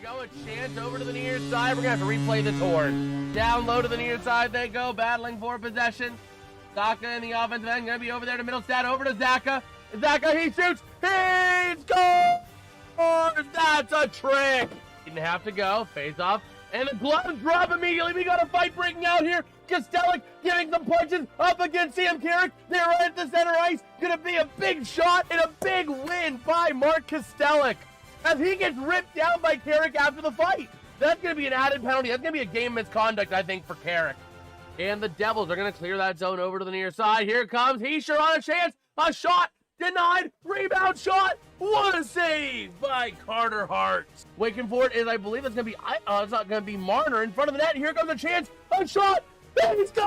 go, a chance over to the near side. We're going to have to replay this horn. Down low to the near side they go, battling for possession. Zaka in the offensive end, going to be over there to middle stat, over to Zaka. Zaka, he shoots, he scores! That's a trick! Didn't have to go, face off, and the gloves drop immediately. We got a fight breaking out here. Kostelic getting some punches up against Sam Carrick. They're right at the center ice. Going to be a big shot and a big win by Mark Kostelic as he gets ripped down by Carrick after the fight. That's going to be an added penalty. That's going to be a game misconduct, I think, for Carrick. And the Devils are going to clear that zone over to the near side. Here comes Heischer on a chance. A shot denied. Rebound shot. What a save by Carter Hart. Waiting for it is, I believe it's going to be, it's not going to be Marner in front of the net. Here comes a chance. A shot. He scores!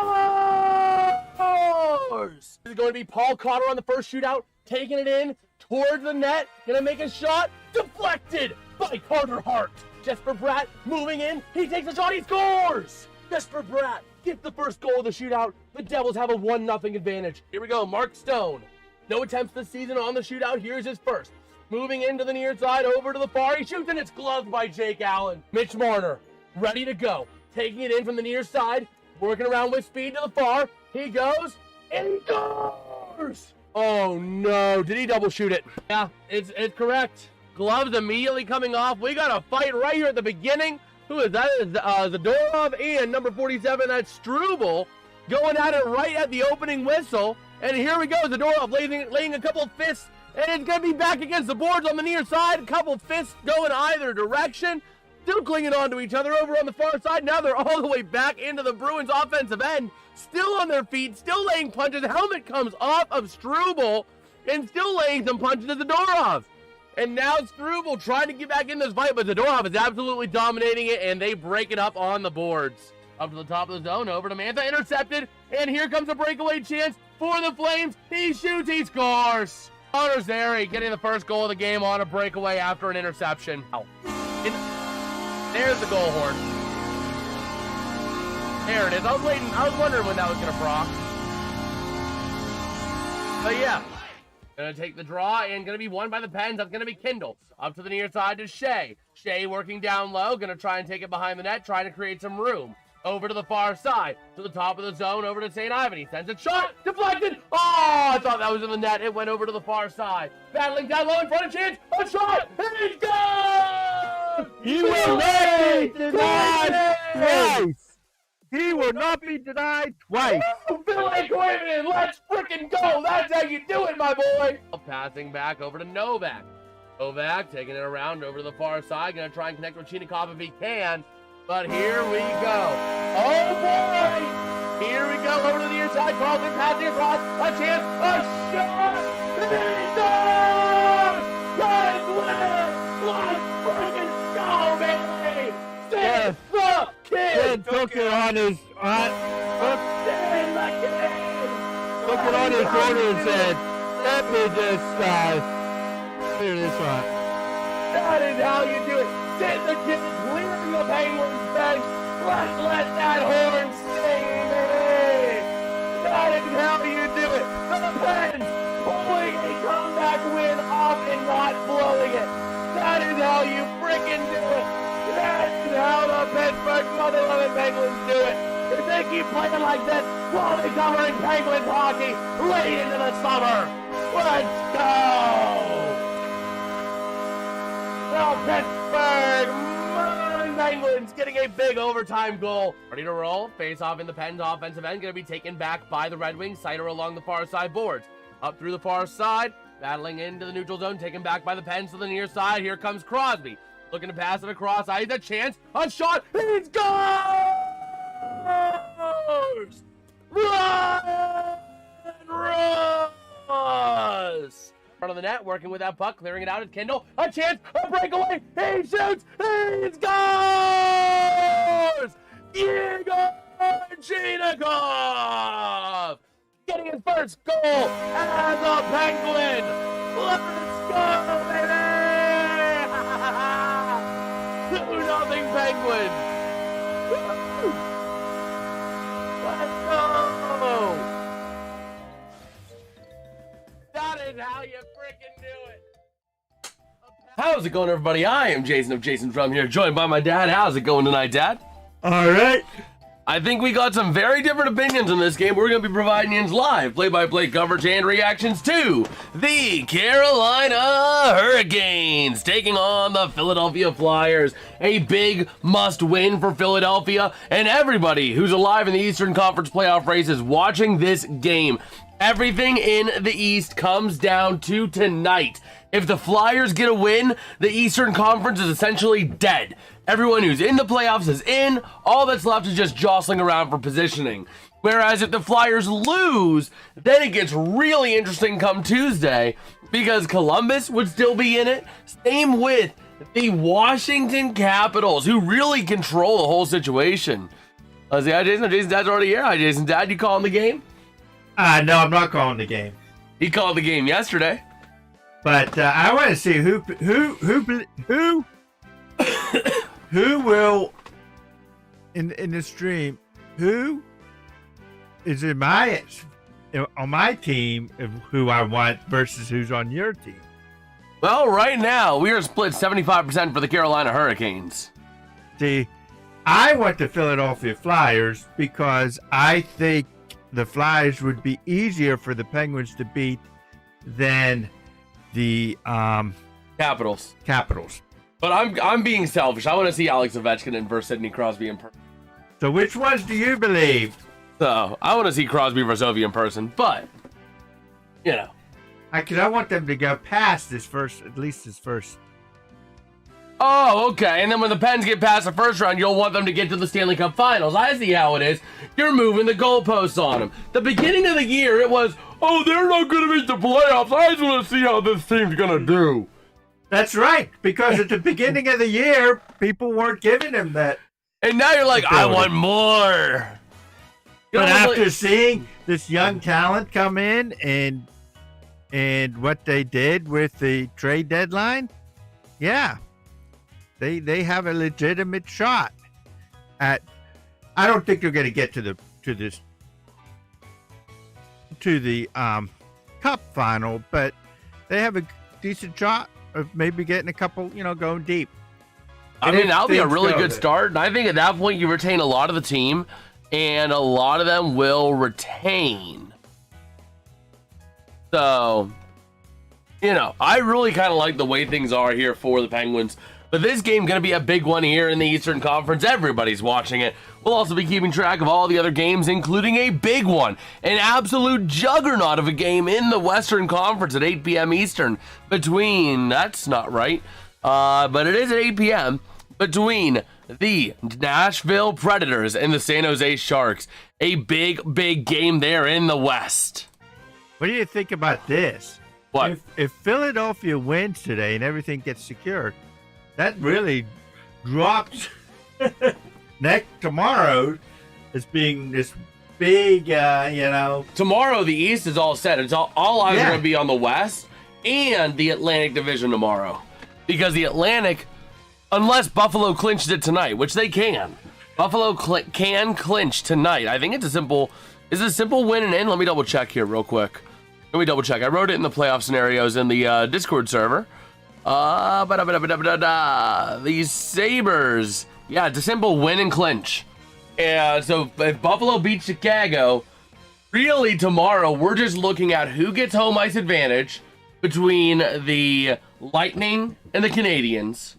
This is going to be Paul Cotter on the first shootout, taking it in towards the net. Going to make a shot. Deflected by Carter Hart. Jesper Bratt moving in. He takes a shot. He scores! Jesper Bratt gets the first goal of the shootout. The Devils have a 1-0 advantage. Here we go. Mark Stone. No attempts this season on the shootout. Here's his first. Moving into the near side, over to the far. He shoots and it's gloved by Jake Allen. Mitch Marner, ready to go. Taking it in from the near side. Working around with speed to the far. He goes and he scores! Oh no, did he double shoot it? Yeah, it's correct. Gloves immediately coming off. We got a fight right here at the beginning. Who is that? Zadorov and number 47, that's Struble, going at it right at the opening whistle. And here we go, Zadorov laying a couple of fists, and it's going to be back against the boards on the near side. A couple of fists going either direction. Still clinging on to each other over on the far side. Now they're all the way back into the Bruins offensive end. Still on their feet, still laying punches. Helmet comes off of Struble and still laying some punches to Zadorov. And now Struble trying to get back in this fight, but Zadorov is absolutely dominating it, and they break it up on the boards. Up to the top of the zone, over to Mantha, intercepted, and here comes a breakaway chance for the Flames. He shoots, he scores. Connor Zary getting the first goal of the game on a breakaway after an interception. There's the goal horn. There it is. I was wondering when that was gonna proc. But yeah, gonna take the draw and gonna be won by the Pens. That's gonna be Kindle. Up to the near side to Shea. Shea working down low, gonna try and take it behind the net, trying to create some room. Over to the far side, to the top of the zone, over to St. Ivan. He sends a shot, deflected. Oh, I thought that was in the net. It went over to the far side. Battling down low in front of chance. A shot, he's gone! He will not be denied twice. He will not be denied twice. Billy Quinn, let's freaking go. That's how you do it, my boy. Passing back over to Novak. Novak taking it around over to the far side. Going to try and connect with Chinikov if he can. But here we go. Oh, boy. Here we go over to the near side. Carlson passing across. A chance. A shot. He scores! Guys, win! Let's freaking go, baby! Stand the kid! Took it on his Stand the kid! took it on his shoulder and said, let me just clear this one. That is how you do it. Stand the kid, clearing the Penguins bench. Let's let that horn sing, baby! That is how you do it. The Pens pulling a comeback win off and not blowing it. That is how you freaking do it. That is how the Pittsburgh Mother Loving Penguins do it. If they keep playing like this, we'll be covering Penguins hockey late into the summer. Let's go! The Pittsburgh Mother Penguins getting a big overtime goal. Ready to roll. Face off in the Pens offensive end. Going to be taken back by the Red Wings. Sider along the far side boards. Up through the far side. Battling into the neutral zone. Taken back by the Pens to the near side. Here comes Crosby. Looking to pass it across. I had a chance. A shot. He scores! Run! Russ! Front of the net, working with that puck, clearing it out at Kindle. A chance, a breakaway. He shoots. He scores! Igor Chinikov getting his first goal as a Penguin. Let's go, baby! 2-0 Penguins. Let's go! That is how you freaking do it. How's it going, everybody? I am Jason of JasonsRealm here, joined by my dad. How's it going tonight, Dad? All right. I think we got some very different opinions in this game. We're going to be providing you live play-by-play coverage and reactions to the Carolina Hurricanes taking on the Philadelphia Flyers. A big must-win for Philadelphia, and everybody who's alive in the Eastern Conference playoff race is watching this game. Everything in the East comes down to tonight. If the Flyers get a win, the Eastern Conference is essentially dead. Everyone who's in the playoffs is in. All that's left is just jostling around for positioning. Whereas if the Flyers lose, then it gets really interesting come Tuesday because Columbus would still be in it. Same with the Washington Capitals, who really control the whole situation. Let's see, hi Jason. Jason's dad's already here. Hi Jason, Dad, you calling the game? No, I'm not calling the game. He called the game yesterday. But I want to see who will in the stream. Who is on my team of who I want versus who's on your team? Well, right now we are split 75% for the Carolina Hurricanes. See, I want the Philadelphia Flyers because I think the Flyers would be easier for the Penguins to beat than the Capitals. But I'm being selfish. I want to see Alex Ovechkin versus Sidney Crosby in person. So which ones do you believe? So I want to see Crosby versus Ovi in person, but you know, Because I want them to go past at least this first. Oh, okay. And then when the Pens get past the first round, you'll want them to get to the Stanley Cup Finals. I see how it is. You're moving the goalposts on them. The beginning of the year, it was, oh, they're not going to make the playoffs. I just want to see how this team's going to do. That's right. Because at the beginning of the year, people weren't giving them that. And now you're like, I want more. But after seeing this young talent come in and what they did with the trade deadline, yeah. They have a legitimate shot at. I don't think they're going to get to the cup final, but they have a decent shot of maybe getting a couple, going deep. I mean, that'll be a really good start, and I think at that point you retain a lot of the team, and a lot of them will retain. So, I really kind of like the way things are here for the Penguins. But this game going to be a big one here in the Eastern Conference. Everybody's watching it. We'll also be keeping track of all the other games, including a big one, an absolute juggernaut of a game in the Western Conference at 8 p.m. Eastern between, that's not right, but it is at 8 p.m. between the Nashville Predators and the San Jose Sharks. A big, big game there in the West. What do you think about this? What? If Philadelphia wins today and everything gets secured, that really drops tomorrow as being this big, Tomorrow, the East is all set. It's all eyes are going to be on the West and the Atlantic Division tomorrow. Because the Atlantic, unless Buffalo clinches it tonight, which they can, Buffalo can clinch tonight. I think it's a simple win and in. Let me double check here real quick. I wrote it in the playoff scenarios in the Discord server. These Sabres. Yeah, it's a simple win and clinch. And so if Buffalo beats Chicago, really tomorrow we're just looking at who gets home ice advantage between the Lightning and the Canadiens,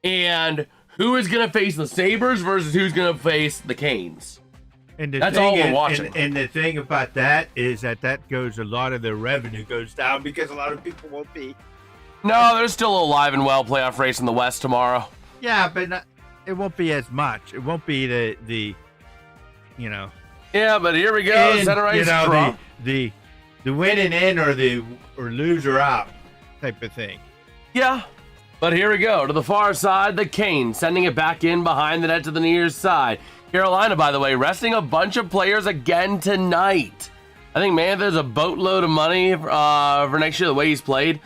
and who is going to face the Sabres versus who's going to face the Canes. And that's all we're watching. And the thing about that is that goes, a lot of their revenue goes down because a lot of people won't be. No, there's still a live and well playoff race in the West tomorrow. Yeah, but it won't be as much. It won't be the. Yeah, but here we go. And, Center ice draw. The winning in or loser out type of thing. Yeah, but here we go. To the far side, the Canes sending it back in behind the net to the near side. Carolina, by the way, resting a bunch of players again tonight. I think, man, there's a boatload of money for next year the way he's played.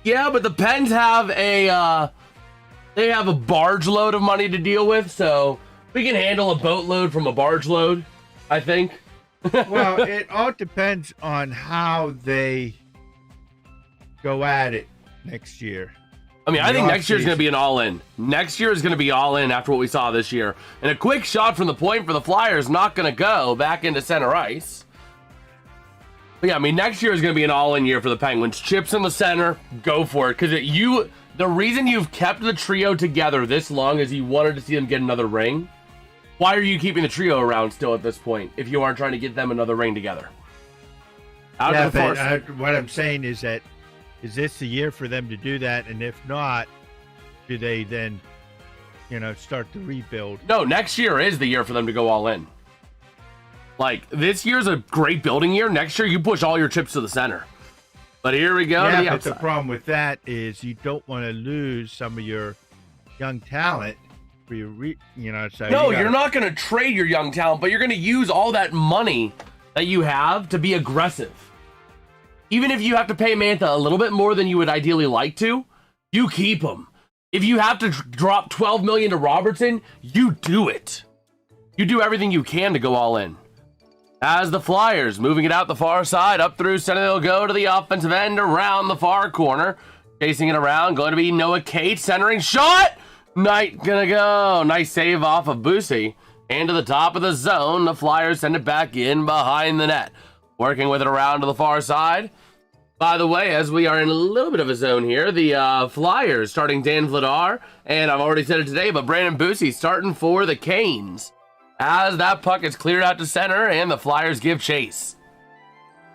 Yeah, but the Pens have a barge load of money to deal with, so we can handle a boatload from a barge load, I think. Well, it all depends on how they go at it next year. I mean, I think next year is going to be an all-in. Next year is going to be all-in after what we saw this year. And a quick shot from the point for the Flyers, not going to go back into center ice. But yeah, I mean, next year is going to be an all-in year for the Penguins. Chips in the center, go for it. Because the reason you've kept the trio together this long is you wanted to see them get another ring. Why are you keeping the trio around still at this point if you aren't trying to get them another ring together? What I'm saying is that, is this the year for them to do that? And if not, do they then, start the rebuild? No, next year is the year for them to go all in. Like, this year's a great building year. Next year, you push all your chips to the center. But here we go. Yeah, but the problem with that is you don't want to lose some of your young talent for your, No, you're not going to trade your young talent, but you're going to use all that money that you have to be aggressive. Even if you have to pay Mantha a little bit more than you would ideally like to, you keep him. If you have to drop $12 million to Robertson, you do it. You do everything you can to go all in. As the Flyers moving it out the far side, up through center, they'll go to the offensive end around the far corner. Chasing it around, going to be Noah Cates, centering shot. Knight gonna go. Nice save off of Busey. And to the top of the zone, the Flyers send it back in behind the net. Working with it around to the far side. By the way, as we are in a little bit of a zone here, the Flyers starting Dan Vladar, and I've already said it today, but Brandon Busey starting for the Canes. As that puck is cleared out to center, and the Flyers give chase.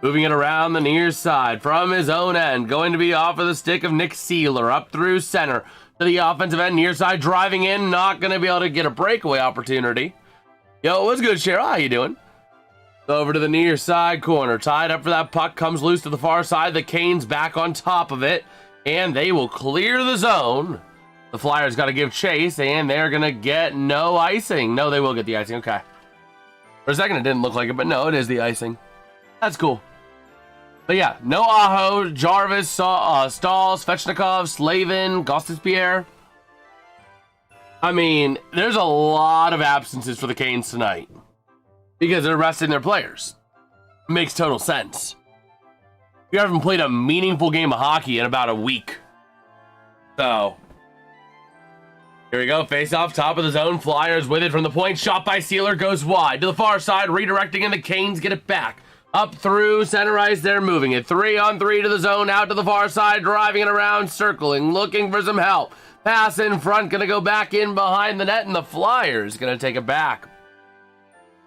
Moving it around the near side from his own end, going to be off of the stick of Nick Seeler, up through center to the offensive end, near side, driving in, not going to be able to get a breakaway opportunity. Yo, what's good, Cheryl? How you doing? Over to the near side corner, tied up for that puck, comes loose to the far side. The Canes back on top of it, and they will clear the zone. The Flyers got to give chase, and they're going to get no icing. No, they will get the icing. Okay. For a second, it didn't look like it, but no, it is the icing. That's cool. But yeah, no Aho, Jarvis, Stalls, Svechnikov, Slavin, Gostis-Pierre. I mean, there's a lot of absences for the Canes tonight because they're resting their players. Makes total sense. We haven't played a meaningful game of hockey in about a week. So, here we go. Face off, top of the zone. Flyers with it from the point. Shot by Sealer goes wide to the far side. Redirecting, and the Canes get it back. Up through center ice, they're moving it. 3-on-3 to the zone, out to the far side, driving it around, circling, looking for some help. Pass in front, gonna go back in behind the net, and the Flyers gonna take it back.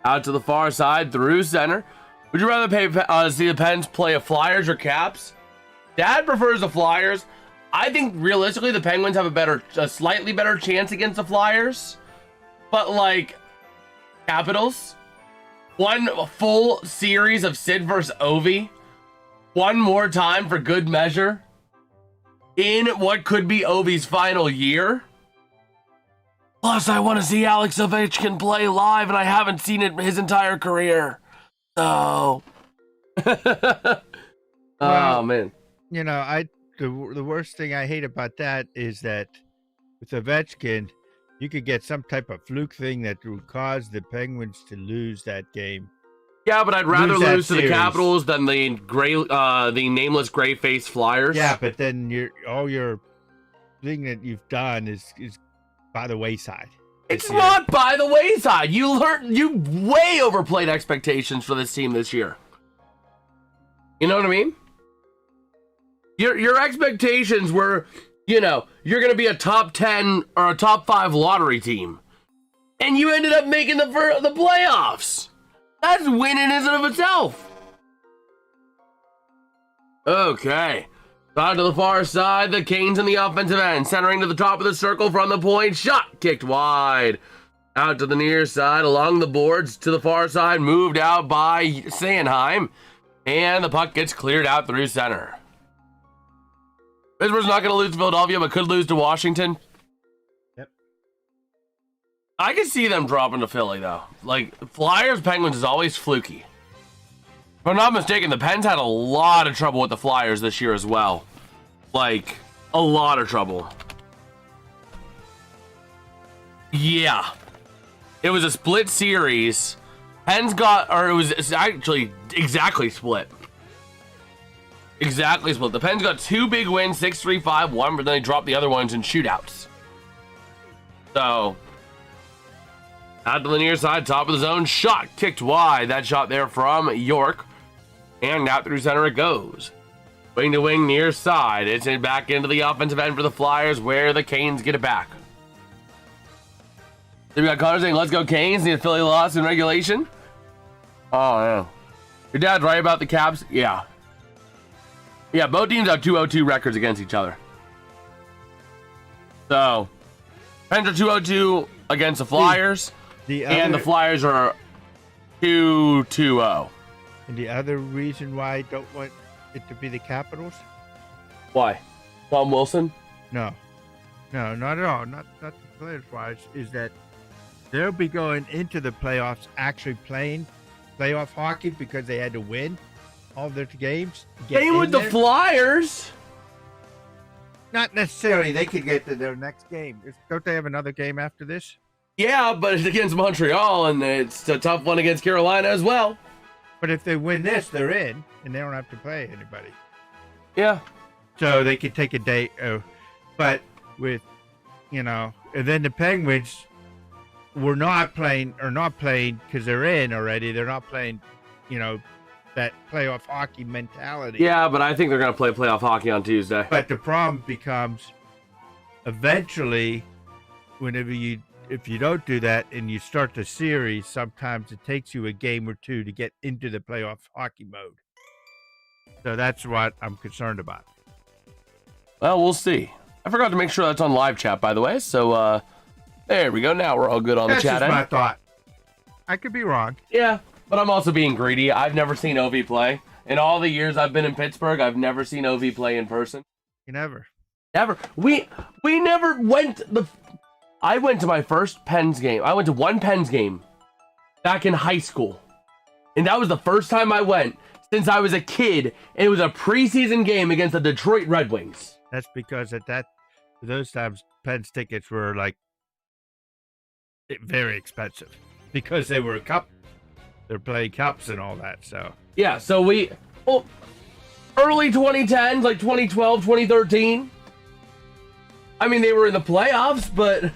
Out to the far side, through center. Would you rather see the Pens play a Flyers or Caps? Dad prefers the Flyers. I think realistically the Penguins have a slightly better chance against the Flyers. But like, Capitals, one full series of Sid versus Ovi, one more time for good measure, in what could be Ovi's final year. Plus, I want to see Alex Ovechkin play live, and I haven't seen it his entire career. So, oh man, the worst thing I hate about that is that with Ovechkin, you could get some type of fluke thing that would cause the Penguins to lose that game. Yeah, but I'd rather lose to the Capitals than the nameless gray-faced Flyers. Yeah, but then all your thing that you've done is by the wayside. It's not by the wayside. You way overplayed expectations for this team this year. You know what I mean? Your expectations were, you're going to be a top 10 or a top 5 lottery team. And you ended up making the playoffs. That's winning in and of itself. Okay. Out to the far side, the Canes in the offensive end, centering to the top of the circle from the point. Shot kicked wide. Out to the near side, along the boards to the far side, moved out by Sanheim. And the puck gets cleared out through center. Pittsburgh's not going to lose to Philadelphia, but could lose to Washington. Yep. I can see them dropping to Philly, though. Like, Flyers, Penguins is always fluky. If I'm not mistaken, the Pens had a lot of trouble with the Flyers this year as well. Like, a lot of trouble. Yeah. It was a split series. Pens it was actually exactly split. exactly split. The Pens got 2 big wins, 6-3, 5-1, but then they dropped the other ones in shootouts. So, out to the near side, top of the zone, shot kicked wide. That shot there from York. And out through center it goes. Wing to wing, near side. It's back into the offensive end for the Flyers, where the Canes get it back. Then we got Connor saying, let's go Canes. The Philly lost in regulation. Oh, yeah. Your dad's right about the Caps? Yeah. Yeah, both teams have 2-0-2 records against each other. So, Pens are 2-0-2 against the Flyers. And the Flyers are 2-2-0. And the other reason why I don't want it to be the Capitals? Why? Tom Wilson? No, not at all. Not the players wise. Is that they'll be going into the playoffs actually playing playoff hockey because they had to win all their games. Same with the Flyers. Not necessarily. They could get to their next game. Don't they have another game after this? Yeah, but it's against Montreal, and it's a tough one against Carolina as well. But if they win this, they're in, and they don't have to play anybody. Yeah. So they could take a day. But with, and then the Penguins were not playing because they're in already. They're not playing, that playoff hockey mentality. Yeah, but I think they're going to play playoff hockey on Tuesday. But the problem becomes eventually, if you don't do that and you start the series, sometimes it takes you a game or two to get into the playoff hockey mode. So that's what I'm concerned about. Well, we'll see. I forgot to make sure that's on live chat, by the way. So there we go. Now we're all good on the chat. That's my thought. I could be wrong. Yeah, but I'm also being greedy. I've never seen Ovi play. In all the years I've been in Pittsburgh, I've never seen Ovi play in person. You never. Never. We never went I went to my first Pens game. I went to one Pens game back in high school. And that was the first time I went since I was a kid. And it was a preseason game against the Detroit Red Wings. That's because those times, Pens tickets were very expensive because they were they're playing cups and all that. So yeah, so early 2010s, like 2012, 2013. I mean, they were in the playoffs, but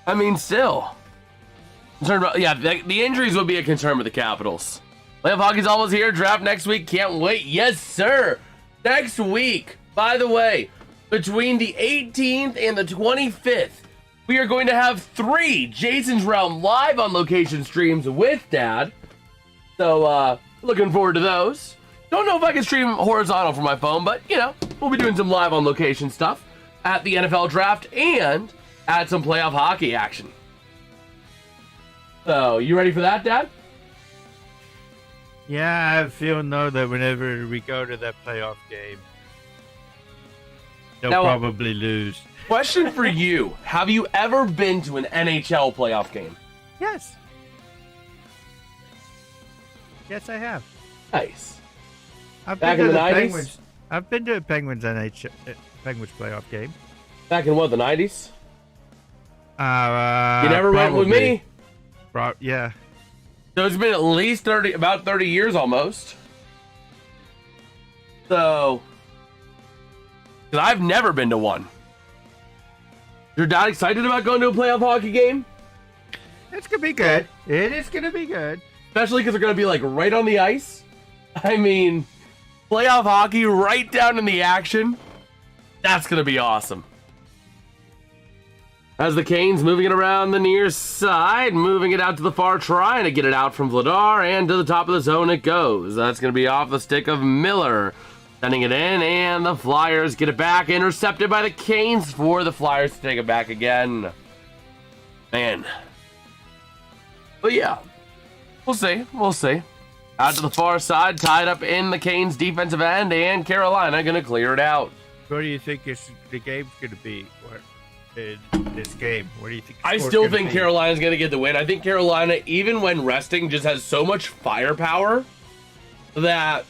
I mean, still concerned about. Yeah, the injuries would be a concern with the Capitals. Playoff hockey's almost here. Draft next week. Can't wait. Yes, sir. Next week, by the way, between the 18th and the 25th, we are going to have 3 Jason's Realm live on location streams with Dad. So, looking forward to those. Don't know if I can stream horizontal from my phone, but, we'll be doing some live on location stuff at the NFL draft and add some playoff hockey action. So, you ready for that, Dad? Yeah, I have a feeling, though, that whenever we go to that playoff game, they'll probably lose. Question for you. Have you ever been to an NHL playoff game? Yes. Yes, I have. Nice. Back in the 90s? Penguins. I've been to a Penguins playoff game. Back in what, the 90s? You never went with me? Yeah. So it's been at least about 30 years almost. So, because I've never been to one. Your dad excited about going to a playoff hockey game? It's going to be good. It is going to be good. Especially because they're going to be right on the ice. I mean, playoff hockey right down in the action. That's going to be awesome. As the Canes moving it around the near side, moving it out to the far, trying to get it out from Vladar, and to the top of the zone it goes. That's going to be off the stick of Miller. Sending it in, and the Flyers get it back, intercepted by the Canes for the Flyers to take it back again. Man. But yeah, we'll see. Out to the far side, tied up in the Canes defensive end, and Carolina going to clear it out. What do you think the game's going to be? In this game, what do you think? I still think Carolina's going to get the win. I think Carolina, even when resting, just has so much firepower that,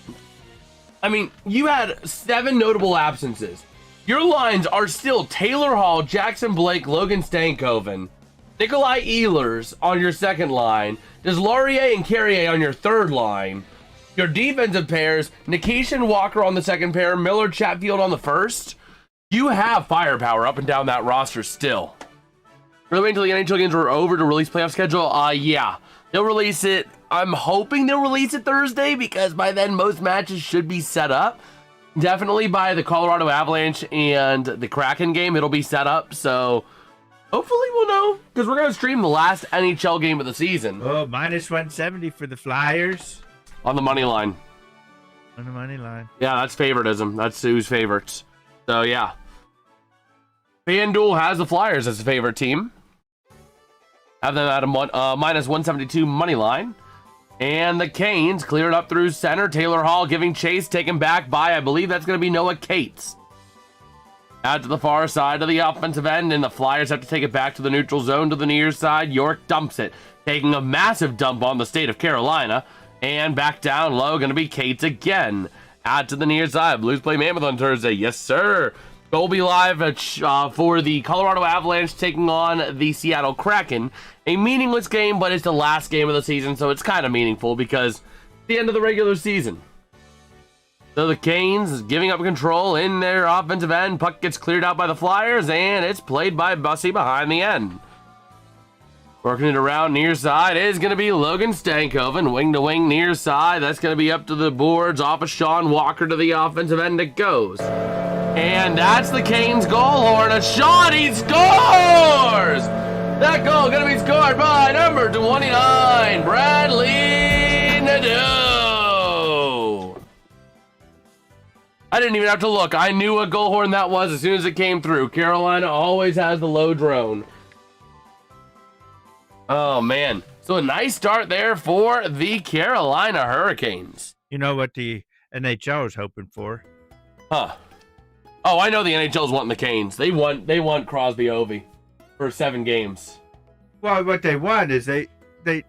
I mean, you had 7 notable absences. Your lines are still Taylor Hall, Jackson Blake, Logan Stankoven, Nikolai Ehlers on your second line, Deslauriers and Carrier on your third line, Your defensive pairs, Nikisha Walker on the second pair, Miller Chatfield on the first. You have firepower up and down that roster still. Really wait until the NHL games are over to release playoff schedule? Yeah. They'll release it. I'm hoping they'll release it Thursday because by then most matches should be set up. Definitely by the Colorado Avalanche and the Kraken game, it'll be set up. So hopefully we'll know because we're going to stream the last NHL game of the season. Oh, minus 170 for the Flyers. On the money line. On the money line. Yeah, that's favoritism. That's who's favorites. So, yeah. FanDuel has the Flyers as a favorite team. Have them at a minus 172 money line. And the Canes cleared up through center. Taylor Hall giving chase, taken back by, I believe that's going to be Noah Cates. Out to the far side of the offensive end, and the Flyers have to take it back to the neutral zone to the near side. York dumps it, taking a massive dump on the state of Carolina. And back down low, going to be Cates again. Out to the near side. Blues play Mammoth on Thursday. Yes, sir. We'll be live for the Colorado Avalanche taking on the Seattle Kraken. A meaningless game, but it's the last game of the season, so it's kind of meaningful because it's the end of the regular season. So the Canes is giving up control in their offensive end. Puck gets cleared out by the Flyers, and it's played by Bussy behind the end. Working it around near side is going to be Logan Stankoven. Wing to wing near side. That's going to be up to the boards. Off of Sean Walker to the offensive end it goes. And that's the Canes goal horn. A shot. He scores! That goal going to be scored by number 29, Bradley Nadeau. I didn't even have to look. I knew what goal horn that was as soon as it came through. Carolina always has the low drone. Oh, man. So a nice start there for the Carolina Hurricanes. You know what the NHL is hoping for? Huh. Oh, I know the NHL's wanting the Canes. They want Crosby Ovi for 7 games. Well, what they want is in the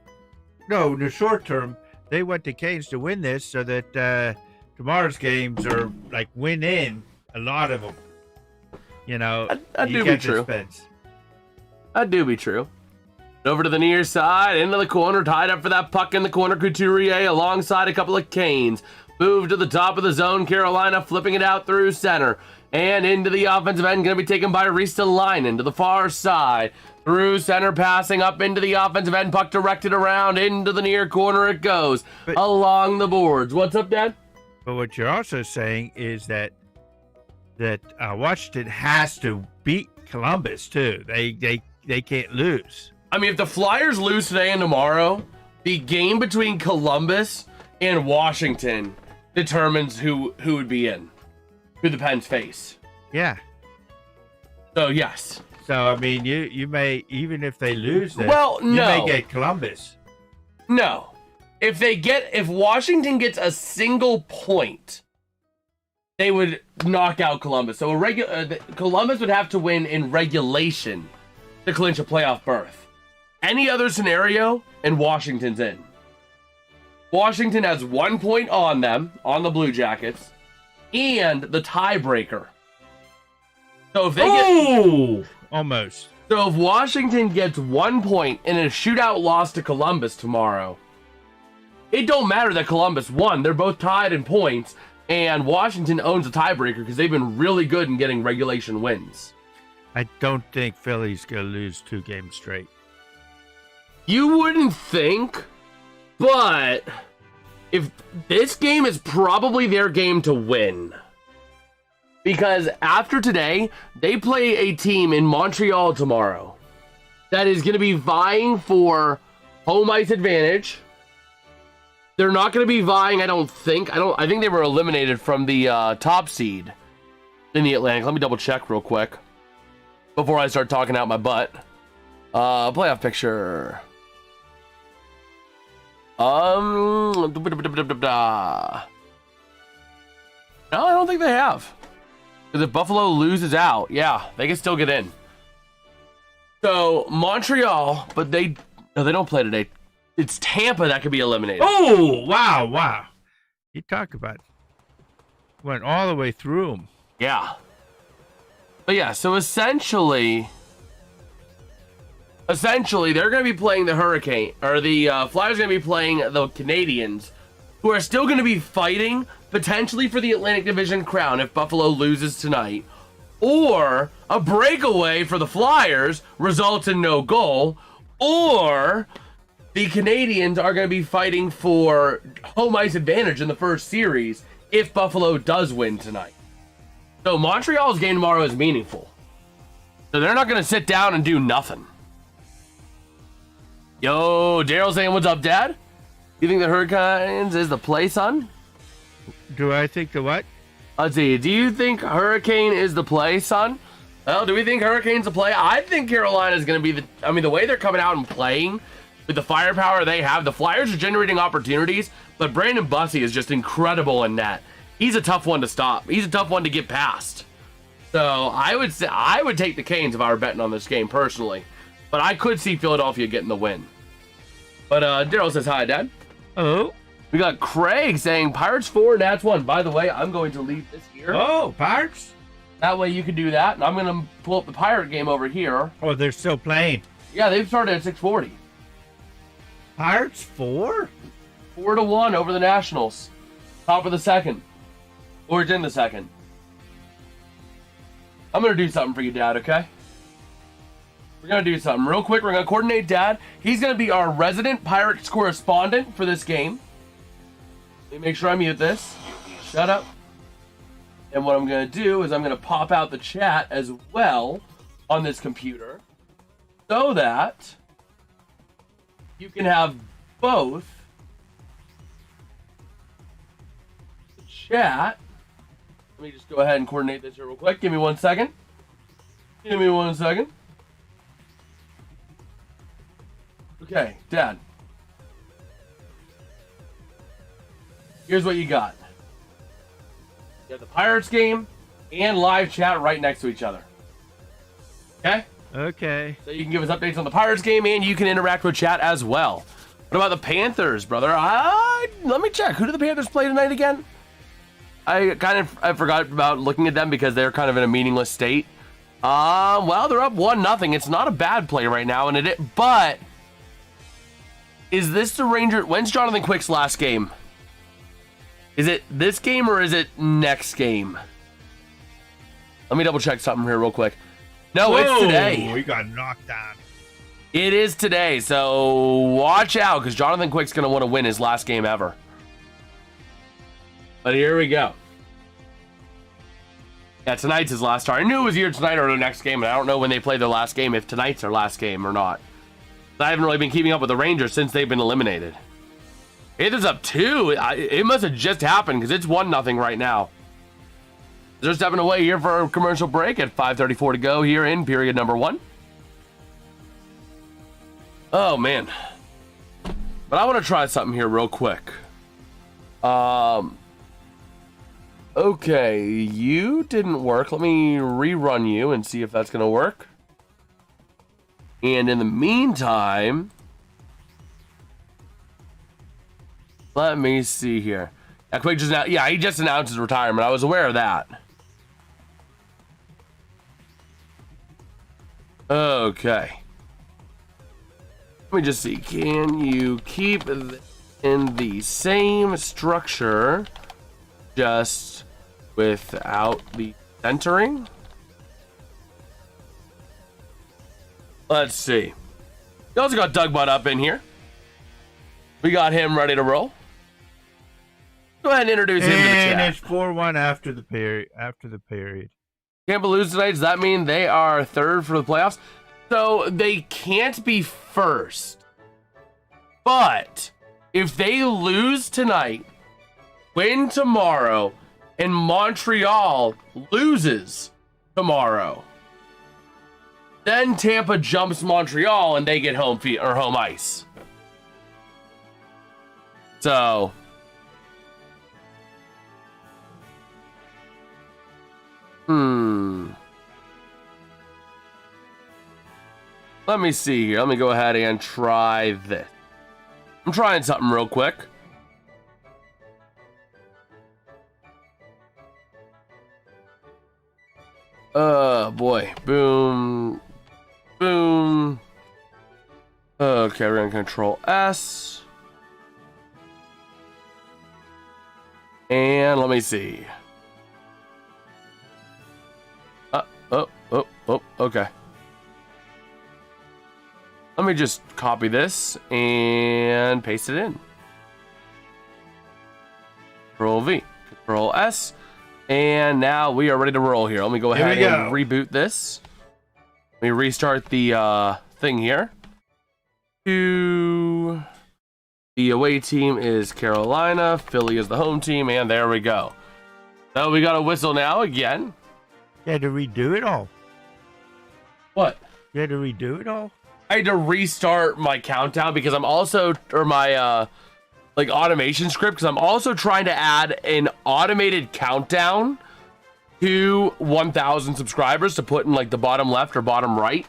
short term, they want the Canes to win this so that tomorrow's games are like win in a lot of them. You know, that do be true. That do be true. Over to the near side, into the corner, tied up for that puck in the corner. Couturier alongside a couple of Canes. Move to the top of the zone. Carolina flipping it out through center. And into the offensive end, going to be taken by Ristolainen to the far side. Through center, passing up into the offensive end. Puck directed around into the near corner it goes. Along the boards. What's up, Dad? But what you're also saying is that Washington has to beat Columbus, too. They can't lose. I mean, if the Flyers lose today and tomorrow, the game between Columbus and Washington determines who would be in, who the Pens face. Yeah. So, yes. So, I mean, you may, even if they lose this, well, no. You may get Columbus. No. If Washington gets a single point, they would knock out Columbus. So, Columbus would have to win in regulation to clinch a playoff berth. Any other scenario, and Washington's in. Washington has 1 point on them, on the Blue Jackets, and the tiebreaker. So if they almost. So if Washington gets 1 point in a shootout loss to Columbus tomorrow, it don't matter that Columbus won. They're both tied in points, and Washington owns a tiebreaker because they've been really good in getting regulation wins. I don't think Philly's going to lose 2 games straight. You wouldn't think, but if this game is probably their game to win. Because after today, they play a team in Montreal tomorrow that is going to be vying for home ice advantage. They're not going to be vying, I think they were eliminated from the top seed in the Atlantic. Let me double check real quick before I start talking out my butt. Playoff picture. No, I don't think they have. Because if Buffalo loses out, yeah, they can still get in. So Montreal, but they don't play today. It's Tampa that could be eliminated. Oh, wow. You talk about went all the way through them. Yeah. But yeah, so essentially they're going to be playing the Hurricane, or the Flyers are going to be playing the Canadians, who are still going to be fighting potentially for the Atlantic Division crown if Buffalo loses tonight, or a breakaway for the Flyers results in no goal, or the Canadians are going to be fighting for home ice advantage in the first series if Buffalo does win tonight. So Montreal's game tomorrow is meaningful. So they're not going to sit down and do nothing. Yo, Daryl saying, what's up, Dad? You think the Hurricanes is the play, son? Do I think the what? Let's see. Do you think Hurricane is the play, son? Well, do we think Hurricane's the play? I think Carolina's going to be the way they're coming out and playing with the firepower they have, the Flyers are generating opportunities, but Brandon Bussey is just incredible in net. He's a tough one to stop. He's a tough one to get past. So I would take the Canes if I were betting on this game personally, but I could see Philadelphia getting the win. But Daryl says hi, Dad. Hello. We got Craig saying Pirates 4, Nats 1. By the way, I'm going to leave this here. Oh, Pirates? That way you can do that. And I'm going to pull up the Pirate game over here. Oh, they're still playing. Yeah, they've started at 6:40. Pirates 4? 4-1 over the Nationals. Top of the second. Or it's in the second. I'm going to do something for you, Dad, okay? We're going to do something real quick. We're going to coordinate Dad. He's going to be our resident Pirates correspondent for this game. Let me make sure I mute this. Shut up. And what I'm going to do is I'm going to pop out the chat as well on this computer so that you can have both the chat. Let me just go ahead and coordinate this here real quick. Give me 1 second. Give me 1 second. Okay, Dad. Here's what you got. You have the Pirates game and live chat right next to each other. Okay? Okay. So you can give us updates on the Pirates game and you can interact with chat as well. What about the Panthers, brother? Let me check. Who do the Panthers play tonight again? I forgot about looking at them because they're kind of in a meaningless state. Well, they're up 1-0. It's not a bad play right now, but is this the Ranger? When's Jonathan Quick's last game? Is it this game or is it next game? Let me double check something here real quick. No, Whoa, it's today. We got knocked down. It is today, so watch out because Jonathan Quick's going to want to win his last game ever. But here we go. Yeah, tonight's his last start. I knew it was either tonight or the next game, and I don't know when they play their last game, if tonight's their last game or not. I haven't really been keeping up with the Rangers since they've been eliminated. Panthers up 2. It must have just happened because it's 1-0 right now. They're stepping away here for a commercial break at 5:34 to go here in period number 1. Oh, man. But I want to try something here real quick. Okay, you didn't work. Let me rerun you and see if that's going to work. And in the meantime, let me see here. Quick just he just announced his retirement. I was aware of that. Okay. Let me just see. Can you keep in the same structure just without the centering? Let's see. We also got Doug Butt up in here. We got him ready to roll. Go ahead and introduce him to the chat. And it's 4-1 after the period. Tampa lose tonight. Does that mean they are third for the playoffs? So they can't be first. But if they lose tonight, win tomorrow, and Montreal loses tomorrow, then Tampa jumps Montreal and they get home ice. So let me see here. Let me go ahead and try this. I'm trying something real quick. Boy. Boom. Boom. Okay, we're gonna control S. And let me see. Okay. Let me just copy this and paste it in. Control V, Control S, and now we are ready to roll here. Let me go ahead and reboot this. Let me restart the thing here. The away team is Carolina, Philly is the home team, and there we go. So we got a whistle now again. You had to redo it all. What? You had to redo it all? I had to restart my countdown because I'm also, or my like automation script, because I'm also trying to add an automated countdown to 1,000 subscribers to put in like the bottom left or bottom right.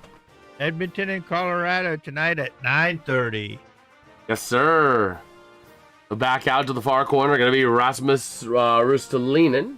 Edmonton and Colorado tonight at 9:30. Yes, sir. So back out to the far corner, going to be Rasmus Ristolainen.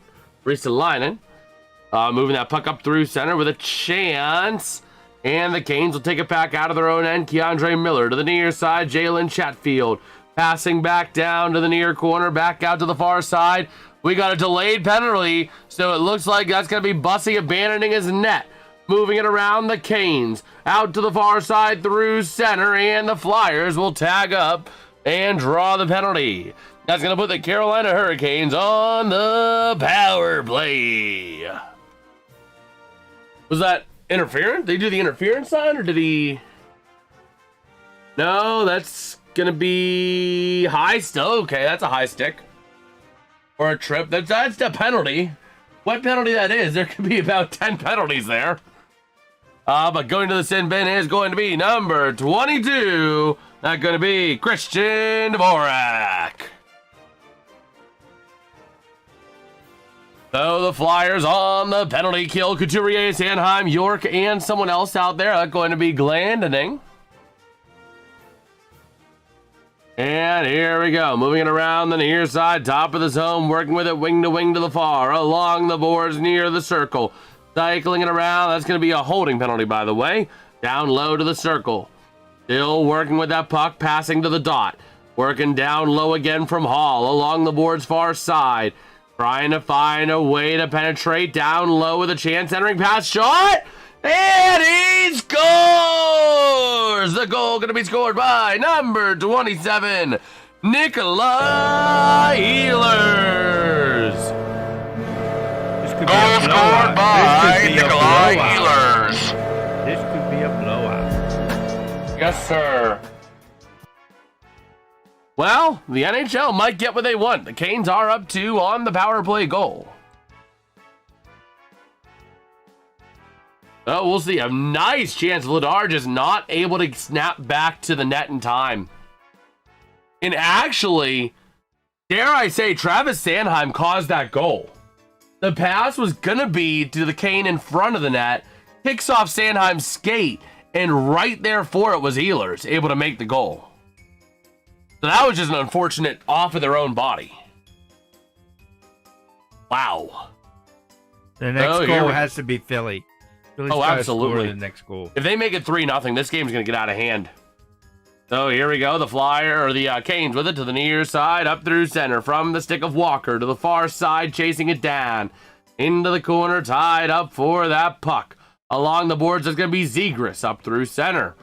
Moving that puck up through center with a chance. And the Canes will take it back out of their own end. Keandre Miller to the near side. Jalen Chatfield passing back down to the near corner. Back out to the far side. We got a delayed penalty. So it looks like that's going to be Bussy abandoning his net. Moving it around the Canes. Out to the far side through center. And the Flyers will tag up and draw the penalty. That's going to put the Carolina Hurricanes on the power play. Was that interference? Did he do the interference sign, or did he? No, that's gonna be high still. Okay, that's a high stick or a trip. That's the penalty. What penalty that is? There could be about 10 penalties there. But going to the sin bin is going to be number 22. That's going to be Christian Dvorak. So the Flyers on the penalty kill. Couturier, Sanheim, York, and someone else out there. That's going to be Glendening. And here we go. Moving it around the near side. Top of the zone. Working with it wing to wing to the far. Along the boards near the circle. Cycling it around. That's going to be a holding penalty, by the way. Down low to the circle. Still working with that puck. Passing to the dot. Working down low again from Hall. Along the board's far side. Trying to find a way to penetrate down low with a chance, entering pass shot, and he scores! The goal going to be scored by number 27, Nikolai Ehlers. Goal scored by Nikolai Ehlers. This could be a blowout. Yes, sir. Well, the NHL might get what they want. The Canes are up 2 on the power play goal. Oh, we'll see. A nice chance. Vladar just not able to snap back to the net in time. And actually, dare I say, Travis Sanheim caused that goal. The pass was going to be to the Kane in front of the net. Kicks off Sanheim's skate. And right there for it was Ehlers, able to make the goal. So that was just an unfortunate off of their own body. Wow. The next goal has to be Philly. Philly's absolutely. The next goal. If they make it 3-0, this game's going to get out of hand. So here we go. The Flyer, or the Canes with it to the near side, up through center. From the stick of Walker to the far side, chasing it down. Into the corner, tied up for that puck. Along the boards, it's going to be Zegras up through center.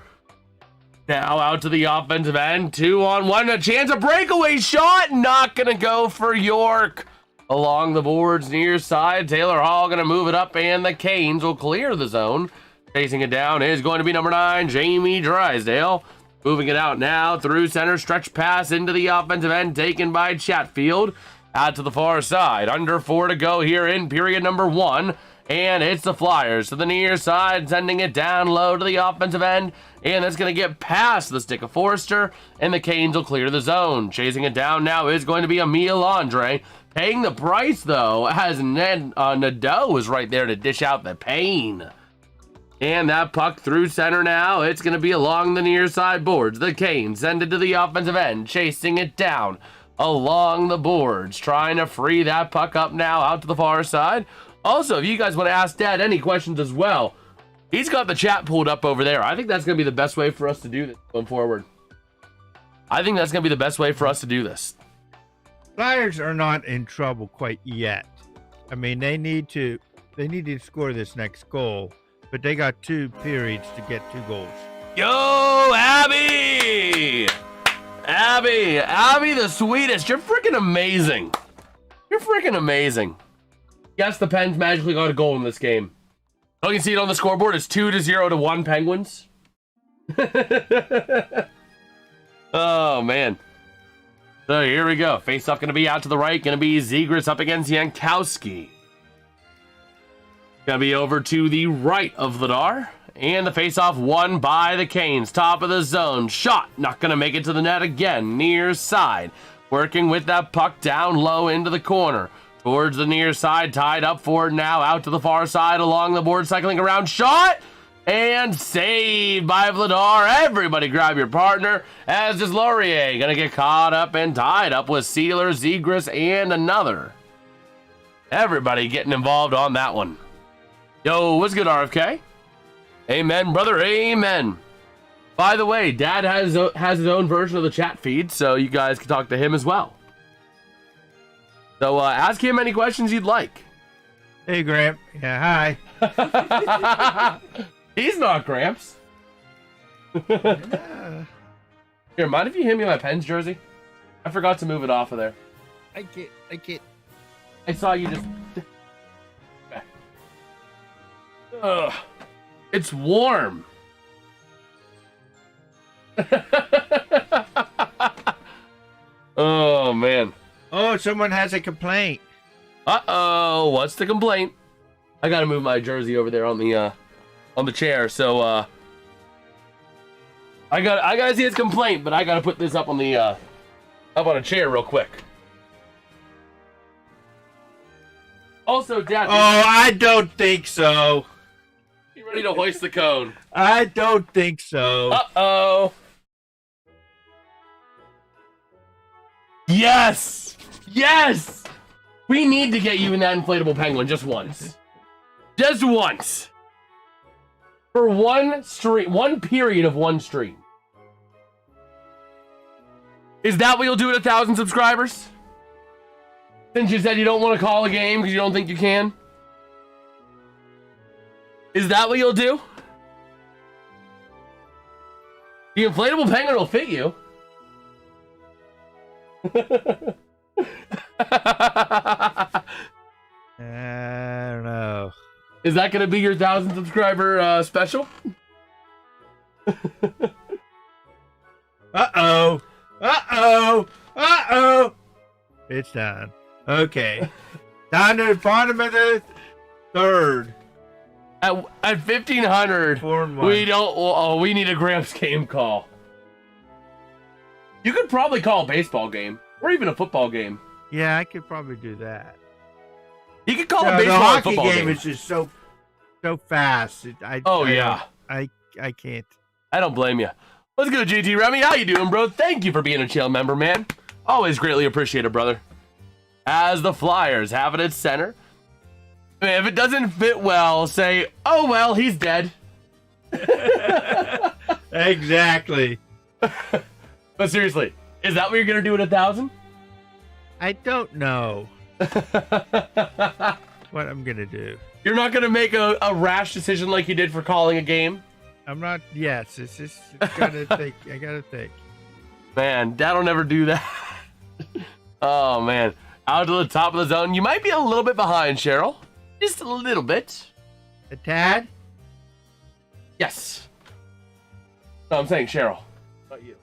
Now out to the offensive end, 2-on-1, a chance, a breakaway shot, not going to go for York. Along the boards near side, Taylor Hall going to move it up, and the Canes will clear the zone. Chasing it down is going to be number 9, Jamie Drysdale. Moving it out now through center, stretch pass into the offensive end, taken by Chatfield. Out to the far side, under 4 to go here in period number 1. And it's the Flyers to the near side, sending it down low to the offensive end. And that's going to get past the stick of Forrester, and the Canes will clear the zone. Chasing it down now is going to be Emile Andre. Paying the price, though, as Nadeau was right there to dish out the pain. And that puck through center now. It's going to be along the near side boards. The Canes send it to the offensive end, chasing it down along the boards. Trying to free that puck up now out to the far side. Also, if you guys want to ask Dad any questions as well, he's got the chat pulled up over there. I think that's going to be the best way for us to do this going forward. I think that's going to be the best way for us to do this. Flyers are not in trouble quite yet. I mean, they need to score this next goal, but they got 2 periods to get 2 goals. Yo, Abby! Abby the sweetest. You're freaking amazing. Yes, the Pens magically got a goal in this game. Oh, you can see it on the scoreboard. It's 2-0 to 1 Penguins. Oh, man. So here we go. Face-off going to be out to the right. Going to be Zegras up against Jankowski. Going to be over to the right of Vladar. And the face-off won by the Canes. Top of the zone. Shot. Not going to make it to the net again. Near side. Working with that puck down low into the corner. Towards the near side. Tied up for it now. Out to the far side. Along the board. Cycling around. Shot. And saved by Vladar. Everybody grab your partner. As is Laurier. Going to get caught up and tied up with Sealer, Zegras, and another. Everybody getting involved on that one. Yo, what's good, RFK? Amen, brother. Amen. By the way, Dad has his own version of the chat feed, so you guys can talk to him as well. So ask him any questions you'd like. Hey, Gramp. Yeah, hi. He's not Gramps. Here, mind if you hand me my Pens jersey? I forgot to move it off of there. I can't. I saw you just... Ugh. It's warm. Oh, man. Oh, someone has a complaint. Uh-oh. What's the complaint? I gotta move my jersey over there on the chair, so, I gotta see his complaint, but I gotta put this up on the, up on a chair real quick. Also, Dad... Oh, I don't think so. You ready to hoist the cone? I don't think so. Uh-oh. Yes! Yes! We need to get you in that inflatable penguin just once. Just once. For one period of one stream. Is that what you'll do at 1,000 subscribers? Since you said you don't want to call a game because you don't think you can? Is that what you'll do? The inflatable penguin will fit you. I don't know. Is that going to be your 1,000 subscriber special? Uh-oh. Uh-oh. Uh-oh. It's done. Okay. Down to the bottom of the third. At 1,500, we need a Gramps game call. You could probably call a baseball game or even a football game. Yeah, I could probably do that. You could call a baseball or football game. The hockey game is just so fast. I can't. I don't blame you. Let's go, GT Remy. How you doing, bro? Thank you for being a chill member, man. Always greatly appreciated, brother. As the Flyers have it at center. If it doesn't fit well, say, oh, well, he's dead. Exactly. But seriously, is that what you're going to do at 1,000? I don't know what I'm going to do. You're not going to make a rash decision like you did for calling a game? I'm not. Yes, it's just gotta think. I gotta think. Man, Dad'll never do that. Oh, man. Out to the top of the zone. You might be a little bit behind, Cheryl. Just a little bit. A tad? Yes. No, I'm saying Cheryl. Not you.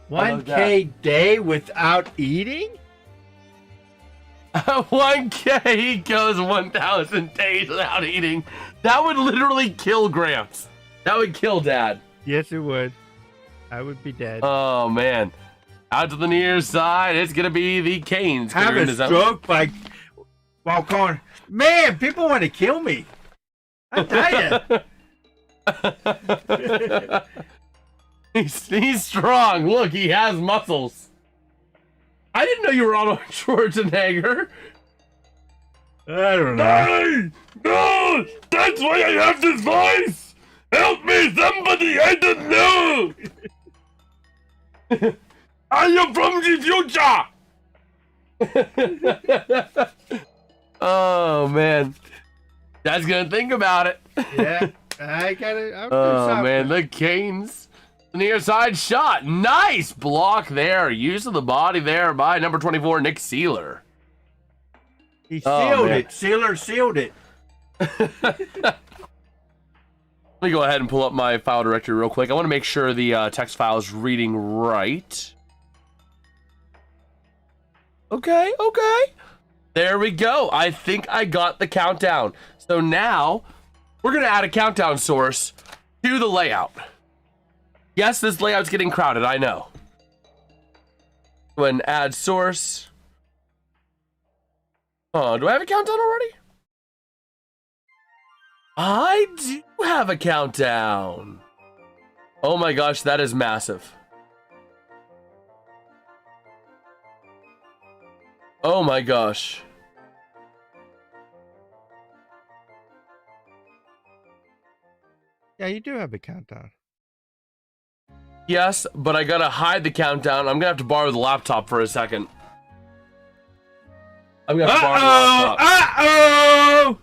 1K day without eating? 1K, he goes 1,000 days without eating. That would literally kill Gramps. That would kill Dad. Yes, it would. I would be dead. Oh, man. Out to the near side, it's going to be the Canes. Have a stroke while calling. Man, people want to kill me. I tell you. He's strong. Look, he has muscles. I didn't know you were Arnold Schwarzenegger. I don't know. Hey! No! That's why I have this voice! Help me, somebody! I don't know! I am from the future. Oh man, Dad's gonna think about it. Yeah, I gotta. Oh man, the Canes. Near side shot. Nice block there. Use of the body there by number 24, Nick Sealer. He sealed it. Sealer sealed it. Let me go ahead and pull up my file directory real quick. I want to make sure the text file is reading right. Okay. There we go. I think I got the countdown. So now we're going to add a countdown source to the layout. Yes, this layout's getting crowded, I know. Go ahead and add source. Oh, do I have a countdown already? I do have a countdown. Oh my gosh, that is massive. Oh my gosh. Yeah, you do have a countdown. Yes, but I gotta hide the countdown. I'm gonna have to borrow the laptop for a second. I'm gonna have to borrow the laptop. Uh-oh!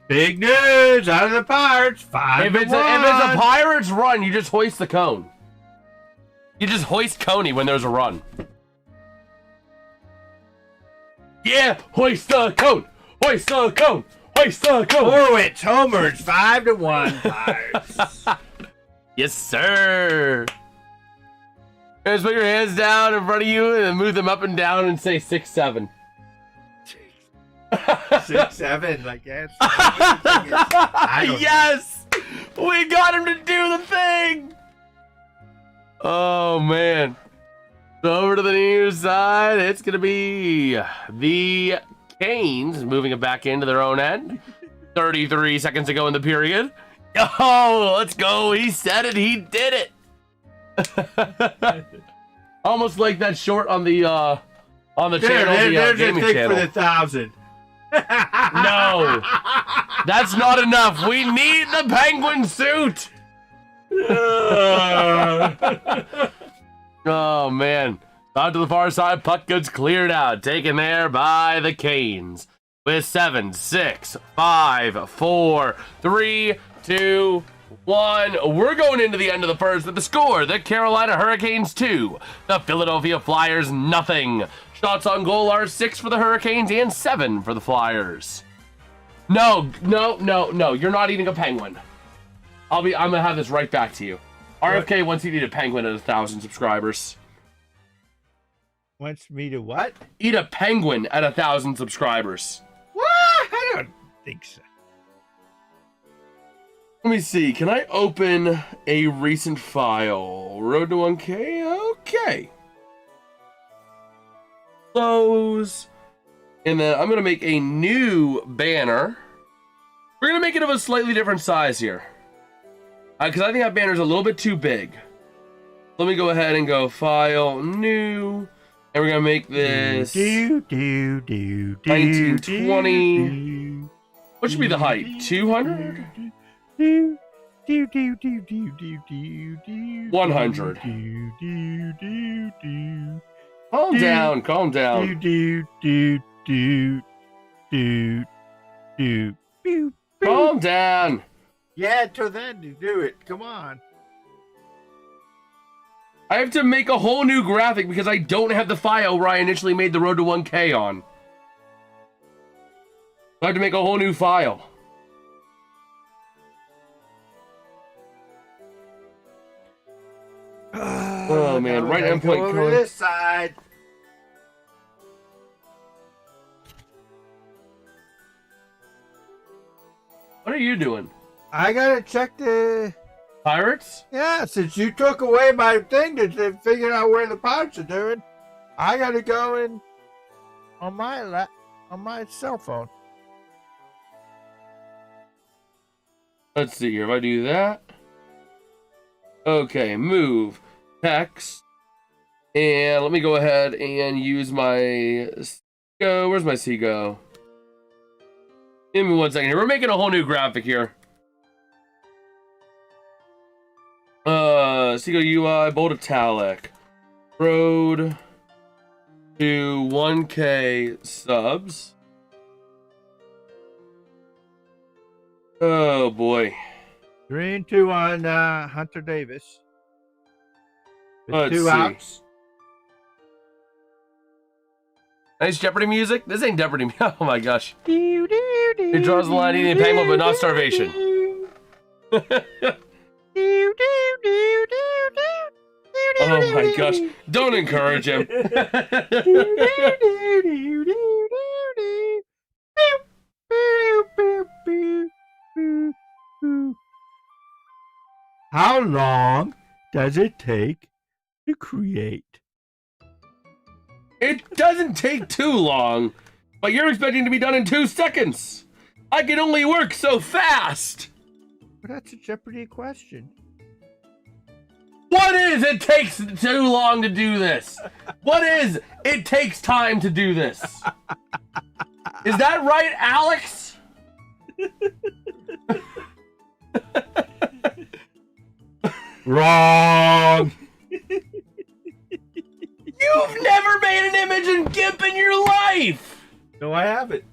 Big news out of the Pirates. 5-1. If it's a Pirates run, you just hoist the cone. You just hoist Coney when there's a run. Yeah, hoist the cone. Hoist the cone. Hoist the cone. Horwitz homers. 5-1 Pirates. Yes, sir. Just put your hands down in front of you and then move them up and down and say 6-7. 6-7, I guess. Yes! We got him to do the thing! Oh, man. So over to the near side, it's going to be the Canes moving it back into their own end. 33 seconds to go in the period. Oh, let's go. He said it. He did it. Almost like that short on the channel, the gaming channel. For the 1,000. No, that's not enough. We need the penguin suit. Oh man, out to the far side, puck gets cleared out, taken there by the Canes with 7, 6, 5, 4, 3, 2, 1. We're going into the end of the first with the score: the Carolina Hurricanes 2, the Philadelphia Flyers nothing. Shots on goal are 6 for the Hurricanes and 7 for the Flyers. No, you're not eating a penguin. I'm gonna have this right back to you. RFK wants you to eat a penguin at 1,000 subscribers. Wants me to what? Eat a penguin at 1,000 subscribers. What? I don't think so. Let me see. Can I open a recent file? Road to 1K? Okay. Close. And then I'm going to make a new banner. We're going to make it of a slightly different size here. Because I think that banner's a little bit too big. Let me go ahead and go File, New. And we're going to make this 1920. What should be the height? 200? 100. Calm down, calm down. Calm down. Yeah, till then to do it. Come on. I have to make a whole new graphic because I don't have the file where I initially made the Road to 1K on. I have to make a whole new file. Oh man, right endpoint over this side. What are you doing? I gotta check the Pirates? Yeah, since you took away my thing to figure out where the Pirates are doing, I gotta go in on my cell phone. Let's see here. If I do that, okay, move text, and let me go ahead and use my go. Where's my Seago? Give me 1 second here. We're making a whole new graphic here. Seago UI, bold italic. Road to 1K subs. Oh boy. 3-2 on Hunter Davis. With Let's 2 see. outs. Nice Jeopardy music. This ain't Jeopardy. Oh my gosh. It draws the line eating a penguin, but not starvation. Oh my gosh. Don't encourage him. How long does it take to create? It doesn't take too long, but you're expecting to be done in 2 seconds. I can only work so fast. Well, that's a Jeopardy question. What is it takes too long to do this? What is it takes time to do this? Is that right, Alex? Wrong. You've never made an image in GIMP in your life. No, I haven't.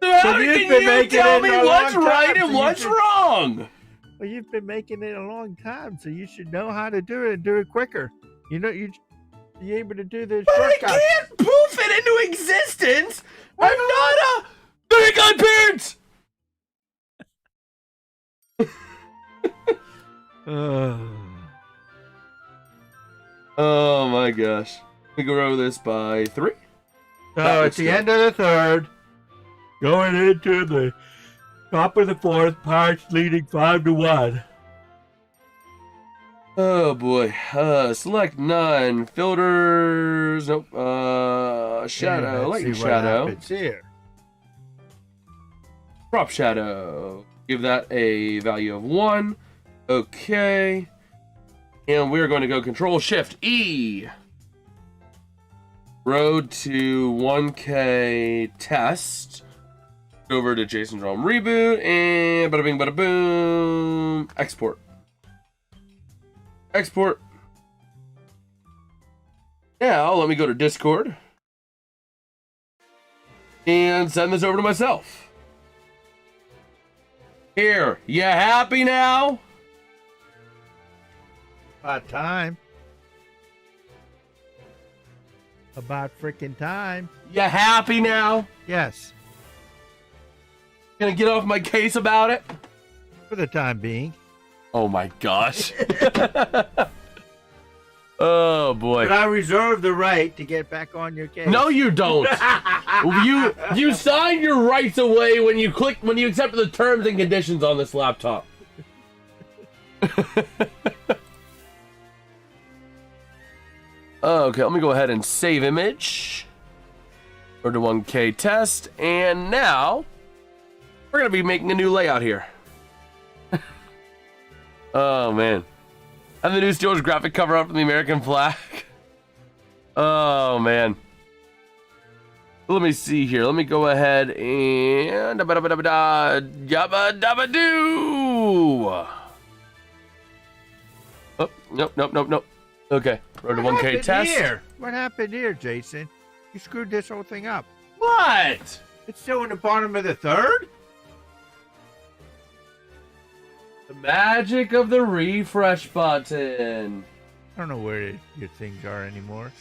So how So you've can been you making tell it me a what's long right time, and so what's you should- wrong? Well, you've been making it a long time, so you should know how to do it and do it quicker. You know, you're able to do this. But I can't poof it into existence. I'm not a very good parent. Oh my gosh. We grow this by 3. So at the end of the third, going into the top of the fourth, Pirates leading 5-1. Oh boy. Select none. Filters. Nope. Shadow. Let's Light see what shadow. happens here. Crop shadow. Give that a value of 1. Okay. And we're going to go Control Shift E. Road to 1K test. Go over to JasonsRealm reboot and bada bing bada boom. Export. Export. Now let me go to Discord and send this over to myself. Here, you happy now? About time. About freaking time. You happy now? Yes, Gonna get off my case about it? for the time being. Oh my gosh. Oh boy. But I reserve the right to get back on your case. No, you don't. you sign your rights away when you accept the terms and conditions on this laptop. Okay, let me go ahead and save image. Go to 1K test, and now we're gonna be making a new layout here. Oh man. And the new Steelers graphic cover up from the American flag. Oh man. Let me see here. Let me go ahead and yabba dabba doo. Oh, nope. Okay, road to 1K test. Here? What happened here, Jason? You screwed this whole thing up. What? It's still in the bottom of the third? The magic of the refresh button. I don't know where your things are anymore.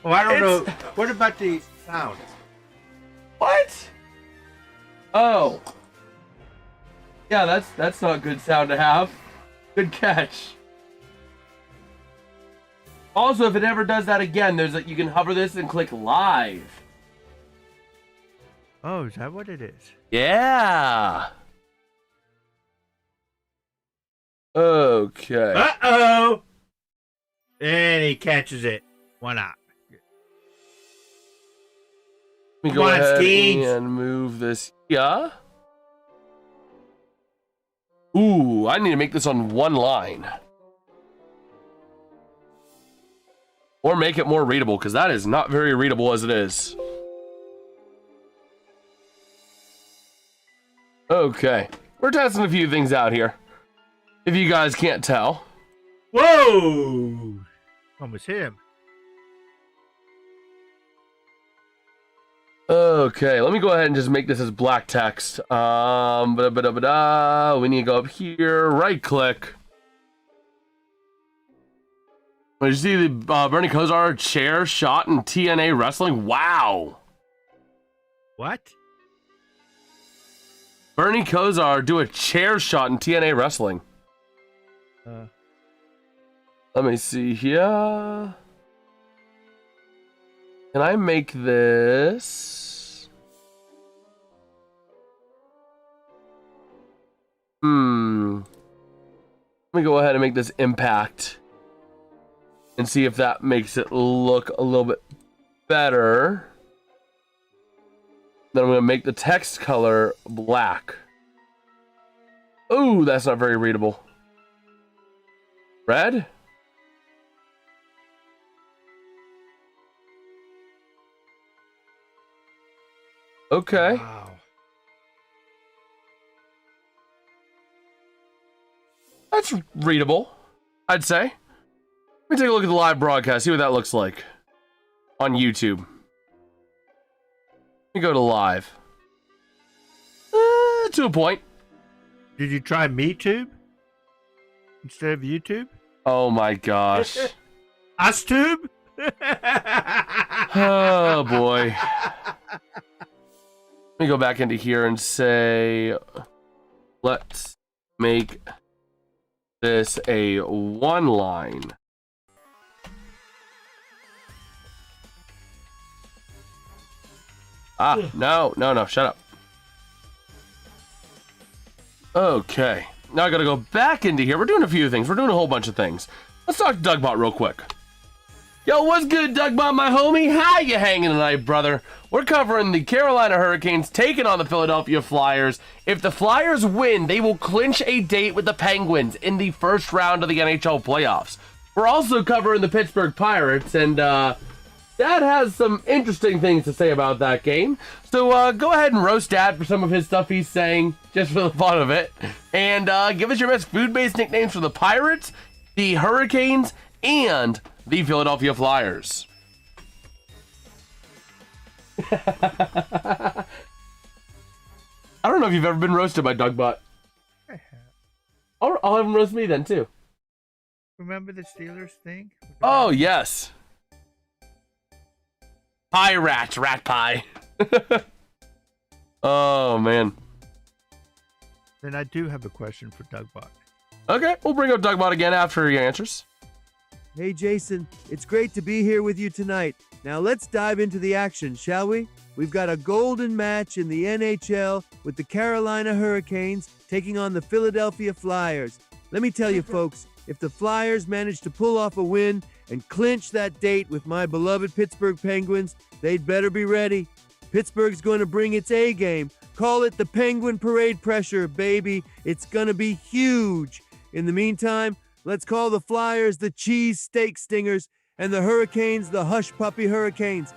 Oh, I don't know. What about the sound? What? Oh. Yeah, that's not good sound to have. Good catch. Also, if it ever does that again, you can hover this and click live. Oh, is that what it is? Yeah. Okay. Uh-oh! And he catches it. 1 out. Let me go Come on, ahead Skeens. and move this. Yeah. Ooh, I need to make this on 1 line. Or make it more readable, because that is not very readable as it is. Okay. We're testing a few things out here. If you guys can't tell. Whoa! Almost hit him. Okay, let me go ahead and just make this as black text. We need to go up here, right click. Did you see the Bernie Kosar chair shot in TNA wrestling? Wow. What? Bernie Kosar do a chair shot in TNA wrestling. Let me see here. Can I make this? Let me go ahead and make this impact. And see if that makes it look a little bit better. Then I'm going to make the text color black. Ooh, that's not very readable. Red? Okay. Wow. That's readable, I'd say. Let me take a look at the live broadcast, see what that looks like on YouTube. Let me go to live. To a point. Did you try MeTube instead of YouTube? Oh my gosh. UsTube? Oh boy. Let me go back into here and say, let's make this a one line. No, shut up. Okay, now I gotta go back into here. We're doing a few things. We're doing a whole bunch of things. Let's talk to Dougbot real quick. Yo, what's good, Dougbot, my homie? How you hanging tonight, brother? We're covering the Carolina Hurricanes taking on the Philadelphia Flyers. If the Flyers win, they will clinch a date with the Penguins in the first round of the NHL playoffs. We're also covering the Pittsburgh Pirates, and Dad has some interesting things to say about that game. So go ahead and roast Dad for some of his stuff he's saying, just for the fun of it. And give us your best food-based nicknames for the Pirates, the Hurricanes, and the Philadelphia Flyers. I don't know if you've ever been roasted by Dougbot. I have. I'll have him roast me then, too. Remember the Steelers thing? Oh, yes. Pie rats, rat pie. Oh, man. Then I do have a question for Dougbot. Okay, we'll bring up Dougbot again after he answers. Hey Jason, it's great to be here with you tonight. Now let's dive into the action, shall we? We've got a golden match in the NHL with the Carolina Hurricanes taking on the Philadelphia Flyers. Let me tell you folks, if the Flyers manage to pull off a win and clinch that date with my beloved Pittsburgh Penguins, they'd better be ready. Pittsburgh's going to bring its A game. Call it the Penguin Parade Pressure, baby. It's going to be huge. In the meantime, let's call the Flyers the Cheese Steak Stingers and the Hurricanes the Hush Puppy Hurricanes.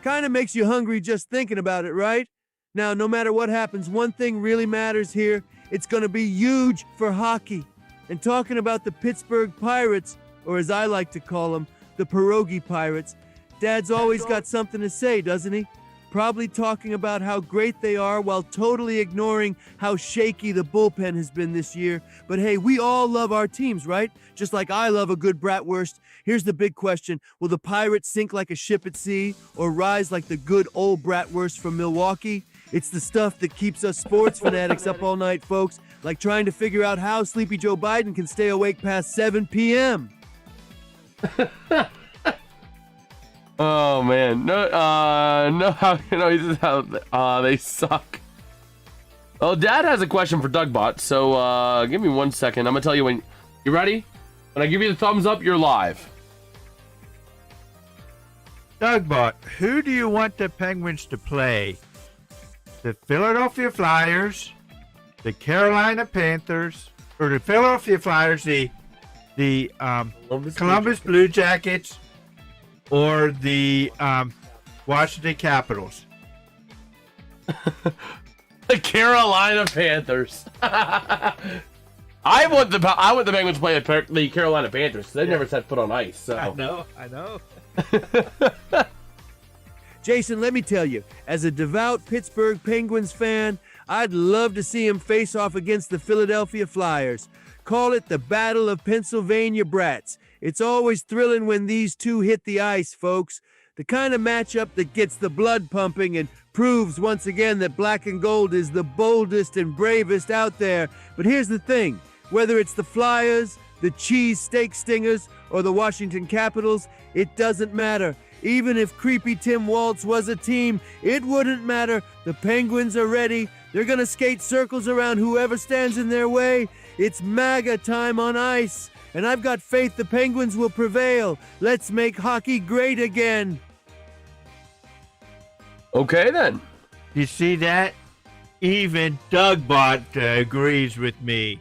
Kind of makes you hungry just thinking about it, right? Now, no matter what happens, one thing really matters here. It's going to be huge for hockey. And talking about the Pittsburgh Pirates, or as I like to call them, the Pierogi Pirates, Dad's always got something to say, doesn't he? Probably talking about how great they are while totally ignoring how shaky the bullpen has been this year. But hey, we all love our teams, right? Just like I love a good bratwurst. Here's the big question. Will the Pirates sink like a ship at sea or rise like the good old bratwurst from Milwaukee? It's the stuff that keeps us sports fanatics up all night, folks. Like trying to figure out how Sleepy Joe Biden can stay awake past 7 p.m. Oh man, no, he says how they suck. Well, Dad has a question for Dougbot, so give me 1 second. I'm gonna tell you when. You ready? When I give you the thumbs up, you're live. Dougbot, who do you want the Penguins to play? The Philadelphia Flyers, the Carolina Panthers, or the Philadelphia Flyers, the Columbus Blue Jackets, or the Washington Capitals? The Carolina Panthers. I want the Penguins to play the Carolina Panthers. They've never set foot on ice. So I know. Jason, let me tell you, as a devout Pittsburgh Penguins fan, I'd love to see him face off against the Philadelphia Flyers. Call it the Battle of Pennsylvania Brats. It's always thrilling when these two hit the ice, folks. The kind of matchup that gets the blood pumping and proves once again that black and gold is the boldest and bravest out there. But here's the thing, whether it's the Flyers, the Cheese Steak Stingers, or the Washington Capitals, it doesn't matter. Even if creepy Tim Waltz was a team, it wouldn't matter. The Penguins are ready. They're gonna skate circles around whoever stands in their way. It's MAGA time on ice, and I've got faith the Penguins will prevail. Let's make hockey great again. okay then. You see that? Even Dougbot agrees with me.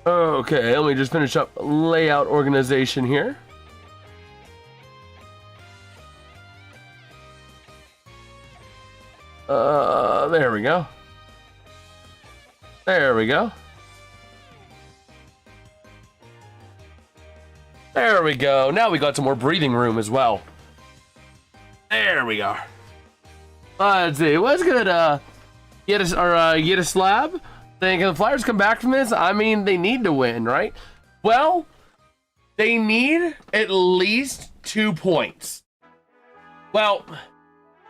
Okay, let me just finish up layout organization here. There we go. There we go. There we go. Now we got some more breathing room as well. There we go. Let's see. What's good? Get a slab. Think the Flyers come back from this? I mean, they need to win, right? Well, they need at least 2 points. Well,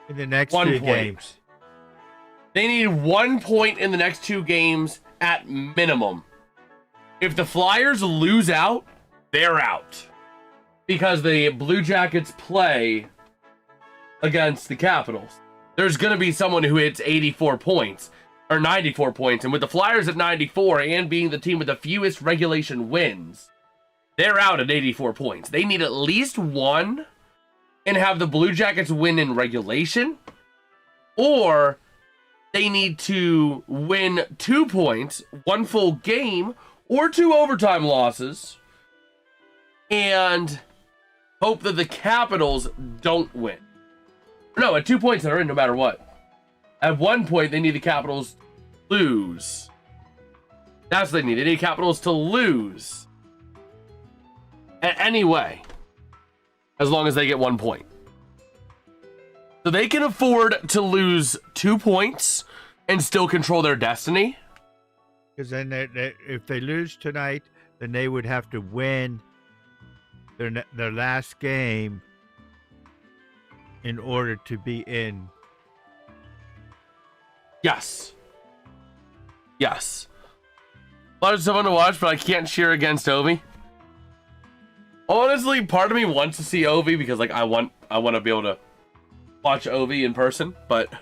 In the next 1 two point. games. They need 1 point in the next 2 games at minimum. If the Flyers lose out, they're out. Because the Blue Jackets play against the Capitals. There's going to be someone who hits 84 points. Or 94 points. And with the Flyers at 94 and being the team with the fewest regulation wins, they're out at 84 points. They need at least 1 and have the Blue Jackets win in regulation. Or they need to win 2 points, 1 full game, or 2 overtime losses. And hope that the Capitals don't win. No, at 2 points they're in no matter what. At 1 point, they need the Capitals to lose. That's what they need. They need Capitals to lose. Anyway. As long as they get 1 point. So they can afford to lose 2 points and still control their destiny. Because then if they lose tonight, then they would have to win their last game in order to be in. Yes. Yes. A lot of fun to watch, but I can't cheer against Ovi. Honestly, part of me wants to see Ovi because like I want to be able to watch Ovi in person, but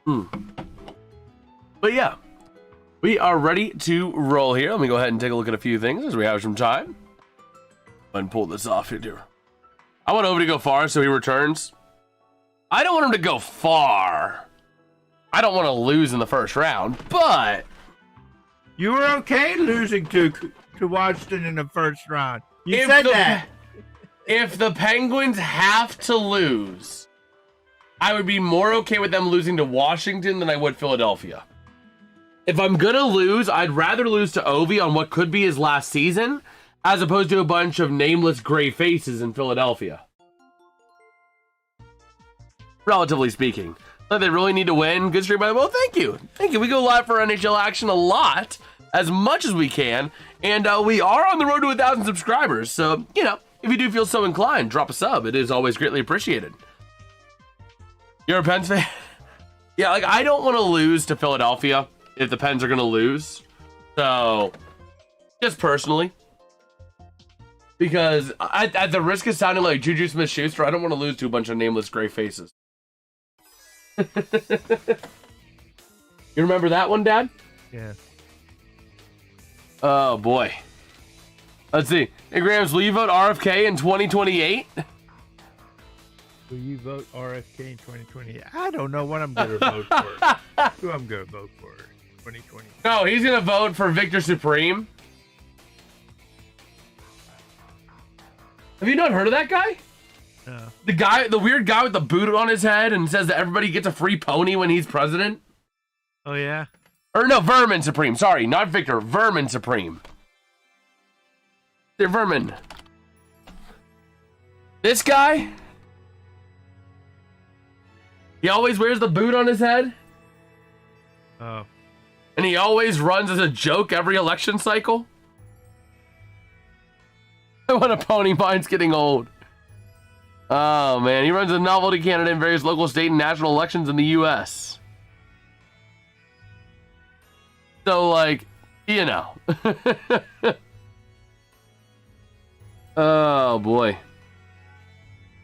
But yeah. We are ready to roll here. Let me go ahead and take a look at a few things as we have some time. And pull this off here, too. I want Ovi to go far so he returns. I don't want him to go far. I don't want to lose in the first round, but You were okay losing to Washington in the first round. You If said the- that. if the Penguins have to lose, I would be more okay with them losing to Washington than I would Philadelphia. If I'm going to lose, I'd rather lose to Ovi on what could be his last season as opposed to a bunch of nameless gray faces in Philadelphia. Relatively speaking. But they really need to win. Good stream by the well, thank you. Thank you. We go live for NHL action a lot, as much as we can. And we are on the road to 1,000 subscribers. So, you know, if you do feel so inclined, drop a sub. It is always greatly appreciated. You're a Pens fan? Yeah, like, I don't want to lose to Philadelphia if the Pens are going to lose. So, just personally. Because at the risk of sounding like Juju Smith-Schuster, I don't want to lose to a bunch of nameless gray faces. You remember that one, Dad? Yeah. Oh, boy. Let's see. Hey, Grams, will you vote RFK in 2028? Will you vote RFK in 2020? I don't know what I'm going to vote for. Who I'm going to vote for in 2020? No, he's going to vote for Victor Supreme. Have you not heard of that guy? No. The weird guy with the boot on his head and says that everybody gets a free pony when he's president? Oh, yeah? Or no, Vermin Supreme. Sorry, not Victor. Vermin Supreme. They're Vermin. This guy? He always wears the boot on his head. Oh. And he always runs as a joke every election cycle. I want a pony. Mine's getting old. Oh, man. He runs a novelty candidate in various local, state, and national elections in the U.S. So, like, you know. Oh, boy.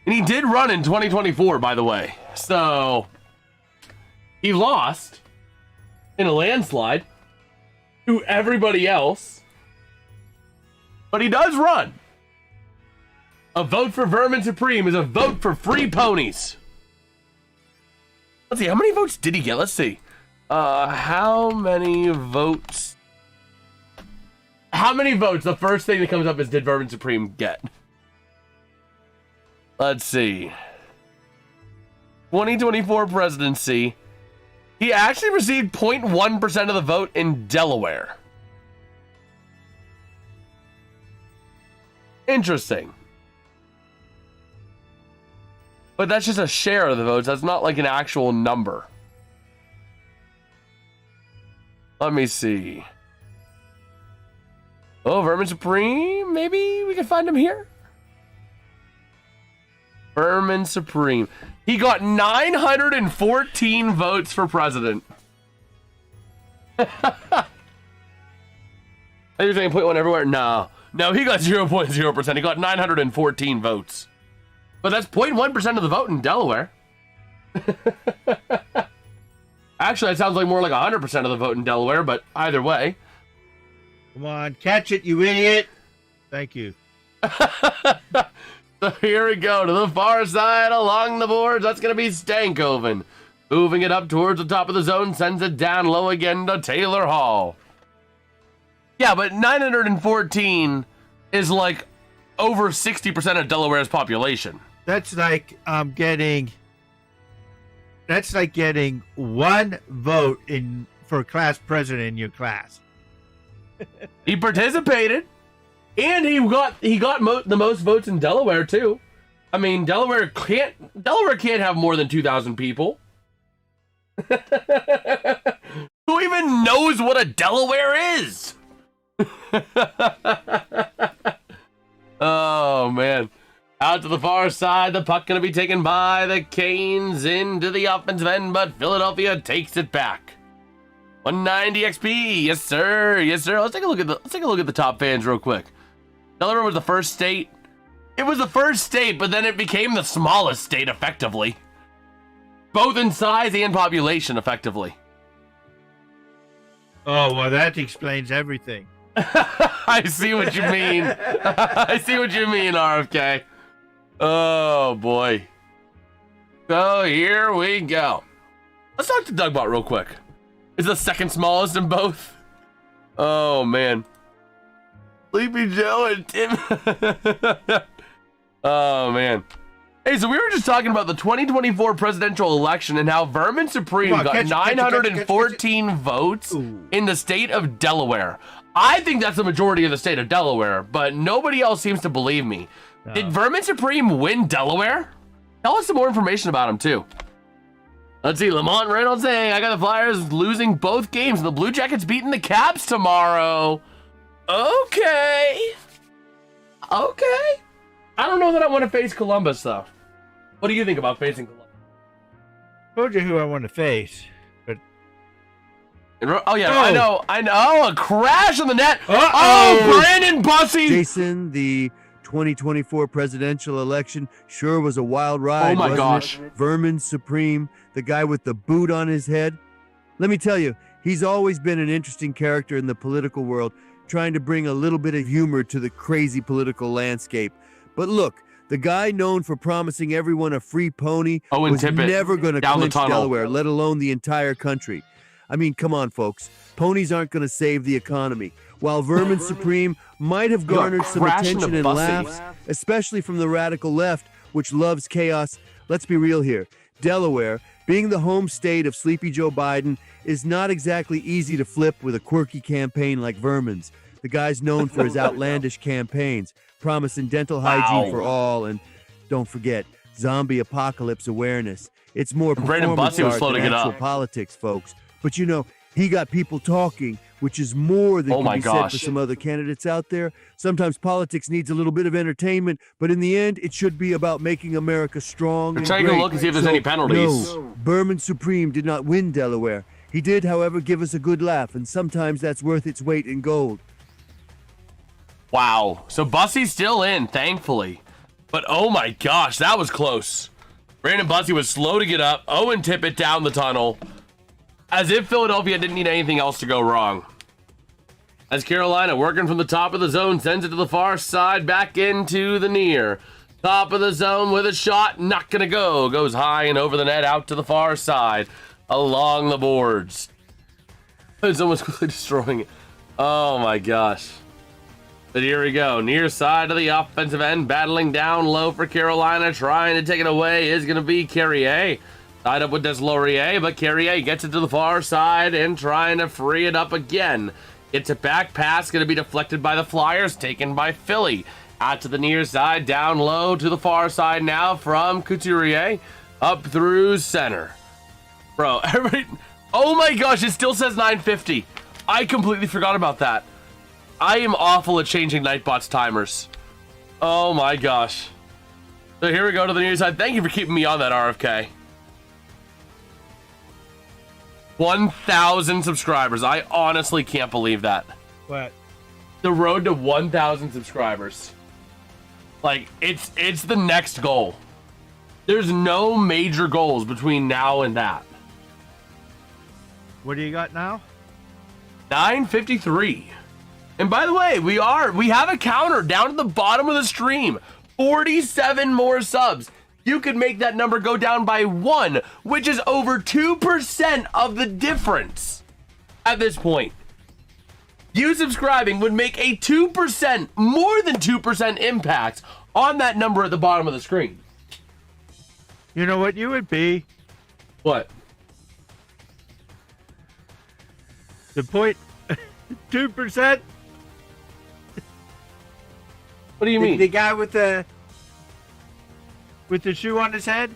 And he did run in 2024, by the way. So, he lost in a landslide to everybody else. But he does run. A vote for Vermin Supreme is a vote for free ponies. Let's see, how many votes did he get? Let's see. How many votes? How many votes? The first thing that comes up is did Vermin Supreme get? Let's see. 2024 presidency. He actually received 0.1% of the vote in Delaware. Interesting. But that's just a share of the votes. That's not like an actual number. Let me see. Oh, Vermin Supreme? Maybe we can find him here? Vermin Supreme. He got 914 votes for president. Are you saying 0.1 everywhere? No, he got 0.0%. He got 914 votes. But that's 0.1% of the vote in Delaware. Actually, that sounds like more like 100% of the vote in Delaware, but either way. Come on, catch it, you idiot. Thank you. So here we go to the far side along the boards. That's going to be Stankoven. Moving it up towards the top of the zone, sends it down low again to Taylor Hall. Yeah, but 914 is like over 60% of Delaware's population. That's like getting one vote for class president in your class. He participated, and he got the most votes in Delaware too. I mean, Delaware can't have more than 2,000 people. Who even knows what a Delaware is? Oh man. Out to the far side, the puck going to be taken by the Canes into the offensive end, but Philadelphia takes it back. 190 XP, yes sir, yes sir. Let's take a look at the top fans real quick. Delaware was the first state. It was the first state, but then it became the smallest state effectively, both in size and population effectively. Oh well, that explains everything. I see what you mean. I see what you mean, RFK. Oh boy. So here we go. Let's talk to Dougbot real quick. Is the second smallest in both? Oh man. Sleepy Joe and Tim. Oh man. Hey, so we were just talking about the 2024 presidential election and how Vermin Supreme got 914 votes in the state of Delaware. I think that's the majority of the state of Delaware, but nobody else seems to believe me. No. Did Vermin Supreme win Delaware? Tell us some more information about him, too. Let's see, Lamont Reynolds saying, I got the Flyers losing both games and the Blue Jackets beating the Caps tomorrow. Okay. I don't know that I want to face Columbus, though. What do you think about facing Columbus? Told you who I want to face. Oh, yeah, I know. A crash on the net. Oh, Brandon Bussey. Jason, the 2024 presidential election sure was a wild ride. Oh, my gosh. Vermin Supreme, the guy with the boot on his head. Let me tell you, he's always been an interesting character in the political world, trying to bring a little bit of humor to the crazy political landscape. But look, the guy known for promising everyone a free pony was never going to clinch Delaware, let alone the entire country. I mean, come on, folks. Ponies aren't going to save the economy. While Vermin Supreme might have garnered some attention and laughs, especially from the radical left, which loves chaos, let's be real here. Delaware, being the home state of Sleepy Joe Biden, is not exactly easy to flip with a quirky campaign like Vermin's. The guy's known for his outlandish campaigns, promising dental hygiene for all, and don't forget, zombie apocalypse awareness. It's more performance art than actual politics, folks. But you know, he got people talking, which is more than can be said for some other candidates out there. Sometimes politics needs a little bit of entertainment, but in the end, it should be about making America strong and great. great. Look and see if there's any penalties. No, Vermin Supreme did not win Delaware. He did, however, give us a good laugh, and sometimes that's worth its weight in gold. Wow. So Bussy's still in, thankfully. But oh my gosh, that was close. Brandon Bussy was slow to get up. Owen Tippett down the tunnel. As if Philadelphia didn't need anything else to go wrong. As Carolina, working from the top of the zone, sends it to the far side, back into the near. Top of the zone with a shot, not gonna go. Goes high and over the net, out to the far side. Along the boards. It's almost quickly destroying it. Oh my gosh. But here we go. Near side of the offensive end, battling down low for Carolina. Trying to take it away is going to be Carrier. Tied up with Deslaurier, but Carrier gets it to the far side and trying to free it up again. Gets it back, pass going to be deflected by the Flyers, taken by Philly. Out to the near side, down low to the far side now from Couturier. Up through center. Bro, everybody... Oh my gosh, it still says 950. I completely forgot about that. I am awful at changing Nightbot's timers. Oh my gosh. So here we go to the near side. Thank you for keeping me on that, RFK. 1,000 subscribers. I honestly can't believe that. What? The road to 1,000 subscribers. Like, it's the next goal. There's no major goals between now and that. What do you got now? 953. And by the way, we have a counter down at the bottom of the stream. 47 more subs. You could make that number go down by 1, which is over 2% of the difference at this point. You subscribing would make a 2%, more than 2% impact on that number at the bottom of the screen. You know what you would be? What? The 0.2%? What do you mean? The guy with the shoe on his head?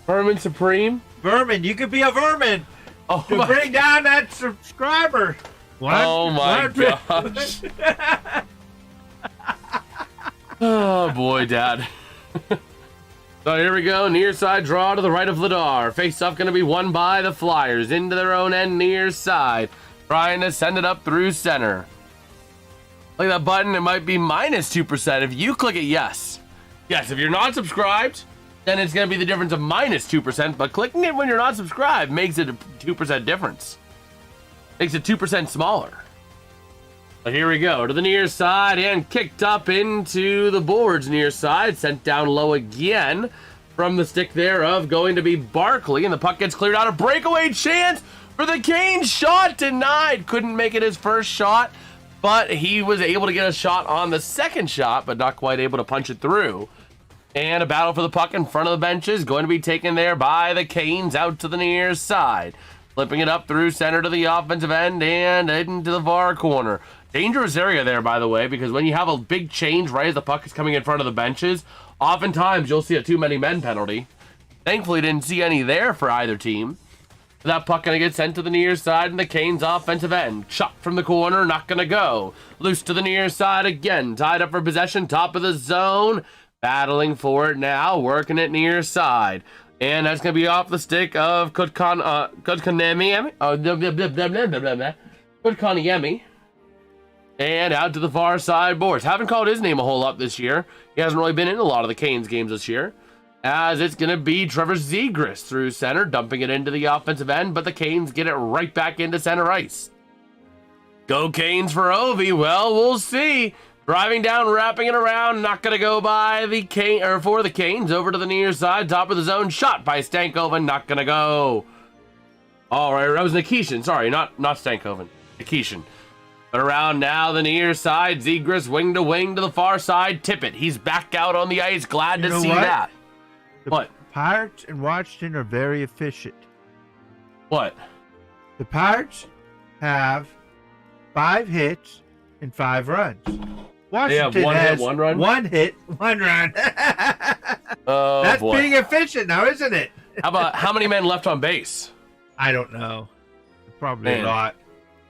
Vermin Supreme? Vermin. You could be a vermin. Oh, to bring down that subscriber. Oh my gosh. Oh boy, Dad. So here we go. Near side draw to the right of Vladar. Face off going to be won by the Flyers. Into their own end near side. Trying to send it up through center. Click that button. It might be minus 2%. If you click it, yes. Yes, if you're not subscribed, then it's going to be the difference of minus 2%. But clicking it when you're not subscribed makes it a 2% difference. Makes it 2% smaller. But here we go. To the near side and kicked up into the boards near side. Sent down low again from the stick there of going to be Barkley. And the puck gets cleared out. A breakaway chance for the Canes. Shot denied. Couldn't make it his first shot. But he was able to get a shot on the second shot, but not quite able to punch it through. And a battle for the puck in front of the benches. Going to be taken there by the Canes out to the near side. Flipping it up through center to the offensive end and into the VAR corner. Dangerous area there, by the way, because when you have a big change right as the puck is coming in front of the benches, oftentimes you'll see a too many men penalty. Thankfully, didn't see any there for either team. That puck going to get sent to the near side and the Canes offensive end. Shot from the corner, not going to go. Loose to the near side again. Tied up for possession, top of the zone. Battling for it now, working it near side. And that's going to be off the stick of Kotkaniemi. And out to the far side boards. Haven't called his name a whole lot this year. He hasn't really been in a lot of the Canes games this year. As it's going to be Trevor Zegras through center, dumping it into the offensive end, but the Canes get it right back into center ice. Go Canes for Ovi. Well, we'll see. Driving down, wrapping it around, not going to go by the for the Canes. Over to the near side, top of the zone, shot by Stankoven, not going to go. All right, that was Nikishin. Sorry, not Stankoven. Nikishin. But around now, the near side, Zegras wing to the far side. Tippett, he's back out on the ice. Glad to see that. What? Pirates and Washington are very efficient. What? The Pirates have 5 hits and 5 runs. Washington they have 1 has hit, 1 run? 1 hit, 1 run. Oh, That's boy. being efficient now, isn't it? How many men left on base? I don't know. Probably Man. a lot.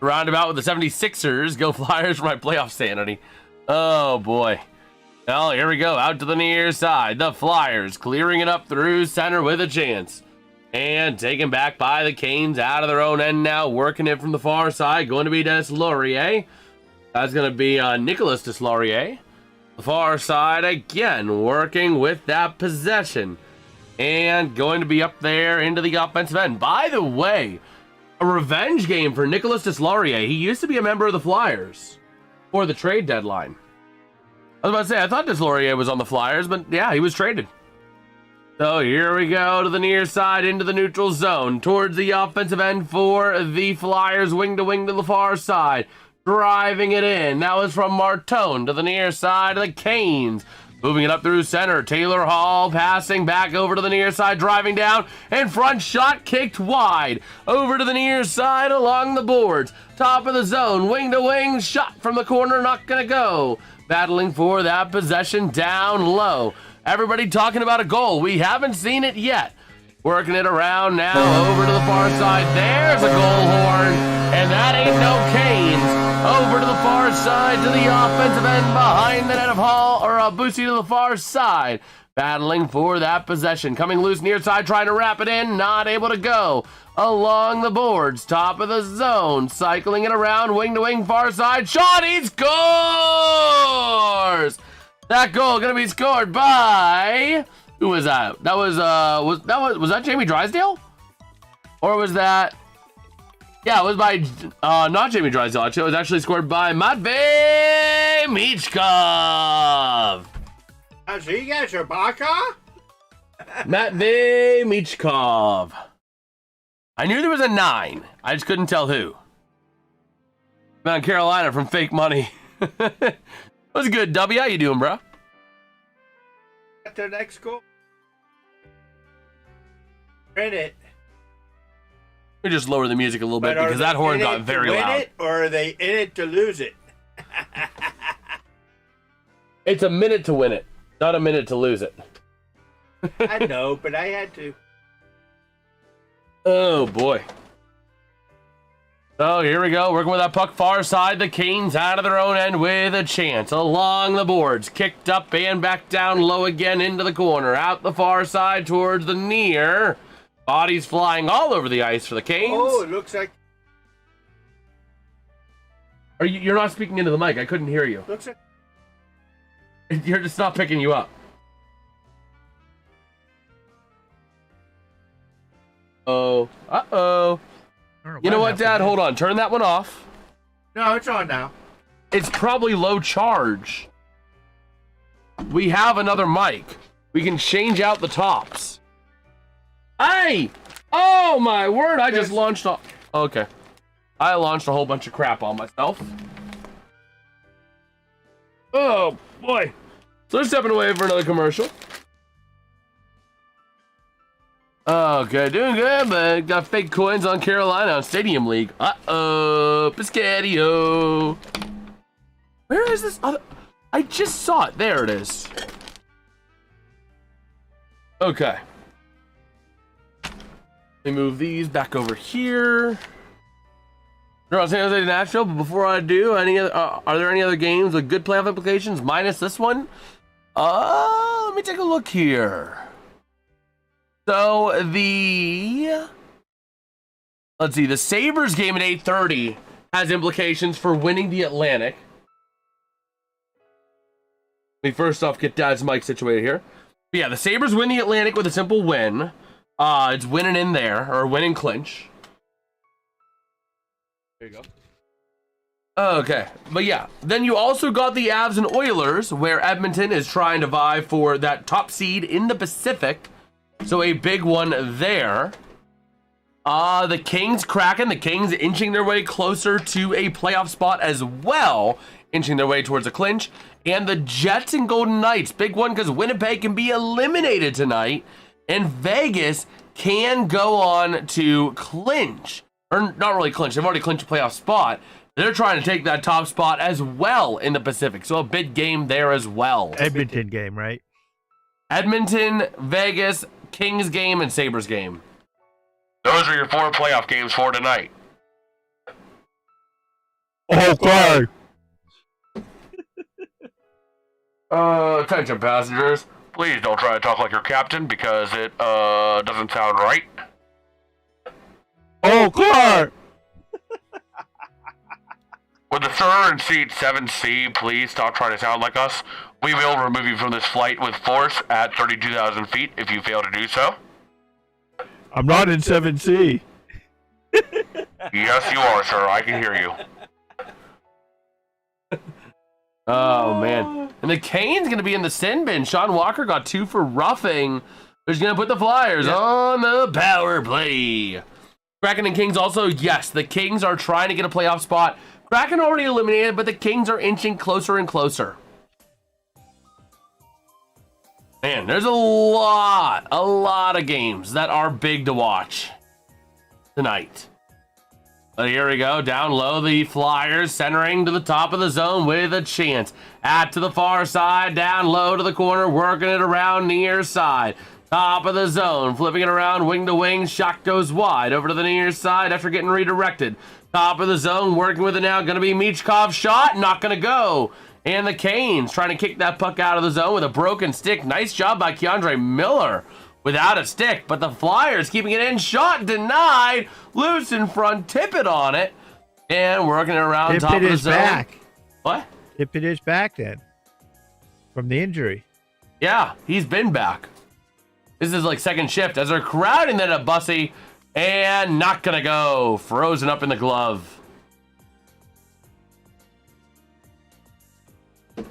Roundabout with the 76ers. Go Flyers for my playoff sanity. Oh, boy. Well, here we go. Out to the near side. The Flyers clearing it up through center with a chance. And taken back by the Canes out of their own end now. Working it from the far side. Going to be Deslauriers. That's going to be Nicholas Deslauriers. The far side again. Working with that possession. And going to be up there into the offensive end. By the way, a revenge game for Nicholas Deslauriers. He used to be a member of the Flyers for the trade deadline. I was about to say, I thought Deslauriers was on the Flyers, but yeah, he was traded. So here we go to the near side into the neutral zone towards the offensive end for the Flyers. Wing to the far side. Driving it in. That was from Martone to the near side of the Canes. Moving it up through center. Taylor Hall passing back over to the near side. Driving down. In front shot kicked wide. Over to the near side along the boards. Top of the zone. Wing to wing. Shot from the corner. Not going to go. Battling for that possession down low. Everybody talking about a goal. We haven't seen it yet. Working it around now over to the far side. There's a goal horn. And that ain't no Canes. Over to the far side to the offensive end behind the net of Hall, or Boosie to the far side. Battling for that possession. Coming loose near side, trying to wrap it in. Not able to go. Along the boards, top of the zone. Cycling it around, wing to wing, far side. Shot, he scores! That goal going to be scored by... Who was that? That was that Jamie Drysdale? Or was that... Yeah, it was by, not Jamie Drysdale. It was actually scored by Matvey Michkov. So you guys are Baka? Matvey Michkov. I knew there was a 9. I just couldn't tell who. Man, Carolina from Fake Money. That was a good W. How you doing, bro? Got their next goal. Print it. Let me just lower the music a little bit because that horn got very loud. Or are they in it to lose it? It's a minute to win it, not a minute to lose it. I know, but I had to. Oh, boy. So here we go, working with that puck far side. The Canes out of their own end with a chance. Along the boards, kicked up and back down low again into the corner. Out the far side towards the near. Bodies flying all over the ice for the Canes. Oh, it looks like... You're not speaking into the mic. I couldn't hear you. Looks like... You're just not picking you up. Oh. Uh-oh. You know what, Dad? Hold on. Turn that one off. No, it's on now. It's probably low charge. We have another mic. We can change out the tops. Hey! Oh, my word. I just launched a... Okay. I launched a whole bunch of crap on myself. Oh, boy. So they're stepping away for another commercial. Okay, doing good, but got fake coins on Carolina on Stadium League. Uh-oh, Piscatio. Where is this other... I just saw it. There it is. Okay. Let me move these back over here. San Jose Nashville, but before I do, are there any other games with good playoff implications minus this one? Let me take a look here. So let's see, the Sabres game at 8:30 has implications for winning the Atlantic. Let me first off get Dad's mic situated here. But yeah, the Sabres win the Atlantic with a simple win. It's winning in there, or winning clinch. There you go. Okay, but yeah, then you also got the Avs and Oilers, where Edmonton is trying to vie for that top seed in the Pacific. So a big one there. The Kings cracking. The Kings inching their way closer to a playoff spot as well, inching their way towards a clinch. And the Jets and Golden Knights, big one because Winnipeg can be eliminated tonight, and Vegas can go on to clinch, or not really clinch. They've already clinched a playoff spot. They're trying to take that top spot as well in the Pacific, so a big game there as well. Edmonton game, right? Edmonton, Vegas, Kings game, and Sabres game. Those are your 4 playoff games for tonight. Okay. Attention passengers. Please don't try to talk like your captain because it doesn't sound right. Okay. Would the sir in seat 7C please stop trying to sound like us? We will remove you from this flight with force at 32,000 feet if you fail to do so. I'm not in 7C. Yes, you are, sir. I can hear you. Oh, man. And the Canes going to be in the sin bin. Sean Walker got 2 for roughing. Who's going to put the Flyers on the power play? Kraken and Kings also, yes, the Kings are trying to get a playoff spot. Kraken already eliminated, but the Kings are inching closer and closer. Man, there's a lot of games that are big to watch tonight. But here we go, down low, the Flyers centering to the top of the zone with a chance. At to the far side, down low to the corner, working it around near side. Top of the zone, flipping it around, wing to wing, shot goes wide, over to the near side after getting redirected. Top of the zone, working with it now, going to be Michkov shot, not going to go. And the Canes trying to kick that puck out of the zone with a broken stick. Nice job by Keandre Miller without a stick, but the Flyers keeping it in, shot denied, loose in front, Tippett on it, and working it around top of the zone. Back. What? Tippett is back then from the injury. Yeah, he's been back. This is like second shift as they're crowding that at Bussy, and not gonna go. Frozen up in the glove.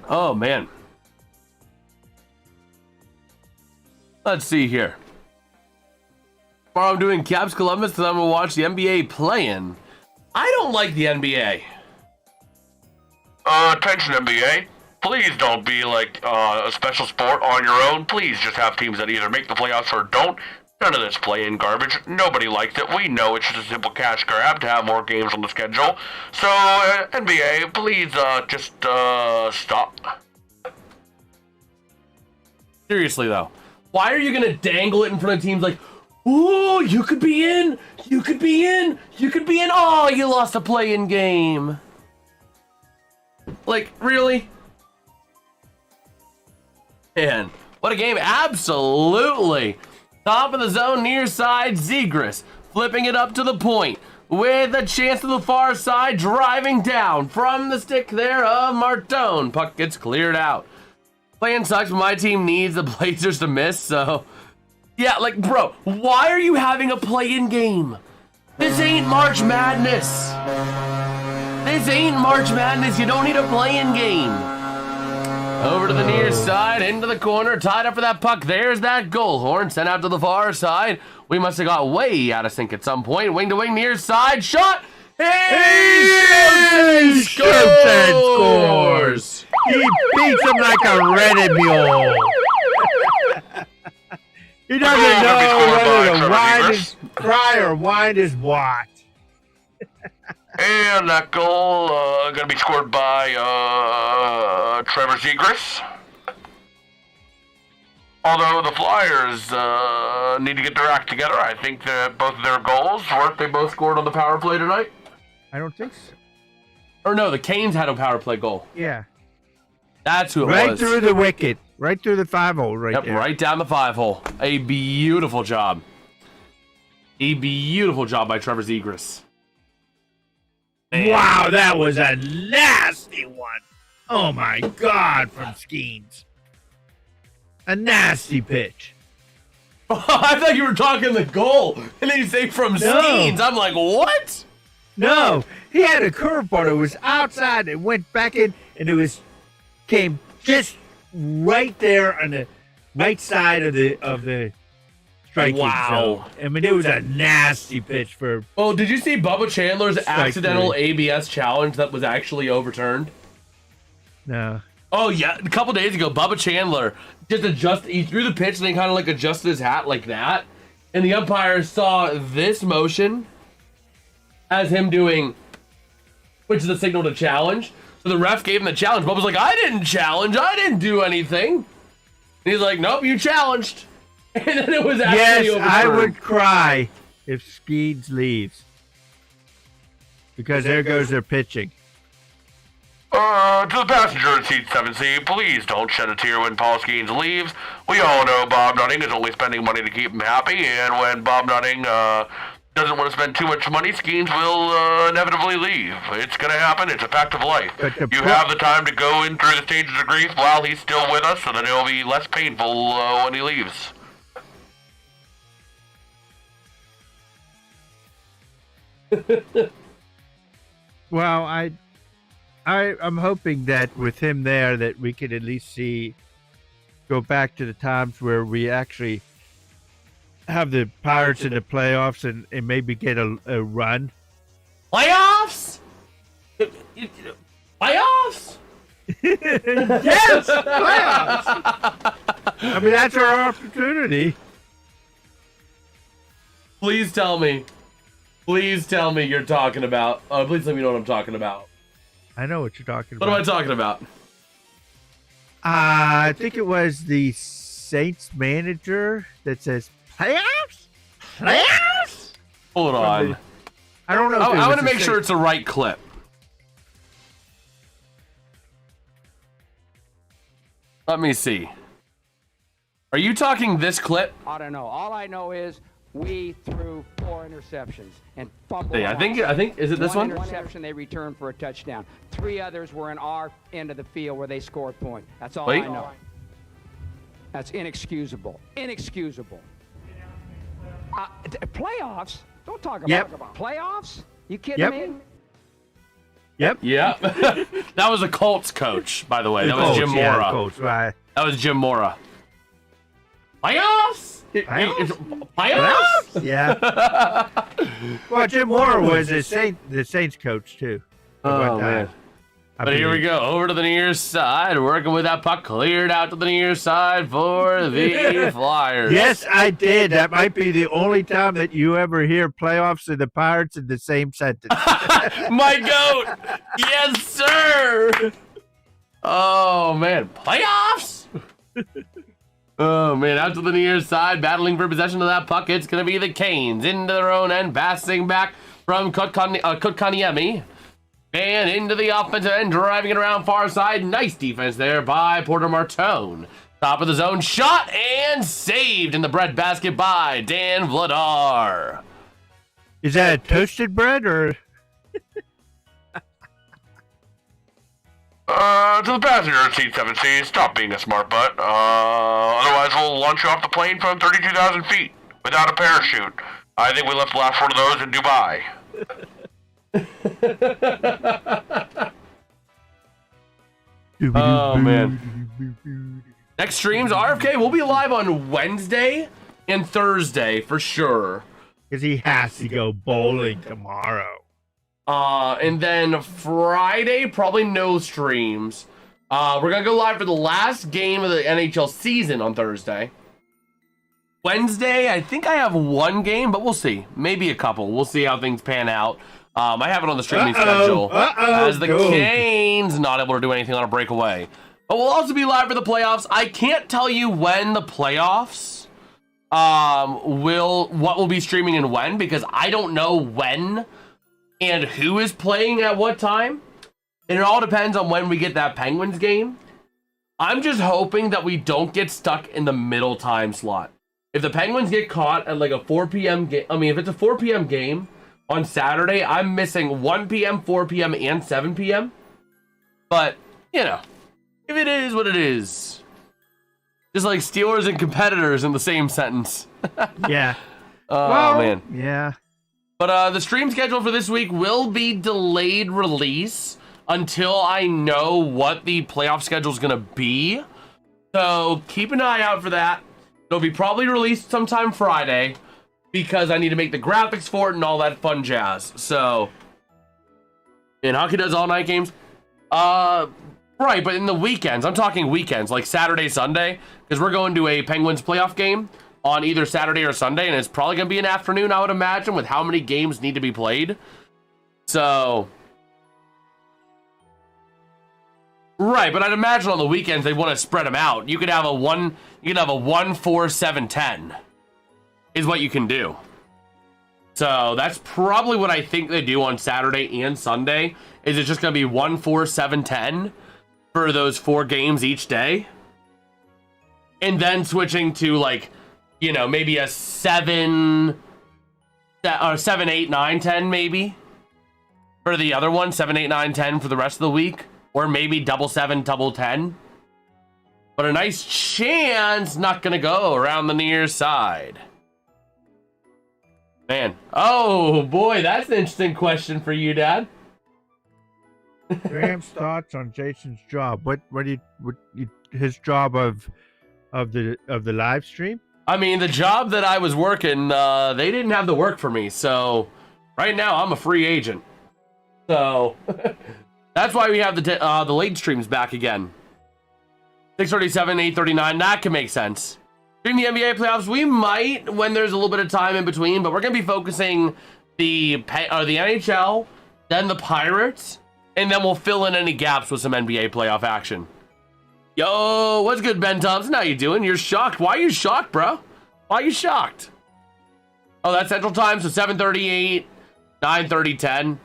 Oh, man. Let's see here. Tomorrow I'm doing Caps Columbus, and I'm going to watch the NBA play-in. I don't like the NBA. Attention NBA. Please don't be like a special sport on your own. Please just have teams that either make the playoffs or don't. None of this play-in garbage. Nobody likes it. We know it's just a simple cash grab to have more games on the schedule. So, NBA, please just stop. Seriously, though. Why are you going to dangle it in front of teams like, ooh, you could be in, you could be in, you could be in. Oh, you lost a play-in game. Like, really? Man, what a game. Absolutely. Top of the zone, near side, Zegras. Flipping it up to the point. With a chance to the far side, driving down from the stick there of Martone. Puck gets cleared out. Playing sucks, but my team needs the Blazers to miss, so... Yeah, like, bro, why are you having a play-in game? This ain't March Madness. This ain't March Madness. You don't need a play-in game. Over to the near side, into the corner, tied up for that puck. There's that goal. Horn sent out to the far side. We must have got way out of sync at some point. Wing to wing, near side, shot. He shoots and scores. He beats him like a rented mule. He doesn't know whether to wind his cry or wind his watch. And that goal going to be scored by Trevor Zegras. Although the Flyers need to get their act together, I think that both of their goals, weren't they both scored on the power play tonight? I don't think so. Or no, the Canes had a power play goal. Yeah. That's who it was. Right through the wicket. Right through the 5-hole right there. Right down the 5-hole. A beautiful job. A beautiful job by Trevor Zegras. Wow, that was a nasty one. Oh my God, from Skeens. A nasty pitch. I thought you were talking the goal, and then you say from Skeens. I'm like, what? No, he had a curveball. It was outside. It went back in, and came just right there on the right side of the striking Wow. zone. I mean, it was a nasty pitch for. Oh, did you see Bubba Chandler's Strike accidental three. ABS challenge that was actually overturned? No. Oh, yeah. A couple days ago, Bubba Chandler he threw the pitch and he kind of like adjusted his hat like that. And the umpire saw this motion as him doing, which is a signal to challenge. So the ref gave him the challenge. Bubba's like, I didn't challenge. I didn't do anything. And he's like, nope, you challenged. And then it was actually Yes, overturned. I would cry if Skeens leaves. Because there goes their pitching. To the passenger in seat 7C, please don't shed a tear when Paul Skeens leaves. We all know Bob Nutting is only spending money to keep him happy, and when Bob Nutting doesn't want to spend too much money, Skeens will inevitably leave. It's going to happen. It's a fact of life. But the You have the time to go in through the stages of grief while he's still with us, so that it'll be less painful when he leaves. Well, I'm hoping that with him there that we could at least go back to the times where we actually have the Pirates in the playoffs and maybe get a run. Playoffs? Playoffs? Yes, playoffs. I mean, that's our opportunity. Please tell me you're talking about. Please let me know what I'm talking about. I know what you're talking What about. am I talking about? I think it was the Saints manager that says playoffs. Playoffs. Hold on. I don't know. If I want to make sure it's the right clip. Let me see. Are you talking this clip? I don't know. All I know is we threw 4 interceptions and fumbled. Hey, I think is it this one? Interception they returned for a touchdown. 3 others were in our end of the field where they scored points. That's all Wait. I know. That's inexcusable. Inexcusable. Playoffs? Don't talk about playoffs. You kidding me? Yep. Yeah. That was a Colts coach, by the way. That was Jim Yeah, Mora. Colts, right. That was Jim Mora. Playoffs? Playoffs? Yeah. Well, Jim Mora was the Saints coach too. at one Oh, time. man. I But here we believe. go. Over to the near side. Working with that puck. Cleared out to the near side for the Flyers. Yes, I did. That might be the only time that you ever hear playoffs and the Pirates in the same sentence. My goat. Yes, sir. Oh, man. Playoffs? Oh, man. Out to the near side. Battling for possession of that puck. It's going to be the Canes into their own end. Passing back from Kotkaniemi. And into the offensive end, driving it around far side. Nice defense there by Porter Martone. Top of the zone, shot and saved in the breadbasket by Dan Vladar. Is that toasted bread or? To the passenger in seat 7C, stop being a smart butt. Otherwise we'll launch you off the plane from 32,000 feet without a parachute. I think we left the last one of those in Dubai. Oh, man. Next streams, RFK will be live on Wednesday and Thursday for sure. Because he has to go bowling tomorrow. And then Friday, probably no streams. We're going to go live for the last game of the NHL season on Thursday. Wednesday, I think I have one game, but we'll see. Maybe a couple. We'll see how things pan out. I have it on the streaming schedule as the Canes not able to do anything on a breakaway. But we'll also be live for the playoffs. I can't tell you when the playoffs what will be streaming and when, because I don't know when and who is playing at what time. And it all depends on when we get that Penguins game. I'm just hoping that we don't get stuck in the middle time slot. If the Penguins get caught at like a 4 p.m. game, if it's a 4 p.m. game on Saturday, I'm missing 1 p.m., 4 p.m., and 7 p.m. But, you know, if it is what it is. Just like Steelers and competitors in the same sentence. Yeah. Oh, man. Yeah. But the stream schedule for this week will be delayed release until I know what the playoff schedule is going to be. So keep an eye out for that. It'll be probably released sometime Friday because I need to make the graphics for it and all that fun jazz. So, and hockey does all night games. Right, but in the weekends, I'm talking weekends, like Saturday, Sunday, because we're going to a Penguins playoff game on either Saturday or Sunday, and it's probably going to be an afternoon, I would imagine, with how many games need to be played. So, right, but I'd imagine on the weekends they want to spread them out. You could have a 1-4-7-10 is what you can do. So that's probably what I think they do on Saturday and Sunday. Is it's just going to be 1-4-7-10 for those 4 games each day, and then switching to, like, you know, maybe a 7 or 7, 8, 9, 10 maybe for the other one, 7, 8, 9, 10 for the rest of the week, or maybe double 7, double 10. But a nice chance not gonna go around the near side. Man, oh boy, that's an interesting question for you, Dad. Graham's thoughts on Jason's job. What his job of the live stream? I mean, the job that I was working, they didn't have the work for me, so right now I'm a free agent. So that's why we have the late streams back again. 6:37, 8:39. That can make sense. During the NBA playoffs, we might when there's a little bit of time in between, but we're gonna be focusing the NHL, then the Pirates. And then we'll fill in any gaps with some NBA playoff action. Yo, what's good, Ben Thompson? How you doing? You're shocked. Why are you shocked, bro? Why are you shocked? Oh, that's Central Time, so 7:38, 9:30, 10.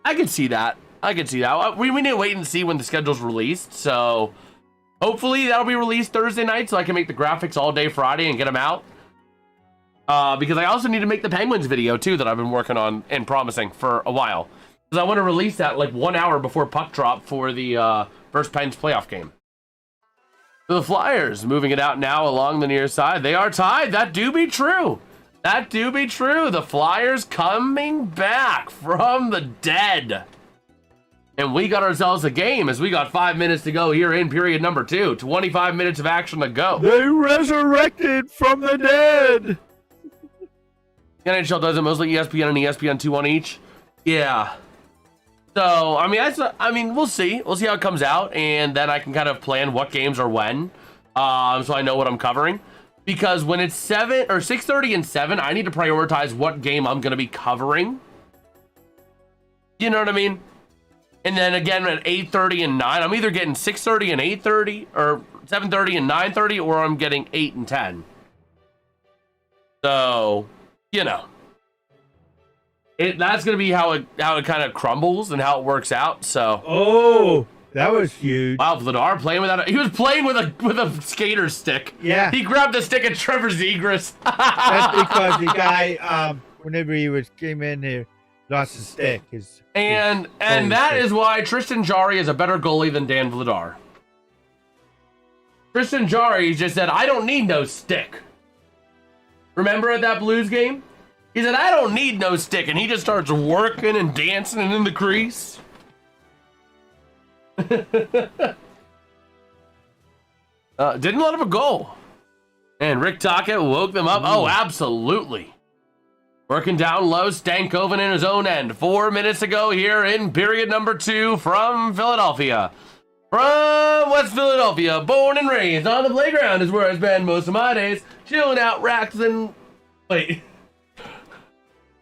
I can see that. I can see that. We need to wait and see when the schedule's released. So hopefully that'll be released Thursday night so I can make the graphics all day Friday and get them out. Because I also need to make the Penguins video, too, that I've been working on and promising for a while. Because I want to release that like 1 hour before puck drop for the first Pens playoff game. So the Flyers moving it out now along the near side. They are tied. That do be true. That do be true. The Flyers coming back from the dead. And we got ourselves a game as we got 5 minutes to go here in period number 2. 25 minutes of action to go. They resurrected from the dead. The NHL does it mostly ESPN and ESPN2 on each. Yeah. So, I mean, we'll see. We'll see how it comes out, and then I can kind of plan what games are when, so I know what I'm covering. Because when it's 6:30 and 7, I need to prioritize what game I'm going to be covering. You know what I mean? And then again at 8:30 and 9, I'm either getting 6:30 and 8:30, or 7:30 and 9:30, or I'm getting 8 and 10. So, you know. That's going to be how it kind of crumbles and how it works out. So, oh, that was huge. Wow, Vladar playing without he was playing with a skater stick. Yeah. He grabbed the stick of Trevor Zegras. That's because the guy, whenever he came in here, lost his stick. And that is why Tristan Jarry is a better goalie than Dan Vladar. Tristan Jarry just said, I don't need no stick. Remember at that Blues game? He said, I don't need no stick, and he just starts working and dancing in the crease. Didn't let him go. And Rick Tocchet woke them up. Oh, absolutely. Working down low, Stankoven in his own end. 4 minutes to go here in period number 2 from Philadelphia. From West Philadelphia, born and raised on the playground is where I spend most of my days. Chilling out, relaxing.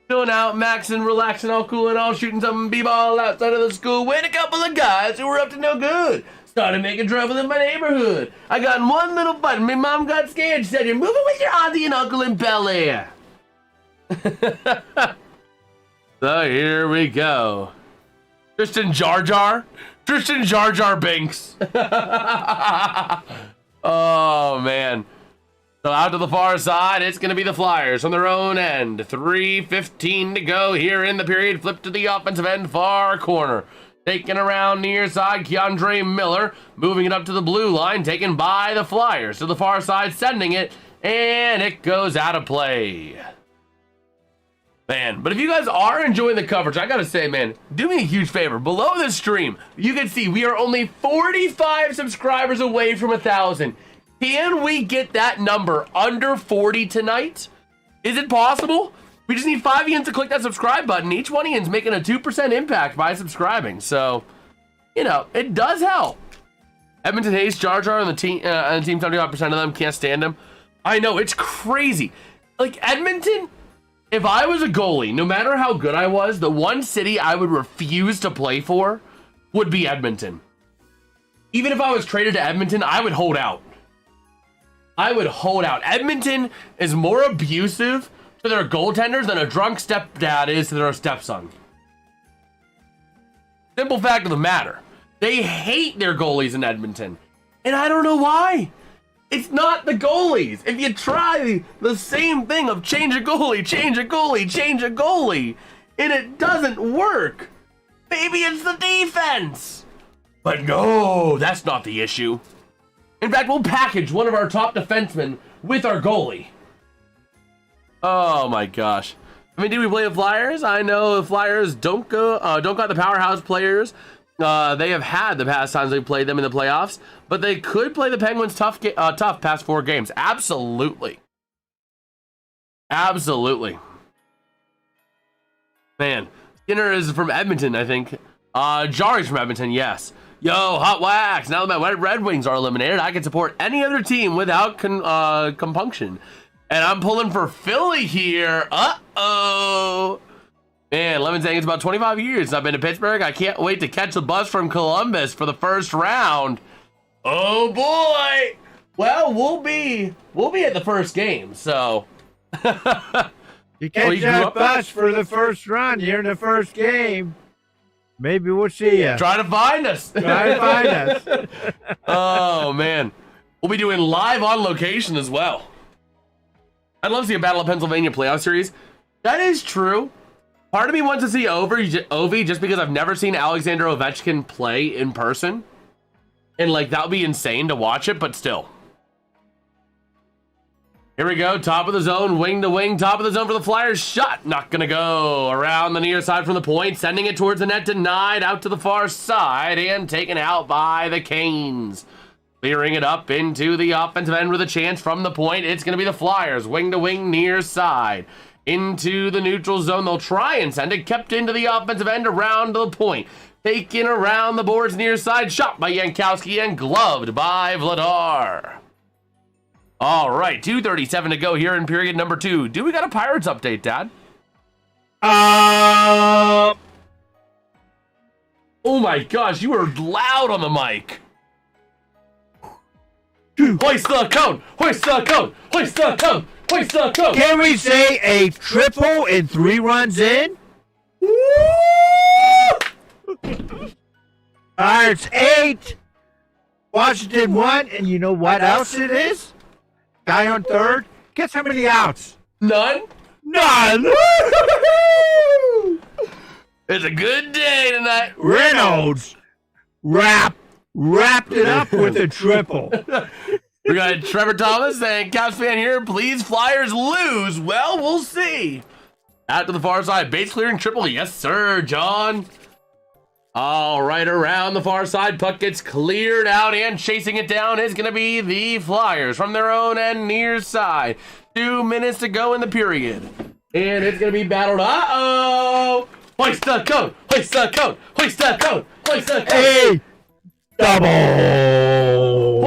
Chilling out, maxing, relaxing, all cool and all, shooting some b-ball outside of the school with a couple of guys who were up to no good. Started making trouble in my neighborhood. I got in one little fight and my mom got scared. She said, you're moving with your auntie and uncle in Bel Air. So here we go. Tristan Jar Jar Banks. Oh, man. So out to the far side, it's going to be the Flyers on their own end. 3:15 to go here in the period. Flip to the offensive end, far corner. Taken around near side, Keandre Miller. Moving it up to the blue line, taken by the Flyers. To the far side, sending it, and it goes out of play. Man, but if you guys are enjoying the coverage, I got to say, man, do me a huge favor. Below the stream, you can see we are only 45 subscribers away from 1,000. Can we get that number under 40 tonight? Is it possible? We just need 5 Ians to click that subscribe button. Each one Ian's making a 2% impact by subscribing. So, you know, it does help. Edmonton hates Jar Jar and the team 75% of them can't stand him. I know, it's crazy. Like, Edmonton, if I was a goalie, no matter how good I was, the one city I would refuse to play for would be Edmonton. Even if I was traded to Edmonton, I would hold out. I would hold out. Edmonton is more abusive to their goaltenders than a drunk stepdad is to their stepson. Simple fact of the matter. They hate their goalies in Edmonton. And I don't know why. It's not the goalies. If you try the same thing of change a goalie, change a goalie, change a goalie, and it doesn't work, maybe it's the defense. But no, that's not the issue. In fact, we'll package one of our top defensemen with our goalie. Oh my gosh. I mean, did we play the Flyers? I know the Flyers don't got the powerhouse players. They have had the past times they played them in the playoffs, but they could play the Penguins tough past 4 games. Absolutely. Absolutely. Man, Skinner is from Edmonton, I think. Jari's from Edmonton, yes. Yo, hot wax. Now that my Red Wings are eliminated, I can support any other team without compunction. And I'm pulling for Philly here. Uh-oh. Man, Lemon's saying it's about 25 years since I've been to Pittsburgh. I can't wait to catch the bus from Columbus for the first round. Oh boy. Well, we'll be at the first game, so. You catch that bus for the first run. You're in the first game. Maybe we'll see you. Try to find us. Try to find us. Oh man, we'll be doing live on location as well. I'd love to see a Battle of Pennsylvania playoff series. That is true. Part of me wants to see Ovi just because I've never seen Alexander Ovechkin play in person. And like, that would be insane to watch it, but still. Here we go, top of the zone, wing to wing, top of the zone for the Flyers. Shot, not gonna go. Around the near side from the point, sending it towards the net, denied, out to the far side, and taken out by the Canes. Clearing it up into the offensive end with a chance from the point. It's gonna be the Flyers, wing to wing, near side. Into the neutral zone, they'll try and send it, kept into the offensive end, around to the point. Taken around the boards near side, shot by Jankowski and gloved by Vladar. All right, 2:37 to go here in period number 2. Do we got a Pirates update, Dad? Oh my gosh, you were loud on the mic. Hoist the cone! Hoist the cone! Hoist the cone! Hoist the cone! Can we say a triple and 3 runs in? Pirates 8, Washington 1, and you know what else it is? Guy on third. Guess how many outs? None? None! It's a good day tonight. Reynolds wrapped it up with a triple. We got Trevor Thomas and Caps fan here. Please, Flyers lose. Well, we'll see. Out to the far side, base clearing triple. Yes, sir, John. All right, around the far side, puck gets cleared out, and chasing it down is going to be the Flyers from their own end near side. 2 minutes to go in the period, and it's going to be battled. Uh-oh! Hoist the cone! Hoist the cone! Hoist the cone! Hoist the cone! Hey! Double!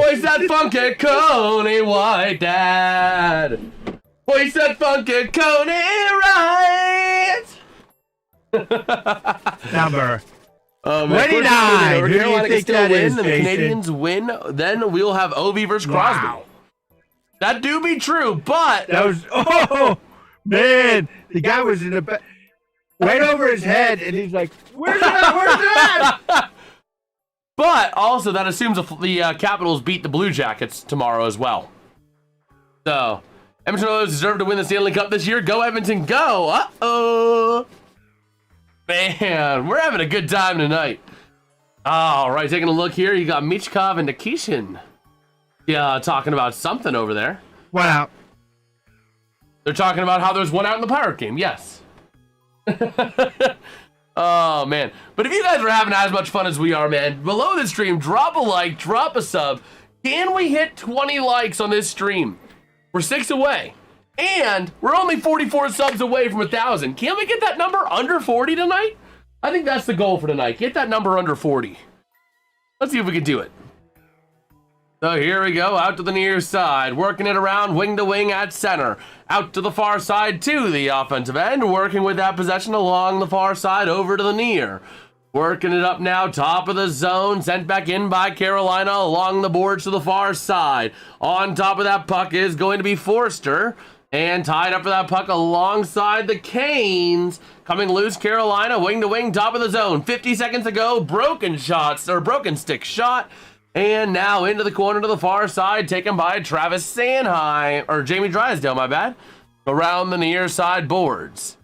Hoist that funky coney, white dad! Hoist that funky coney, right! Number 29. 29. Who do you think that is, and the Jason? Canadians win, then we'll have Ovi versus Crosby. Wow. That do be true, but That was, oh, man. The guy was in the back, right over his head, and he's like, where's that? Where's that? but also that assumes the Capitals beat the Blue Jackets tomorrow as well. So, Edmonton Oilers deserve to win the Stanley Cup this year. Go Edmonton, go! Uh-oh! Man, we're having a good time tonight. All right, taking a look here. You got Michkov and Nikishin. Yeah, talking about something over there. 1 out. They're talking about how there's 1 out in the Pirate game. Yes. Oh, man. But if you guys are having as much fun as we are, man, below the stream, drop a like, drop a sub, Can we hit 20 likes on this stream? We're 6 away. And we're only 44 subs away from 1,000. Can we get that number under 40 tonight? I think that's the goal for tonight. Get that number under 40. Let's see if we can do it. So here we go, out to the near side, working it around wing to wing at center. Out to the far side to the offensive end, working with that possession along the far side over to the near. Working it up now, top of the zone, sent back in by Carolina along the boards to the far side. On top of that puck is going to be Forster. And tied up for that puck alongside the Canes. Coming loose, Carolina, wing to wing, top of the zone. 50 seconds to go, broken stick shot. And now into the corner to the far side, taken by Travis Sanheim, or Jamie Drysdale, my bad. Around the near side boards.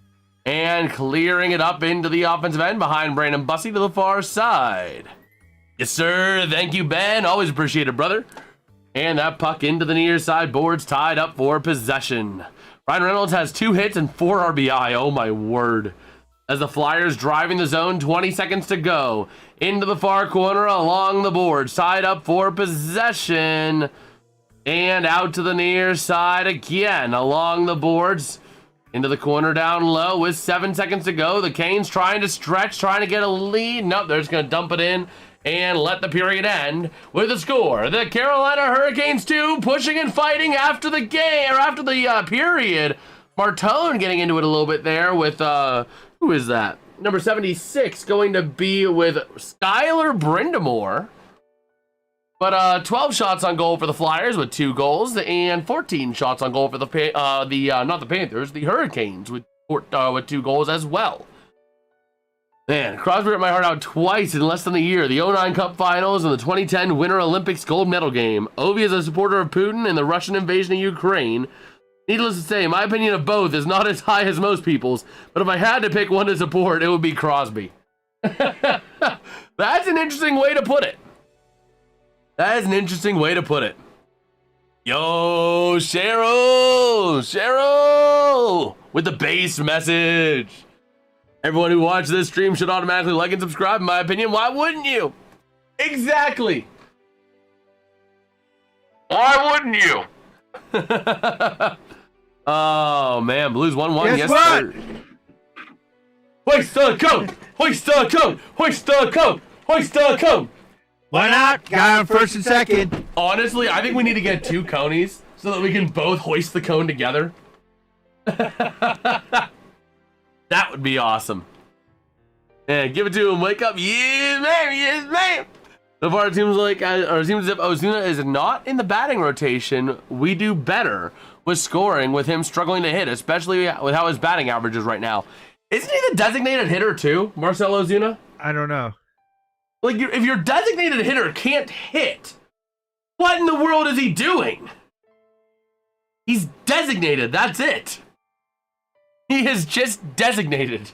And clearing it up into the offensive end behind Brandon Bussey to the far side. Yes, sir. Thank you, Ben. Always appreciate it, brother. And that puck into the near side boards, tied up for possession. Ryan Reynolds has 2 hits and 4 RBI. Oh, my word. As the Flyers driving the zone, 20 seconds to go. Into the far corner along the boards, tied up for possession. And out to the near side again along the boards. Into the corner down low with 7 seconds to go. The Canes trying to stretch, trying to get a lead. Nope, they're just going to dump it in and let the period end with a score. The Carolina Hurricanes 2 pushing and fighting after the game, or after the period. Martone getting into it a little bit there with, who is that? Number 76 going to be with Skylar Brindamore. But 12 shots on goal for the Flyers with 2 goals, and 14 shots on goal for the not the Panthers, the Hurricanes with 2 goals as well. Man, Crosby ripped my heart out twice in less than a year. The 09 Cup Finals and the 2010 Winter Olympics gold medal game. Ovi is a supporter of Putin and the Russian invasion of Ukraine. Needless to say, my opinion of both is not as high as most people's, but if I had to pick one to support, it would be Crosby. That's an interesting way to put it. That is an interesting way to put it. Yo, Cheryl, with the base message. Everyone who watches this stream should automatically like and subscribe, in my opinion. Why wouldn't you? Exactly. Why wouldn't you? Oh, man. Blues 1-1. Guess Yes, what? sir. Hoist the coat. Hoist the coat. Hoist the coat. Hoist the coat. Why not? Got him first and second. Honestly, I think we need to get 2 conies so that we can both hoist the cone together. That would be awesome. Yeah, give it to him. Wake up. Yes, ma'am. Yes, ma'am. So far, it seems like, or it seems as if Ozuna is not in the batting rotation. We do better with scoring with him struggling to hit, especially with how his batting average is right now. Isn't he the designated hitter too, Marcell Ozuna? I don't know. Like, if your designated hitter can't hit, what in the world is he doing? He's designated. That's it. He is just designated.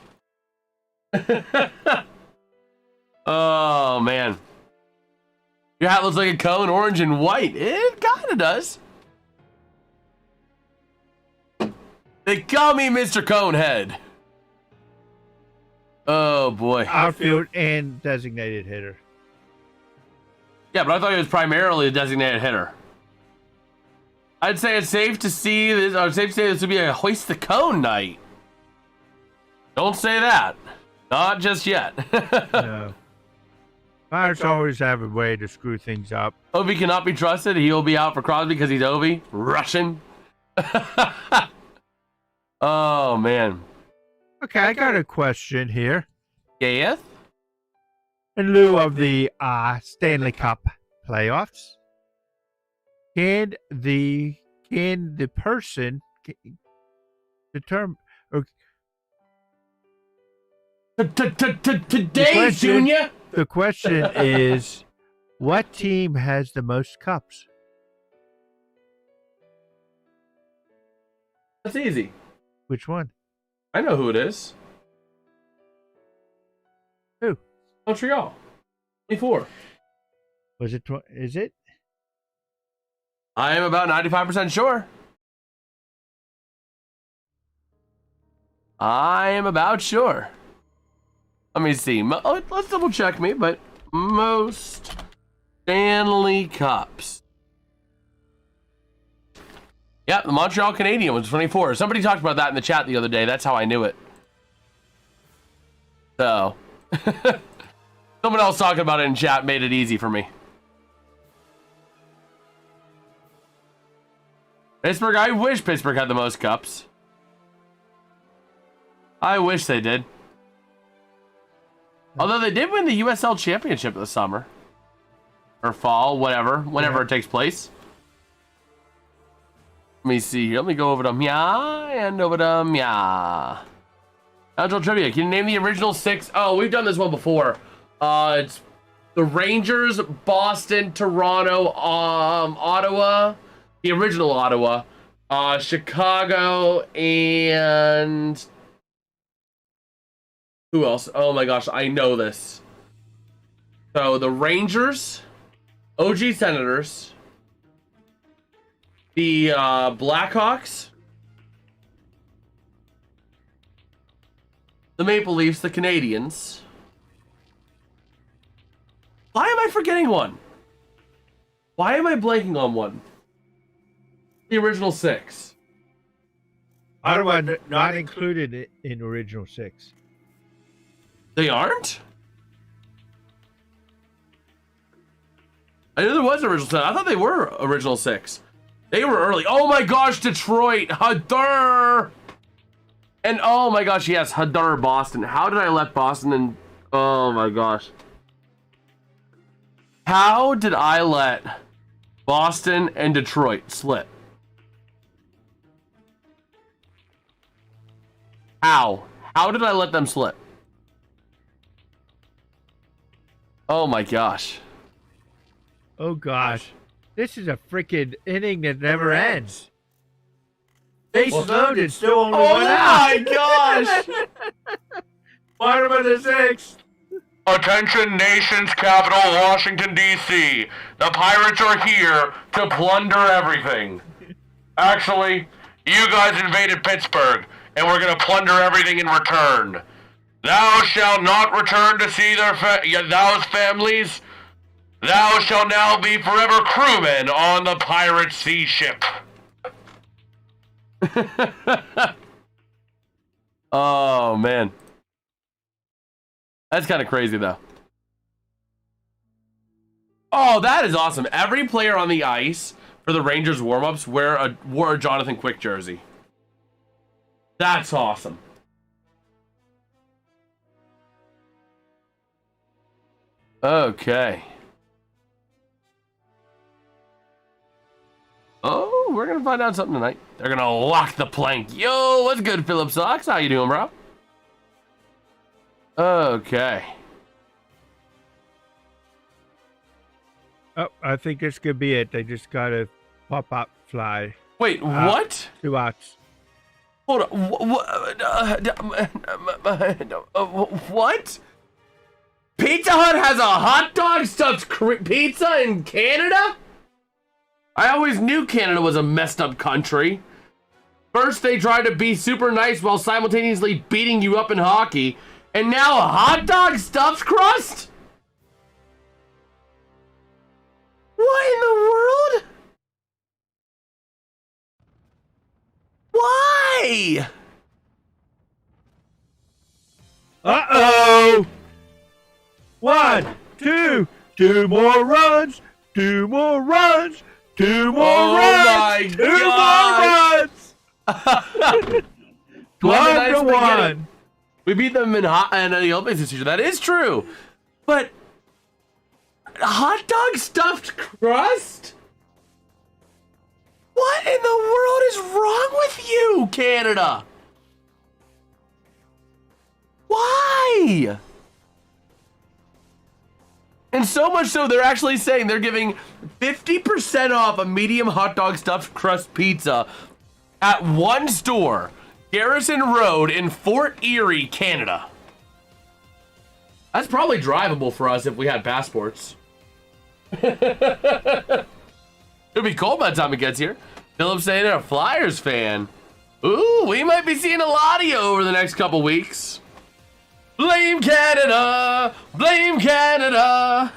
Oh, man. Your hat looks like a cone, orange and white. It kind of does. They call me Mr. Conehead. Oh, boy. Outfield and designated hitter. Yeah, but I thought he was primarily a designated hitter. I'd say it's safe to see this. I'd safe to say this would be a hoist the cone night. Don't say that. Not just yet. No. Pirates always have a way to screw things up. Ovi cannot be trusted. He'll be out for Crosby because he's Ovi. Russian. Oh, man. Okay, I got a question here. Yes? In lieu of the Stanley Cup playoffs, can the person determine Today, Junior. The question is, what team has the most cups? That's easy. Which one? I know who it is. Who? Montreal. 24. Was it? Is it? I am about 95% sure. I am about sure. Let me see. Let's double check me, but most Stanley Cups. Yeah, the Montreal Canadian was 24. Somebody talked about that in the chat the other day. That's how I knew it. So, someone else talking about it in chat made it easy for me. Pittsburgh, I wish Pittsburgh had the most cups. I wish they did. Although they did win the USL Championship this summer. Or fall, whenever it takes place. Let me see here. Let me go over to Mia and over to Mia. Outdoor trivia. Can you name the original 6? Oh, we've done this one before. It's the Rangers, Boston, Toronto, Ottawa. The original Ottawa. Chicago, and... who else? Oh my gosh, I know this. So, the Rangers, OG Senators, the Blackhawks, the Maple Leafs, the Canadiens. Why am I forgetting one? Why am I blanking on one? The original 6. Ottawa not included in original 6. They aren't? I knew there was original 6. I thought they were original 6. They were early. Oh my gosh, Detroit. Hadar. And oh my gosh, yes, Hadar, Boston. How did I let Boston in? Oh my gosh. How did I let Boston and Detroit slip? How? How did I let them slip? Oh my gosh. Oh gosh. This is a freaking inning that never ends. Bases loaded, still only Oh one out. my gosh. Bottom of the 6th. Attention, nation's capital, Washington, D.C. The pirates are here to plunder everything. Actually, you guys invaded Pittsburgh, and we're going to plunder everything in return. Thou shalt not return to see those families. Thou shalt now be forever crewmen on the pirate sea ship. Oh man. That's kind of crazy though. Oh, that is awesome. Every player on the ice for the Rangers warm-ups wore a Jonathan Quick jersey. That's awesome. Okay. Oh, we're gonna find out something tonight. They're gonna lock the plank. Yo, what's good, Philip Sox? How you doing, bro? Okay. Oh, I think this could be it. They just got a pop-up fly. Wait, what? 2 outs. Hold on. What? Pizza Hut has a hot dog stuffed pizza in Canada? I always knew Canada was a messed up country. First, they tried to be super nice while simultaneously beating you up in hockey. And now a hot dog stuffed crust? What in the world? Why? Uh-oh! 1, 2, 2 more runs, 2 more runs, 2 more Oh runs, my 2 gosh. more runs. Monday Night 12 to Spaghetti. 1. We beat them in the Olympics this year. That is true. But hot dog stuffed crust? What in the world is wrong with you, Canada? Why? And so much so, they're actually saying they're giving 50% off a medium hot dog stuffed crust pizza at one store, Garrison Road in Fort Erie, Canada. That's probably drivable for us if we had passports. It'll be cold by the time it gets here. Philip's saying they're a Flyers fan. Ooh, we might be seeing a lot of you over the next couple weeks. Blame Canada! Blame Canada!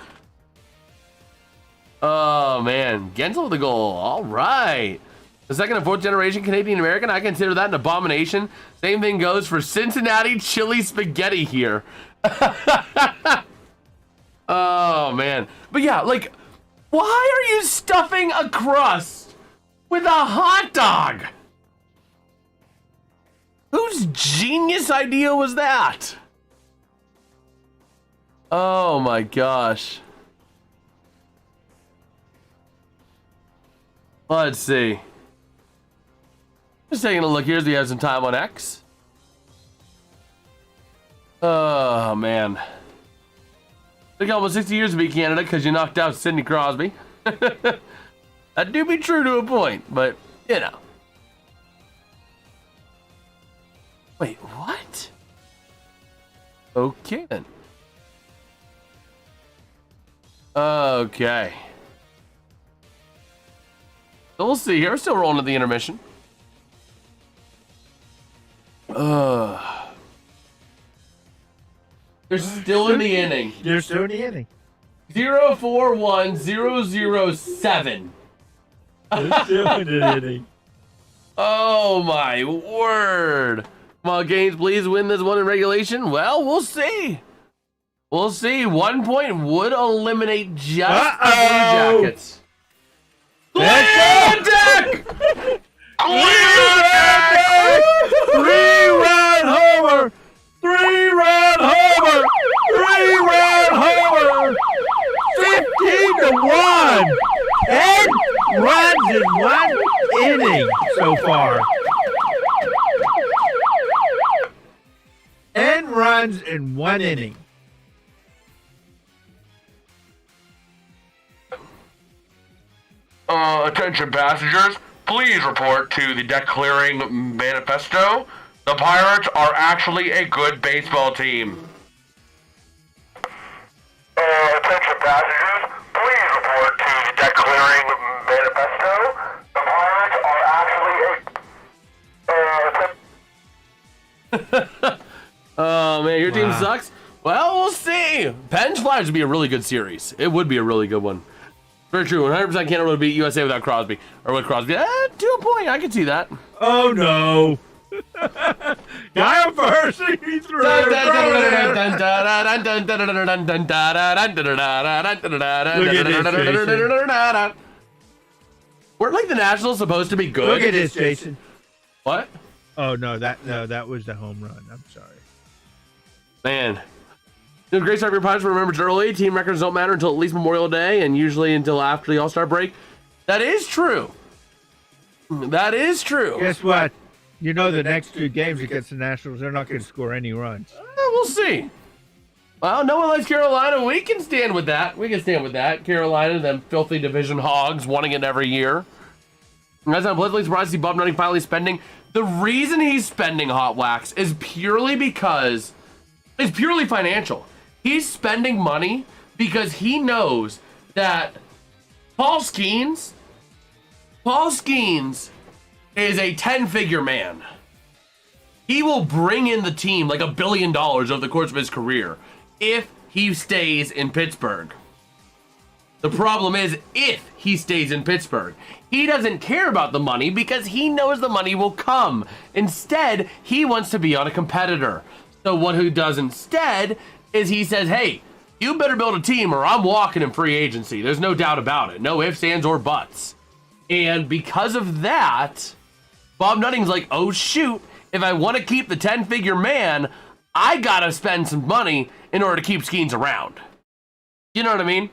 Oh, man. Gensel with the goal. All right. The second and fourth generation Canadian American, I consider that an abomination. Same thing goes for Cincinnati chili spaghetti here. Oh, man. But yeah, like, why are you stuffing a crust with a hot dog? Whose genius idea was that? Oh my gosh. Let's see. Just taking a look here as we have some time on X. Oh man. Took almost 60 years to beat Canada because you knocked out Sidney Crosby. That do be true to a point, but you know. Wait, what? Okay then. Okay. So we'll see here. We're still rolling at the intermission. They're still in the inning. They're still in the inning. 0-4-1-0-0-7. They're still in the inning. Oh my word. Come on, Gaines, please win this one in regulation. Well, we'll see. We'll see. 1 point would eliminate just the Blue Jackets. Atlantic! Three-run homer! Three-run homer! Three-run homer! 15-1! 10 runs in one inning so far. 10 runs in one inning. Attention passengers, please report to the deck clearing manifesto. The Pirates are actually a good baseball team. Attention passengers, please report to the deck clearing manifesto. The Pirates are actually Oh man, your team sucks? Well, we'll see. Pens Flyers would be a really good series. It would be a really good one. Very true. 100% can't really beat USA without Crosby. Or with Crosby. To a point, I can see that. Oh no. Guy up first, he threw it. Weren't like the Nationals supposed to be good? Look at this, Jason. What? Oh no, that was the home run. I'm sorry. Man. It was a great start for your Pirates, remember early. Team records don't matter until at least Memorial Day and usually until after the All-Star break. That is true. That is true. Guess what? You know the next two games against the Nationals, they're not going to score any runs. We'll see. Well, no one likes Carolina. We can stand with that. We can stand with that. Carolina, them filthy division hogs, wanting it every year. Guys, I'm pleasantly surprised to see Bob Nutting finally spending. The reason he's spending Hot Wax is purely because it's purely financial. He's spending money because he knows that Paul Skeens is a 10-figure man. He will bring in the team like $1 billion over the course of his career if he stays in Pittsburgh. The problem is, if he stays in Pittsburgh, he doesn't care about the money because he knows the money will come. Instead, he wants to be on a competitor. So what he does instead is he says, hey, you better build a team or I'm walking in free agency. There's no doubt about it. No ifs, ands, or buts. And because of that, Bob Nutting's like, oh shoot, if I want to keep the 10-figure man, I gotta spend some money in order to keep Skeens around. You know what I mean?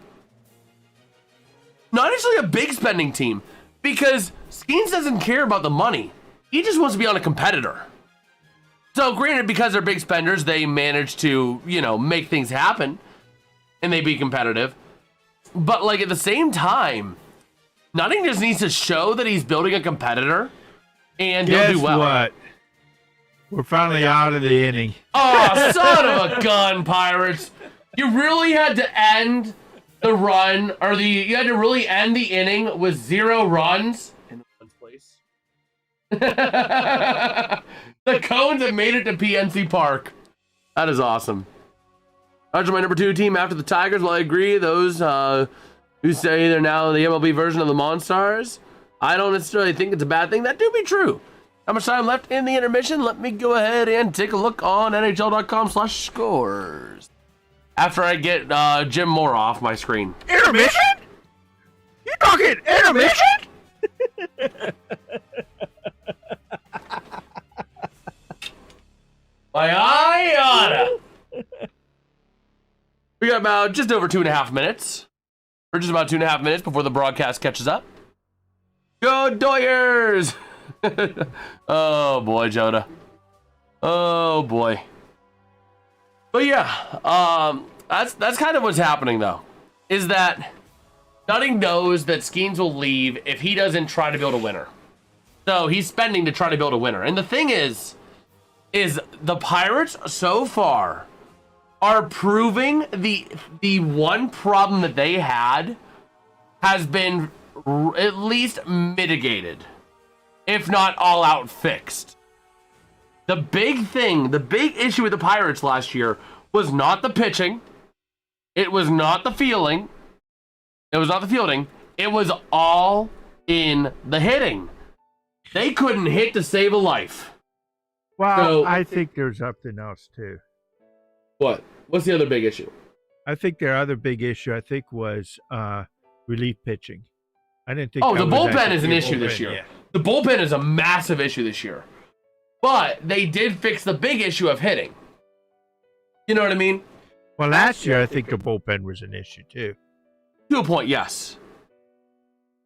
Not actually a big spending team, because Skeens doesn't care about the money. He just wants to be on a competitor. So granted, because they're big spenders, they manage to, you know, make things happen and they be competitive. But like at the same time, Nutting just needs to show that he's building a competitor and he'll do well. What? We're finally out of the inning. Oh, son of a gun, Pirates. You really had to end the run, or you had to really end the inning with 0 runs. In the ones place. The Cones have made it to PNC Park. That is awesome. Roger, my number 2 team after the Tigers. Well, I agree. Those who say they're now the MLB version of the Monstars. I don't necessarily think it's a bad thing. That do be true. How much time left in the intermission? Let me go ahead and take a look on NHL.com/scores. After I get Jim Moore off my screen. Intermission? You talking intermission? My Iota! We got about just over 2.5 minutes. Or just about 2.5 minutes before the broadcast catches up. Go Doyers! Oh boy, Joda. Oh boy. But yeah, that's kind of what's happening though. Is that Nutting knows that Skeens will leave if he doesn't try to build a winner. So he's spending to try to build a winner. And the thing is the Pirates so far are proving the one problem that they had has been at least mitigated, if not all out fixed. The big issue with the Pirates last year was not the pitching. It was not the fielding. It was not the fielding. It was all in the hitting. They couldn't hit to save a life. Well, So- I think there's something else too. What? What's the other big issue? I think their other big issue, I think, was relief pitching. I didn't think. Oh, that the was bullpen actually is an the issue this bullpen, year. yeah. The bullpen is a massive issue this year. But they did fix the big issue of hitting. You know what I mean? Well, last year I think the bullpen was an issue too. To a point, yes.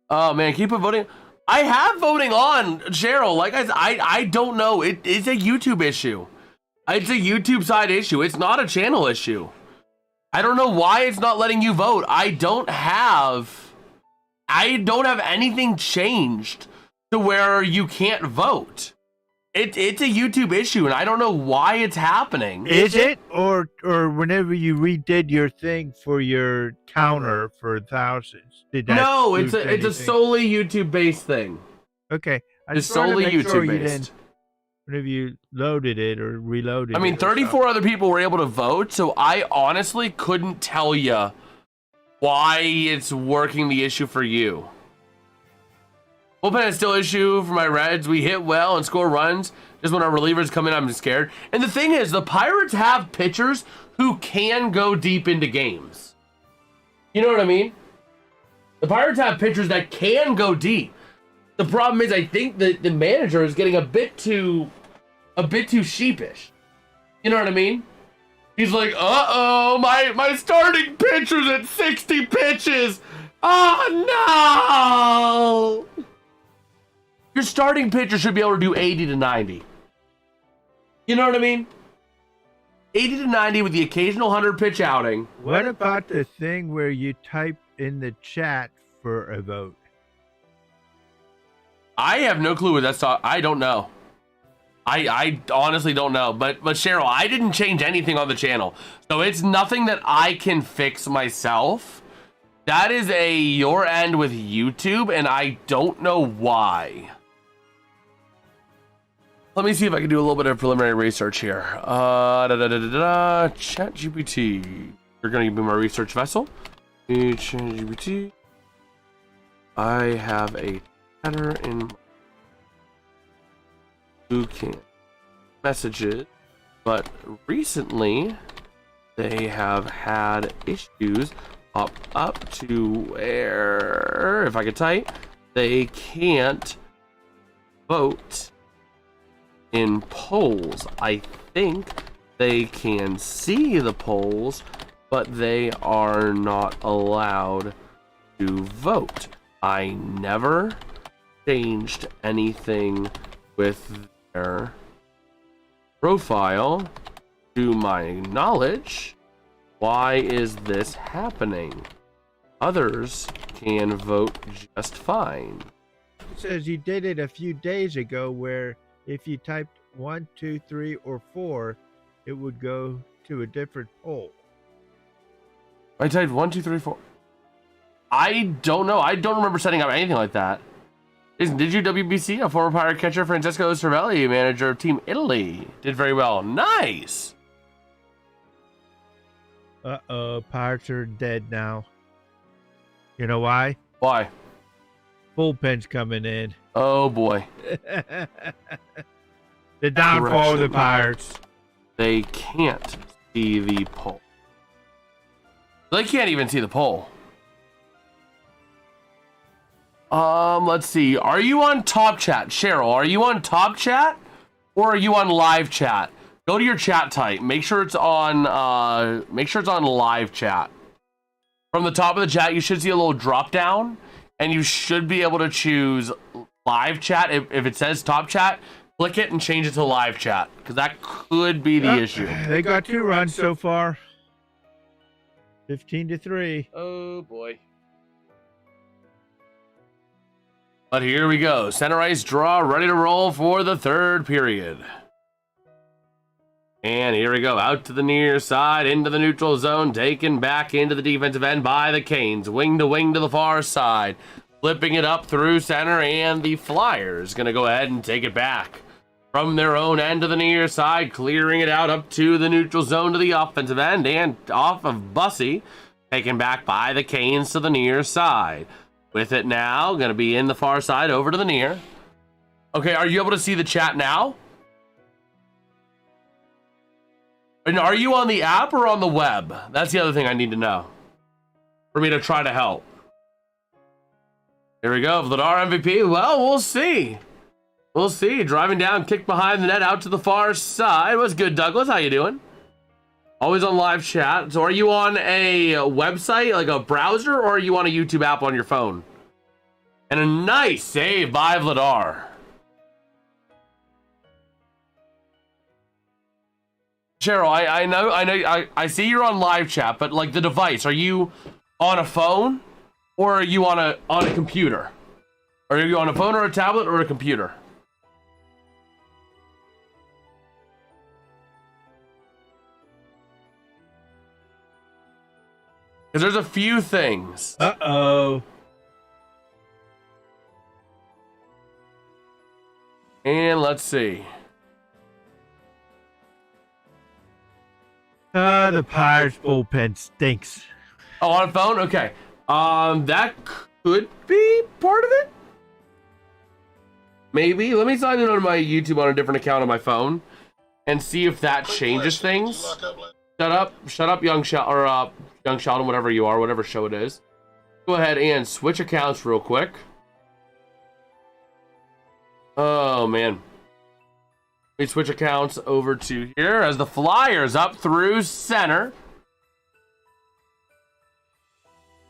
Oh man, keep on voting. I have voting on Cheryl. Like I don't know. It's a YouTube issue. It's a YouTube side issue. It's not a channel issue. I don't know why it's not letting you vote. I don't have anything changed to where you can't vote. It's a YouTube issue, and I don't know why it's happening. Is it, or whenever you redid your thing for your counter for thousands? Did that? No, it's lose a anything? solely YouTube based thing. Okay, I It's just wanted to solely make sure YouTube you based. didn't- Whenever you loaded it or reloaded. I mean, it or 34 other people were able to vote, so I honestly couldn't tell you why it's working the issue for you. Bullpen is still issue for my Reds. We hit well and score runs. Just when our relievers come in, I'm scared. And the thing is, the Pirates have pitchers who can go deep into games. You know what I mean? The Pirates have pitchers that can go deep. The problem is, I think that the manager is getting a bit too sheepish. You know what I mean? He's like, uh-oh, my starting pitcher's at 60 pitches. Oh, no! Your starting pitcher should be able to do 80 to 90. You know what I mean? 80 to 90 with the occasional 100-pitch outing. What about the thing where you type in the chat for a vote? I have no clue what that's. I don't know. I honestly don't know. But Cheryl, I didn't change anything on the channel, so it's nothing that I can fix myself. That is your end with YouTube, and I don't know why. Let me see if I can do a little bit of preliminary research here. ChatGPT. You're gonna be my research vessel. ChatGPT. I have a chatter in who can messages, but recently they have had issues up to where, if I could type, they can't vote in polls. I think they can see the polls, but they are not allowed to vote. I never changed anything with their profile to my knowledge. Why is this happening? Others can vote just fine. It says you did it a few days ago where if you typed 1, 2, 3, or 4, it would go to a different poll. I typed 1, 2, 3, 4. I don't know. I don't remember setting up anything like that. Did you WBC, a former Pirate catcher, Francesco Cervelli, manager of Team Italy, did very well. Nice. Uh-oh, Pirates are dead now. You know why? Why? bullpen's coming in. Oh boy. The downfall of the Pirates. They can't see the poll. They can't even see the poll. Let's see. Are you on Top Chat? Cheryl, are you on Top Chat or are you on Live Chat? Go to your chat type. Make sure it's on Live Chat. From the top of the chat, you should see a little drop down and you should be able to choose Live Chat. If it says Top Chat, click it and change it to Live Chat because that could be the issue. They got 2 runs so far. 15-3. Oh boy. But here we go. Center ice draw, ready to roll for the 3rd period. And here we go. Out to the near side, into the neutral zone, taken back into the defensive end by the Canes. Wing to the far side. Flipping it up through center, and the Flyers going to go ahead and take it back. From their own end to the near side, clearing it out up to the neutral zone to the offensive end, and off of Bussy. Taken back by the Canes to the near side. With it now, going to be in the far side over to the near. Okay, are you able to see the chat now? And are you on the app or on the web? That's the other thing I need to know for me to try to help. Here we go, Vladar MVP. Well, we'll see. We'll see. Driving down, kick behind the net out to the far side. What's good, Douglas? How you doing? Always on live chat. So are you on a website, like a browser, or are you on a YouTube app on your phone? And a nice save by Vladar. Cheryl, I see you're on live chat, but like the device, are you on a phone or are you on a computer? Are you on a phone or a tablet or a computer? Because there's a few things. Uh-oh. And let's see. The Pirates bullpen stinks. Oh, on a phone? Okay. That could be part of it. Maybe. Let me sign in on my YouTube on a different account on my phone and see if that changes things. Shut up, young Sheldon, whatever you are, whatever show it is. Go ahead and switch accounts real quick. Oh man. Let me switch accounts over to here as the Flyers up through center.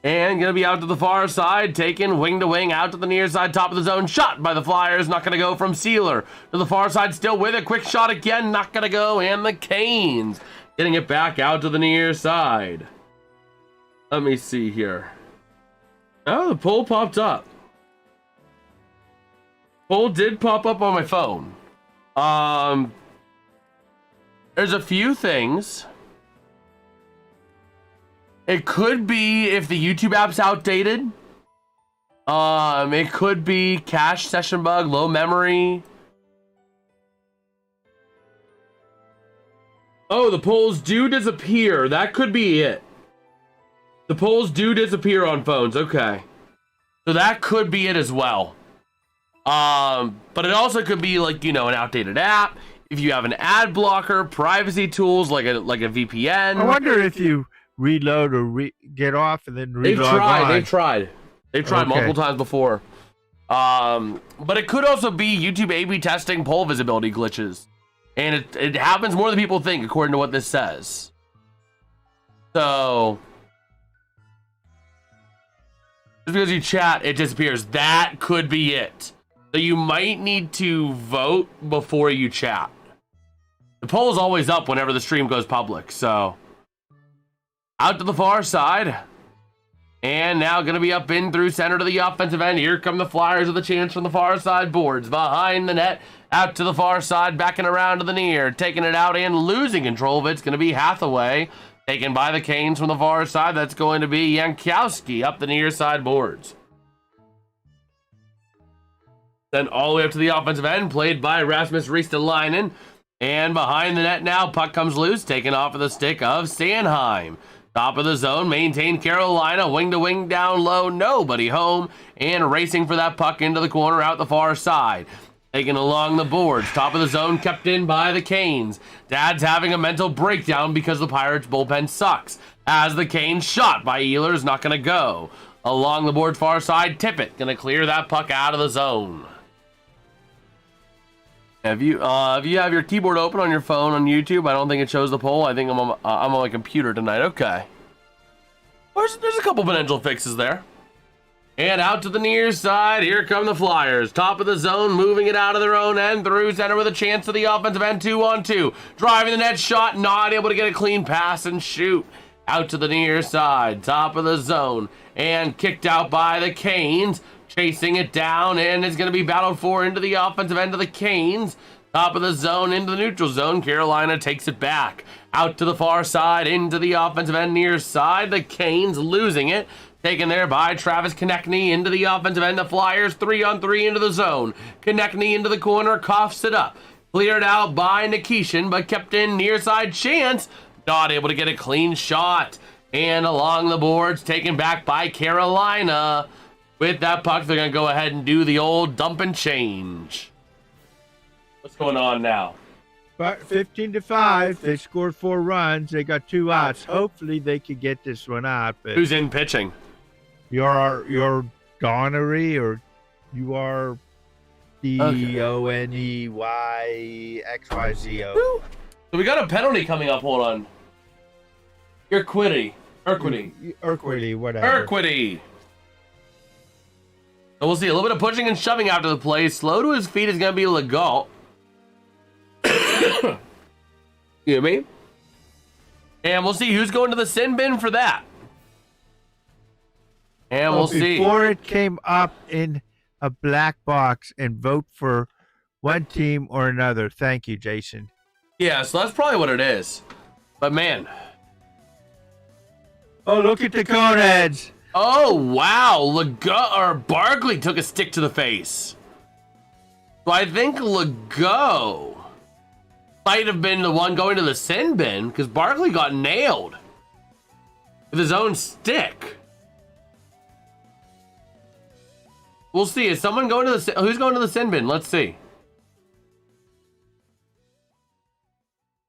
And going to be out to the far side, taken wing to wing, out to the near side, top of the zone, shot by the Flyers, not going to go from Sealer. To the far side, still with it, quick shot again, not going to go, and the Canes getting it back out to the near side. Let me see here. Oh, the poll popped up. Poll did pop up on my phone. There's a few things. It could be if the YouTube app's outdated. It could be cache session bug, low memory. Oh, the polls do disappear. That could be it. The polls do disappear on phones. Okay. So that could be it as well. But it also could be like, you know, an outdated app. If you have an ad blocker, privacy tools like a VPN. I wonder if you reload or get off and then reload. They've tried multiple times before. But it could also be YouTube A/B testing poll visibility glitches, and it happens more than people think, according to what this says. So just because you chat, it disappears. That could be it. So you might need to vote before you chat. The poll is always up whenever the stream goes public. So out to the far side. And now going to be up in through center to the offensive end. Here come the Flyers with a chance from the far side boards. Behind the net. Out to the far side. Backing around to the near. Taking it out and losing control of it. It's going to be Hathaway. Taken by the Canes from the far side. That's going to be Jankowski up the near side boards. Then all the way up to the offensive end. Played by Rasmus Ristolainen. And behind the net now. Puck comes loose. Taken off of the stick of Sanheim. Top of the zone, maintain Carolina, wing to wing down low, nobody home, and racing for that puck into the corner out the far side. Taken along the boards, top of the zone kept in by the Canes. Dad's having a mental breakdown because the Pirates bullpen sucks. As the Canes shot by Ehlers, not gonna go. Along the board far side, Tippett gonna clear that puck out of the zone. If you have your keyboard open on your phone on YouTube, I don't think it shows the poll. I think I'm on my computer tonight. Okay. There's a couple potential fixes there. And out to the near side, here come the Flyers. Top of the zone, moving it out of their own end, through center with a chance to the offensive end, 2-on-2. Driving the net shot, not able to get a clean pass and shoot. Out to the near side, top of the zone, and kicked out by the Canes. Chasing it down, and it's going to be battled for into the offensive end of the Canes. Top of the zone, into the neutral zone. Carolina takes it back. Out to the far side, into the offensive end near side. The Canes losing it. Taken there by Travis Konechny into the offensive end. The Flyers 3-on-3 into the zone. Konechny into the corner, coughs it up. Cleared out by Nikishin, but kept in near side chance. Not able to get a clean shot. And along the boards, taken back by Carolina. With that puck, they're going to go ahead and do the old dump and change. What's going on now? But 15-5, they scored 4 runs. They got 2 outs. Hopefully, they could get this one out. But Who's in pitching? You're Donnery, or you are DONEYXYZO. So we got a penalty coming up. Hold on. Urquiddy, whatever. Urquiddy. So we'll see a little bit of pushing and shoving after the play. Slow to his feet is going to be Legault. You know me? And we'll see who's going to the sin bin for that. And we'll see. Before it came up in a black box and vote for one team or another. Thank you, Jason. Yeah, so that's probably what it is. But man. Oh, look at the coneheads. Oh, wow. Barkley took a stick to the face. So I think Legault might have been the one going to the sin bin because Barkley got nailed with his own stick. We'll see. Is someone going to who's going to the sin bin? Let's see.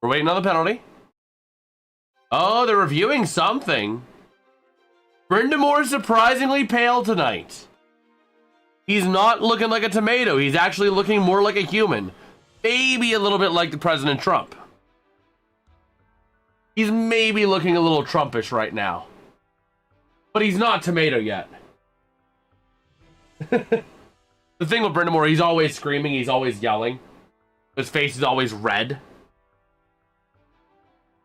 We're waiting on the penalty. Oh, they're reviewing something. Brind'Amour's surprisingly pale tonight. He's not looking like a tomato. He's actually looking more like a human. Maybe a little bit like the President Trump. He's maybe looking a little Trumpish right now. But he's not tomato yet. The thing with Brind'Amour, he's always screaming, he's always yelling. His face is always red.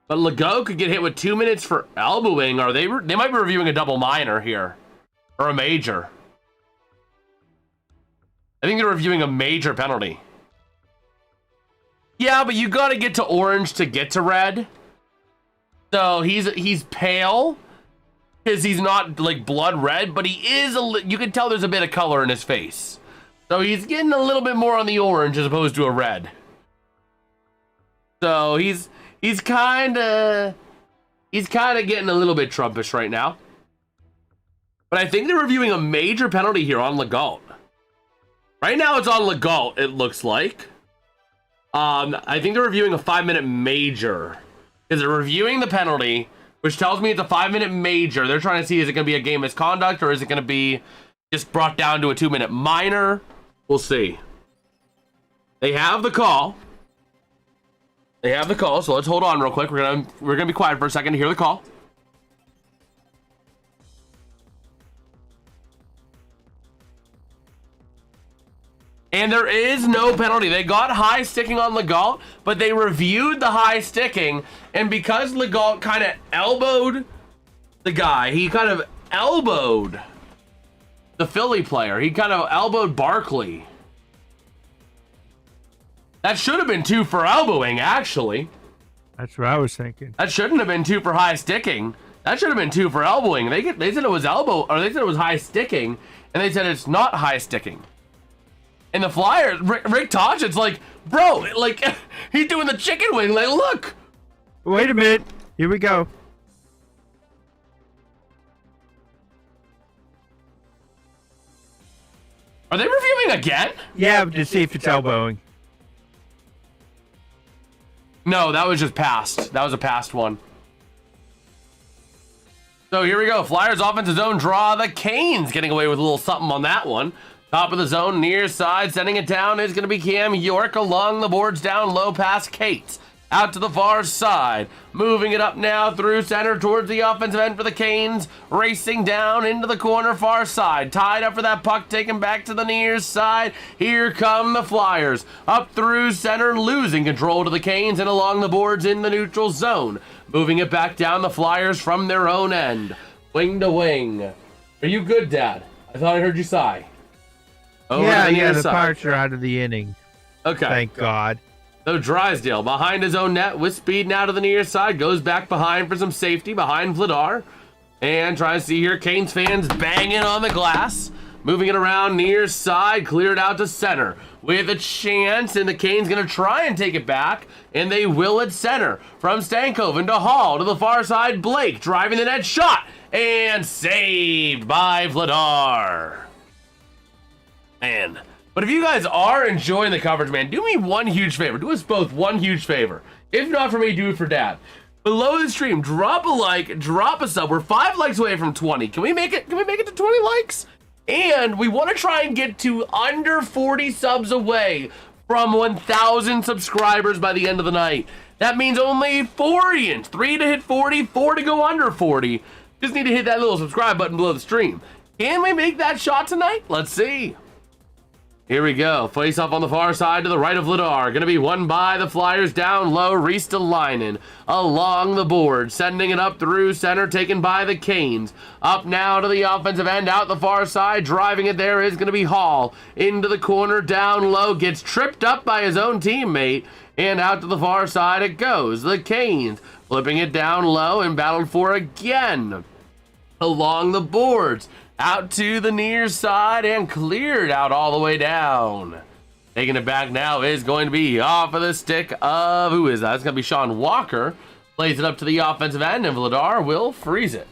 But Legault could get hit with 2 minutes for elbowing, or they might be reviewing a double minor here. Or a major. I think they're reviewing a major penalty. Yeah, but you gotta get to orange to get to red. So he's pale. Because he's not like blood red, but he is you can tell there's a bit of color in his face. So he's getting a little bit more on the orange as opposed to a red. So he's kind of getting a little bit Trumpish right now. But I think they're reviewing a major penalty here on Legault. Right now it's on Legault, it looks like. I think they're reviewing a 5-minute major. Because they're reviewing the penalty, which tells me it's a 5-minute major. They're trying to see, is it going to be a game misconduct or is it going to be just brought down to a 2-minute minor? We'll see. They have the call. They have the call, so let's hold on real quick. We're gonna be quiet for a second to hear the call. And there is no penalty. They got high sticking on Legault, but they reviewed the high sticking, and because Legault kind of elbowed the guy, he kind of elbowed the Philly player. He kind of elbowed Barkley. That should have been 2 for elbowing, actually. That's what I was thinking. That shouldn't have been 2 for high sticking. That should have been 2 for elbowing. They said it was elbow, or they said it was high sticking, and they said it's not high sticking. And the Flyers, Rick Tosh, it's like, bro, like, he's doing the chicken wing. Like, look. Wait a minute. Here we go. Are they reviewing again? Yeah, to see if it's elbowing. No, that was just passed. That was a passed one. So here we go. Flyers offensive zone draw. The Canes getting away with a little something on that one. Top of the zone, near side, sending it down is going to be Cam York along the boards down low past Kate. Out to the far side. Moving it up now through center towards the offensive end for the Canes. Racing down into the corner far side. Tied up for that puck, taken back to the near side. Here come the Flyers. Up through center, losing control to the Canes and along the boards in the neutral zone. Moving it back down the Flyers from their own end. Wing to wing. Are you good, Dad? I thought I heard you sigh. Over Yeah, to near the side. Pirates are out of the inning. Okay. Thank God. So Drysdale behind his own net with speed now to the near side. Goes back behind for some safety behind Vladar. And trying to see here, Canes fans banging on the glass. Moving it around near side, cleared out to center. With a chance, and the Canes going to try and take it back. And they will at center. From Stankoven to Hall to the far side, Blake driving the net shot. And saved by Vladar. Man. But if you guys are enjoying the coverage, man, do me one huge favor. Do us both one huge favor. If not for me, do it for Dad. Below the stream, drop a like, drop a sub. We're 5 likes away from 20. Can we make it? Can we make it to 20 likes? And we want to try and get to under 40 subs away from 1,000 subscribers by the end of the night. That means only 40 and 3 to hit 40, 4 to go under 40. Just need to hit that little subscribe button below the stream. Can we make that shot tonight? Let's see. Here we go. Face off on the far side to the right of Vladar. Going to be won by the Flyers down low. Ristolainen along the board. Sending it up through center. Taken by the Canes. Up now to the offensive end. Out the far side. Driving it there is going to be Hall. Into the corner. Down low. Gets tripped up by his own teammate. And out to the far side it goes. The Canes flipping it down low and battled for again. Along the boards. Out to the near side and cleared out all the way down. Taking it back now is going to be off of the stick of, who is that? It's going to be Sean Walker. Plays it up to the offensive end and Vladar will freeze it.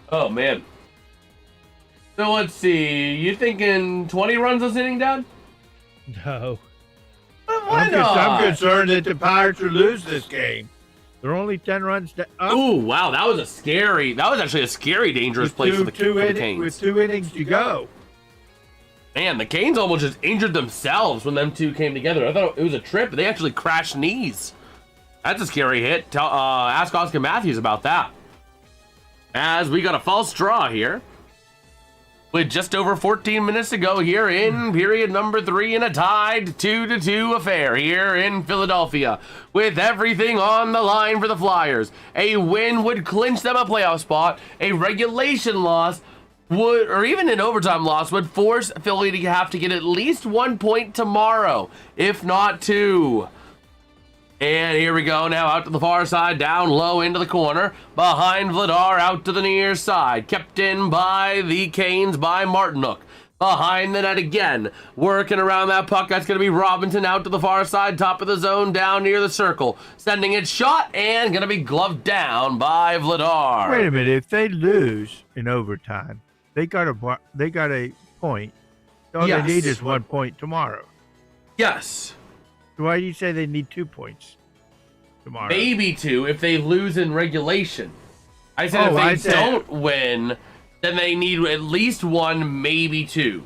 Oh, man. So let's see. You thinking 20 runs this inning, Dad? No. Why not? I'm concerned that the Pirates will lose this game. They're only 10 runs up. Ooh, wow, that was actually a scary, dangerous place for the Canes. With 2 innings to go. Man, the Canes almost just injured themselves when them two came together. I thought it was a trip, but they actually crashed knees. That's a scary hit. Ask Oscar Matthews about that. As we got a false draw here. With just over 14 minutes to go here in period number 3 in a tied 2-2 affair here in Philadelphia. With everything on the line for the Flyers. A win would clinch them a playoff spot. A regulation loss would, or even an overtime loss, would force Philly to have to get at least 1 point tomorrow, if not 2. And here we go now out to the far side, down low into the corner. Behind Vladar, out to the near side. Kept in by the Canes by Martinook. Behind the net again. Working around that puck. That's going to be Robinson out to the far side. Top of the zone, down near the circle. Sending it shot and going to be gloved down by Vladar. Wait a minute. If they lose in overtime, they got a point. All Yes. they need is 1 point tomorrow. Yes. Why do you say they need 2 points tomorrow? Maybe 2 if they lose in regulation. I said if they don't win, then they need at least 1, maybe 2.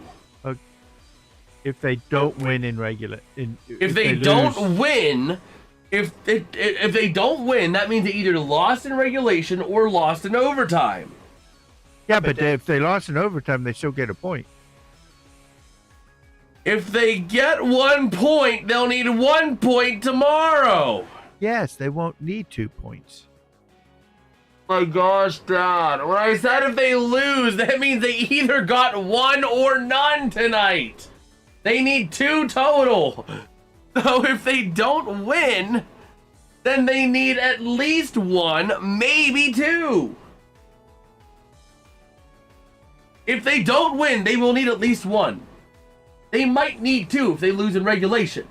If they don't win in If they don't win, if they don't win, that means they either lost in regulation or lost in overtime. Yeah, but if they lost in overtime, they still get a point. If they get 1 point, they'll need 1 point tomorrow. Yes, they won't need 2 points. My gosh, Dad. When I said if they lose, that means they either got 1 or none tonight. They need 2 total. So if they don't win, then they need at least 1, maybe 2. If they don't win, they will need at least 1. They might need 2 if they lose in regulation.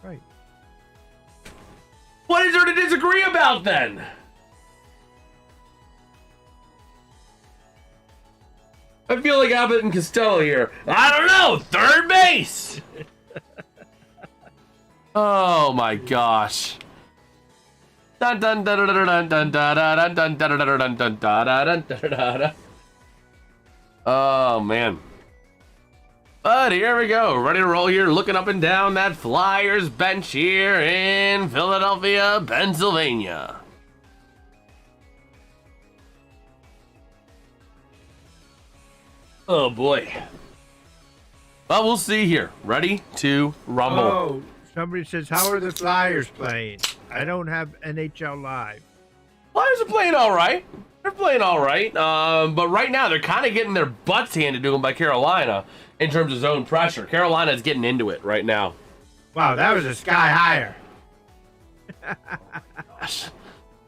Right. What is there to disagree about then? I feel like Abbott and Costello here. I don't know. Third base. Oh my gosh. Dun dun dun dun dun dun dun dun dun dun dun dun dun dun. Oh man. But here we go, ready to roll here, looking up and down that Flyers bench here in Philadelphia, Pennsylvania. Oh boy. Well, we'll see here. Ready to rumble. Oh, somebody says, how are the Flyers playing? I don't have NHL Live. Flyers are playing all right. They're playing all right. But right now, they're kind of getting their butts handed to them by Carolina in terms of zone pressure. Carolina's getting into it right now. Wow, that was a sky higher.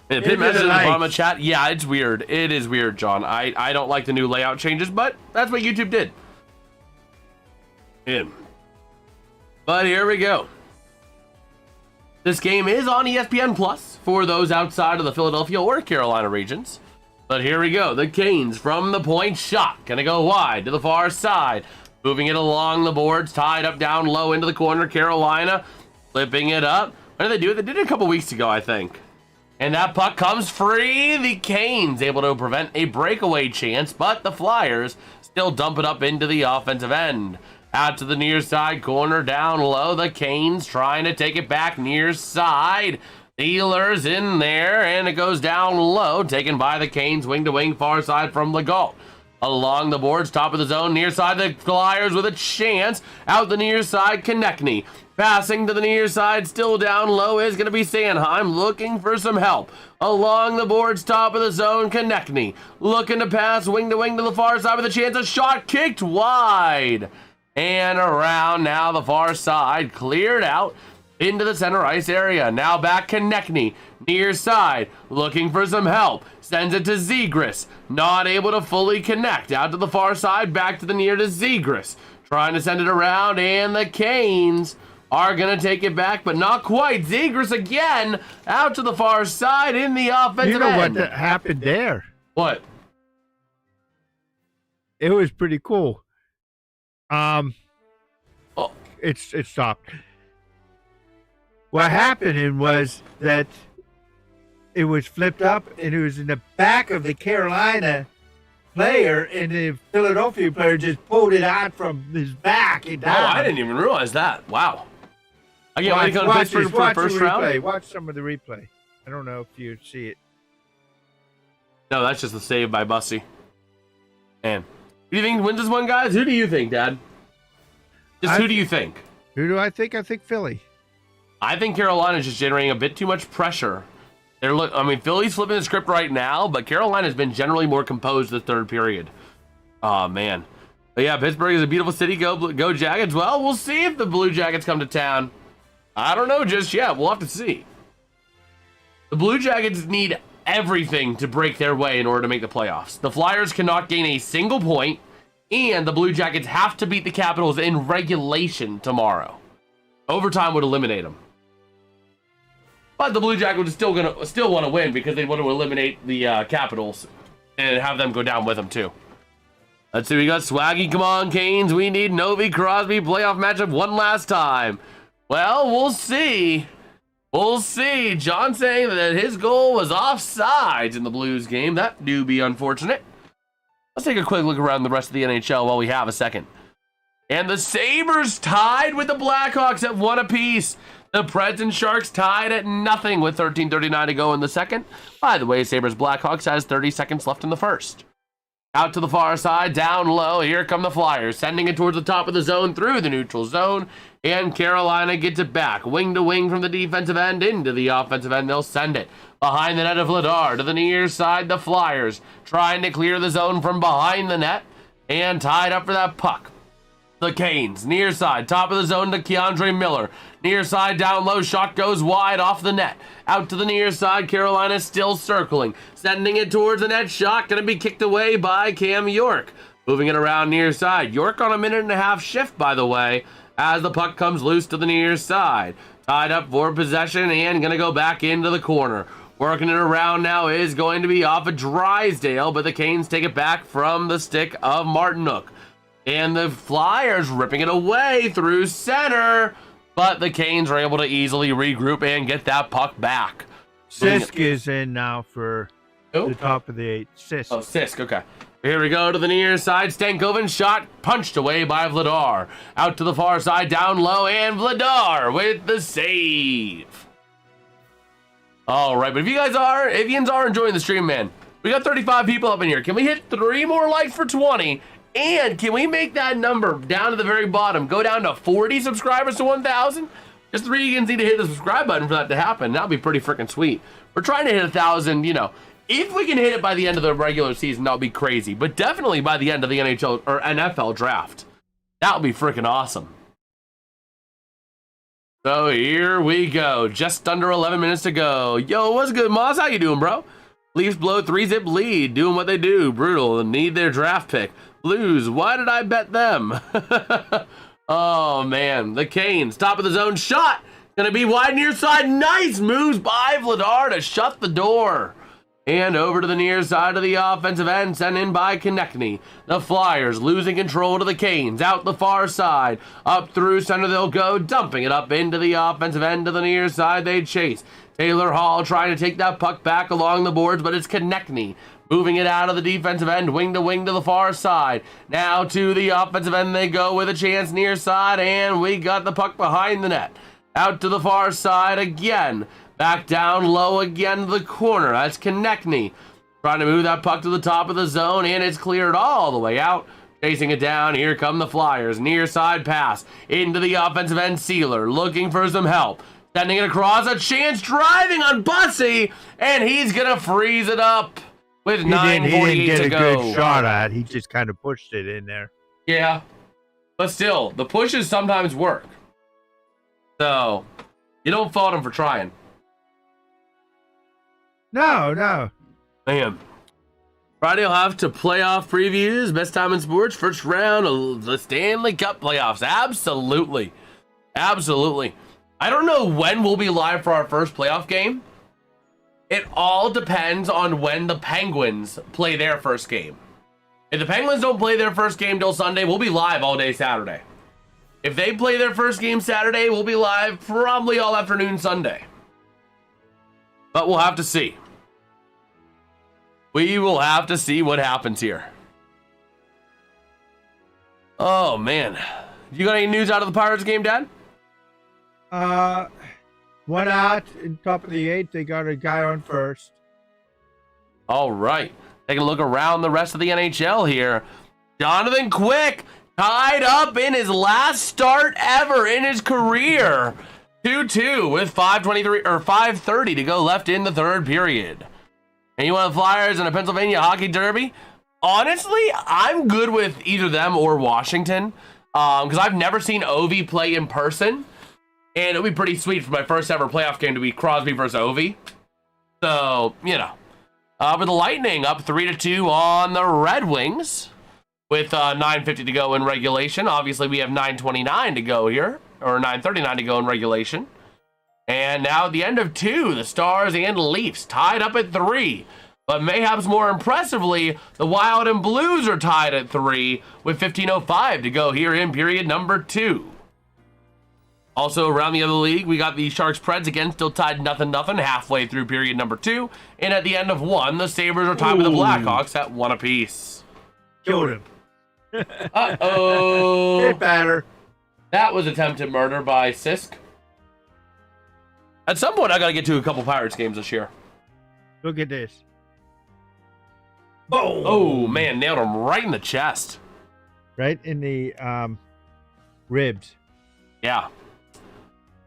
The pit message in the bottom of the chat. Yeah, it's weird. It is weird, John. I don't like the new layout changes, but that's what YouTube did. But here we go. This game is on ESPN Plus for those outside of the Philadelphia or Carolina regions. But here we go. The Canes from the point shot. Gonna go wide to the far side. Moving it along the boards. Tied up down low into the corner. Carolina flipping it up. When did they do it? They did it a couple weeks ago, I think. And that puck comes free. The Canes able to prevent a breakaway chance, but the Flyers still dump it up into the offensive end. Out to the near side corner, down low. The Canes trying to take it back near side. Steelers in there, and it goes down low. Taken by the Canes, wing to wing, far side from Legault. Along the boards, top of the zone, near side, the Flyers with a chance. Out the near side, Konechny. Passing to the near side, still down low, is going to be Sanheim, looking for some help. Along the boards, top of the zone, Konechny. Looking to pass, wing to the far side with a chance. A shot kicked wide. And around now, the far side, cleared out into the center ice area. Now back Konechny, near side, looking for some help. Sends it to Zegras. Not able to fully connect. Out to the far side, back to the near to Zegras. Trying to send it around, and the Canes are going to take it back, but not quite. Zegras again, out to the far side in the offensive end. What happened there? What? It was pretty cool. Oh. It stopped. What happened was that it was flipped up, and it was in the back of the Carolina player, and the Philadelphia player just pulled it out from his back and down. Oh, I didn't even realize that. Wow. I can't wait to go to Pittsburgh for the first round. Watch some of the replay. I don't know if you see it. No, that's just the save by Bussy. Man. Who do you think wins this one, guys? Who do you think, Dad? Who do you think? Who do I think? I think Philly. I think Carolina's just generating a bit too much pressure. Philly's flipping the script right now, but Carolina's been generally more composed the third period. Oh, man. But yeah, Pittsburgh is a beautiful city. Go Jackets. Well, we'll see if the Blue Jackets come to town. I don't know just yet. We'll have to see. The Blue Jackets need everything to break their way in order to make the playoffs. The Flyers cannot gain a single point, and the Blue Jackets have to beat the Capitals in regulation tomorrow. Overtime would eliminate them. But the Blue Jackets still want to win because they want to eliminate the Capitals and have them go down with them too. Let's see, we got Swaggy. Come on, Canes. We need Novi Crosby playoff matchup one last time. Well, we'll see. We'll see. John saying that his goal was offsides in the Blues game. That do be unfortunate. Let's take a quick look around the rest of the NHL while we have a second. And the Sabres tied with the Blackhawks at 1 apiece. The Preds and Sharks tied at nothing with 13:39 to go in the second. By the way, Sabres Blackhawks has 30 seconds left in the first. Out to the far side, down low. Here come the Flyers, sending it towards the top of the zone through the neutral zone. And Carolina gets it back. Wing to wing from the defensive end into the offensive end. They'll send it behind the net of Vladar to the near side. The Flyers trying to clear the zone from behind the net. And tied up for that puck. The Canes, near side, top of the zone to Keandre Miller. Near side, down low, shot goes wide off the net. Out to the near side, Carolina still circling. Sending it towards the net, shot going to be kicked away by Cam York. Moving it around near side. York on a 1.5-minute shift, by the way, as the puck comes loose to the near side. Tied up for possession and going to go back into the corner. Working it around now is going to be off of Drysdale, but the Canes take it back from the stick of Martinook. And the Flyers ripping it away through center, but the Canes are able to easily regroup and get that puck back. Sisk is in now for Who? the top of the 8. Sisk. Oh, Sisk, okay. Here we go to the near side. Stankoven shot punched away by Vladar. Out to the far side, down low, and Vladar with the save. All right, but if you are enjoying the stream, man, we got 35 people up in here. Can we hit 3 more likes for 20? And can we make that number down to the very bottom go down to 40 subscribers to 1,000? Just 3 you can see to hit the subscribe button for that to happen. That'll be pretty freaking sweet. We're trying to hit 1,000, you know. If we can hit it by the end of the regular season, that'll be crazy. But definitely by the end of the NHL or NFL draft. That'll be freaking awesome. So here we go. Just under 11 minutes to go. Yo, what's good, Moss? How you doing, bro? Leafs blow 3-zip lead. Doing what they do. Brutal. Need their draft pick. Blues, why did I bet them? Oh, man. The Canes, top of the zone shot. Gonna be wide near side. Nice moves by Vladar to shut the door. And over to the near side of the offensive end, sent in by Konechny. The Flyers losing control to the Canes. Out the far side. Up through center they'll go, dumping it up into the offensive end to the near side. They chase. Taylor Hall trying to take that puck back along the boards, but it's Konechny moving it out of the defensive end, wing to the far side. Now to the offensive end they go with a chance near side, and we got the puck behind the net. Out to the far side again. Back down low again to the corner. That's Konechny trying to move that puck to the top of the zone, and it's cleared all the way out. Chasing it down. Here come the Flyers. Near side pass into the offensive end. Sealer looking for some help. Sending it across. A chance driving on Bussy, and he's going to freeze it up with 9:48 to go. He didn't get a good shot at. He just kind of pushed it in there. Yeah, but still, the pushes sometimes work. So, you don't fault him for trying. No. Man. Friday will have to playoff previews. Best time in sports. First round of the Stanley Cup Playoffs. Absolutely. I don't know when we'll be live for our first playoff game. It all depends on when the Penguins play their first game. If the Penguins don't play their first game till Sunday, we'll be live all day Saturday. If they play their first game Saturday, we'll be live probably all afternoon Sunday. But we'll have to see. We will have to see what happens here. Oh, man. You got any news out of the Pirates game, Dad? One out in top of the 8. They got a guy on first. All right. Taking a look around the rest of the NHL here. Jonathan Quick tied up in his last start ever in his career. 2-2 with 5:30 to go left in the third period. And you want the Flyers in a Pennsylvania hockey derby? Honestly, I'm good with either them or Washington because I've never seen Ovi play in person. And it'll be pretty sweet for my first ever playoff game to be Crosby versus Ovi. So, you know. But the Lightning up 3-2 on the Red Wings with 9:50 to go in regulation. Obviously, we have 9:29 to go here, or 9:39 to go in regulation. And now at the end of 2, the Stars and Leafs tied up at 3. But mayhaps more impressively, the Wild and Blues are tied at 3 with 15:05 to go here in period number 2. Also around the other league, we got the Sharks Preds again, still tied 0-0 halfway through period number 2. And at the end of 1, the Sabres are tied with the Blackhawks at 1 apiece. Killed him. Uh-oh. Get better. That was attempted murder by Sisk. At some point, I got to get to a couple Pirates games this year. Look at this. Boom. Oh, man, nailed him right in the chest. Right in the ribs. Yeah.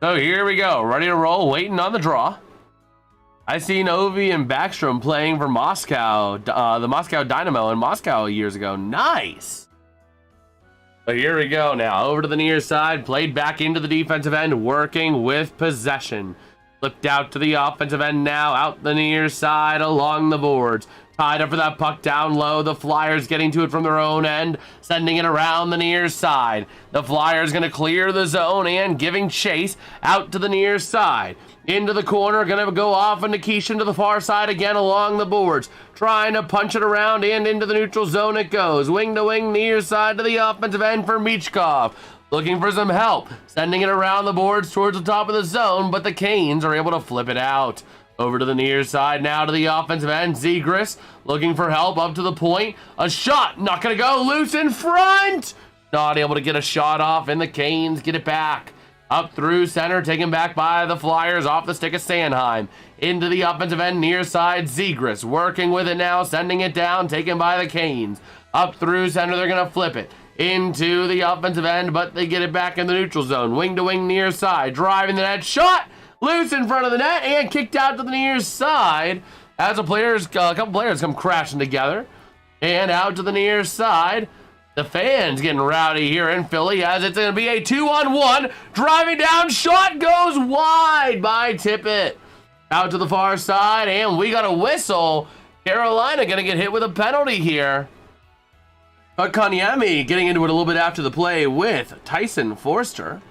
So here we go. Ready to roll, waiting on the draw. I seen Ovi and Backstrom playing for Moscow, the Moscow Dynamo in Moscow years ago. Nice. So here we go now. Over to the near side, played back into the defensive end, working with possession. Flipped out to the offensive end now, out the near side along the boards. Tied up for that puck down low. The Flyers getting to it from their own end, sending it around the near side. The Flyers going to clear the zone and giving chase out to the near side. Into the corner, going to go off into Keishan to the far side again along the boards. Trying to punch it around and into the neutral zone it goes. Wing to wing, near side to the offensive end for Michkov. Looking for some help. Sending it around the boards towards the top of the zone, but the Canes are able to flip it out. Over to the near side now to the offensive end. Zegras looking for help up to the point. A shot, not going to go, loose in front. Not able to get a shot off, and the Canes get it back. Up through center, taken back by the Flyers off the stick of Sanheim. Into the offensive end, near side, Zegras working with it now, sending it down, taken by the Canes. Up through center, they're going to flip it into the offensive end, but they get it back in the neutral zone. Wing to wing, near side, driving the net, shot! Loose in front of the net and kicked out to the near side as a couple players come crashing together. And out to the near side. The fans getting rowdy here in Philly as it's going to be a 2-on-1. Driving down, shot goes wide by Tippett. Out to the far side, and we got a whistle. Carolina going to get hit with a penalty here. But Kanyemi getting into it a little bit after the play with Tyson Forster.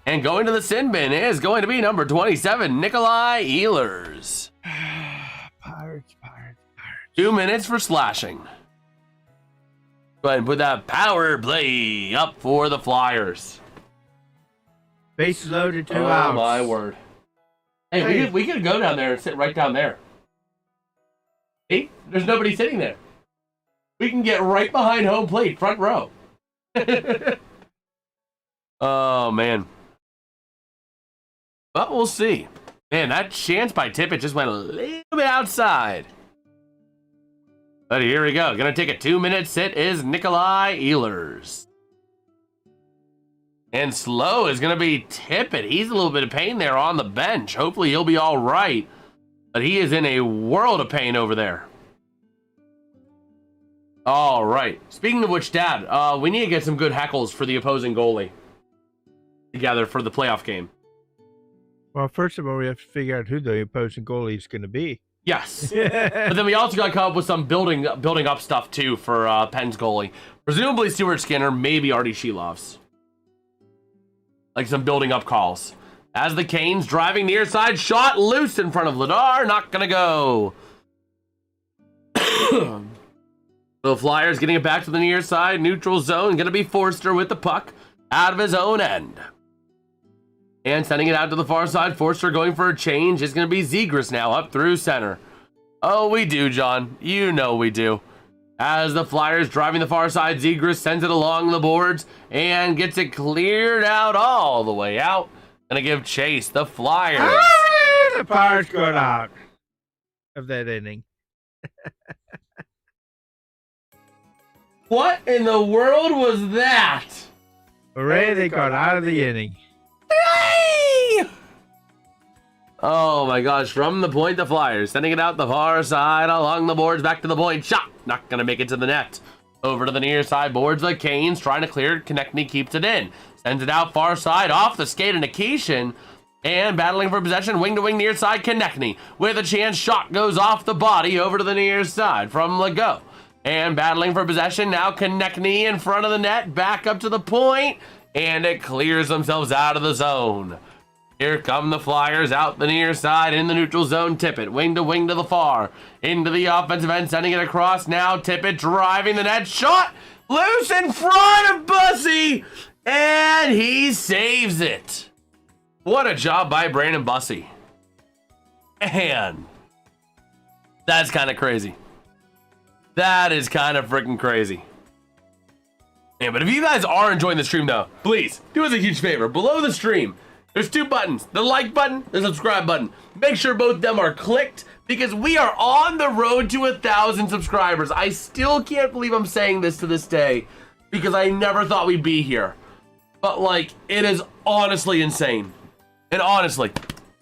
And going to the sin bin is going to be number 27, Nikolai Ehlers. Pirates. 2 minutes for slashing. Go ahead and put that power play up for the Flyers. Bases loaded, 2 Oh outs. my word. Hey, we could go down there and sit right down there. See? There's nobody sitting there. We can get right behind home plate, front row. Oh, man. But we'll see. Man, that chance by Tippett just went a little bit outside. But here we go. Gonna take a 2-minute sit is Nikolai Ehlers. And slow is gonna be Tippett. He's a little bit of pain there on the bench. Hopefully he'll be all right. But he is in a world of pain over there. All right. Speaking of which, Dad, we need to get some good heckles for the opposing goalie together for the playoff game. Well, first of all, we have to figure out who the opposing goalie is going to be. Yes. But then we also got to come up with some building up stuff, too, for Penn's goalie. Presumably Stuart Skinner, maybe Artie Sheelovs. Like some building up calls. As the Canes driving near side, shot loose in front of Ladar, not going to go. The Flyers getting it back to the near side, neutral zone, going to be Forster with the puck out of his own end. And sending it out to the far side. Forster going for a change. It's going to be Zegras now up through center. Oh, we do, John. You know we do. As the Flyers driving the far side, Zegras sends it along the boards and gets it cleared out all the way out. Going to give chase. The Flyers. The Pirates got out of that inning. What in the world was that? Hooray, they got out of the inning. Oh my gosh, from the point, the Flyers sending it out the far side along the boards, back to the point, shot, not gonna make it to the net. Over to the near side boards, the Canes trying to clear it, Konechny keeps it in. Sends it out far side, off the skate into Keishan, and battling for possession, wing to wing near side, Konechny. With a chance, shot goes off the body over to the near side from Legault. And battling for possession, now Konechny in front of the net, back up to the point, and it clears themselves out of the zone. Here come the Flyers out the near side in the neutral zone. Tippett, wing to the far. Into the offensive end, sending it across. Now Tippett driving the net. Shot loose in front of Bussey. And he saves it. What a job by Brandon Bussey. And that's kind of crazy. That is kind of freaking crazy. Yeah, but if you guys are enjoying the stream though, please do us a huge favor. Below the stream, there's 2 buttons, the like button, the subscribe button. Make sure both of them are clicked because we are on the road to 1,000 subscribers. I still can't believe I'm saying this to this day because I never thought we'd be here. But like, it is honestly insane. And honestly,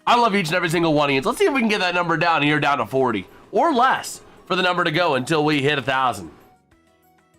I love each and every single one of you. Let's see if we can get that number down here down to 40 or less for the number to go until we hit 1,000.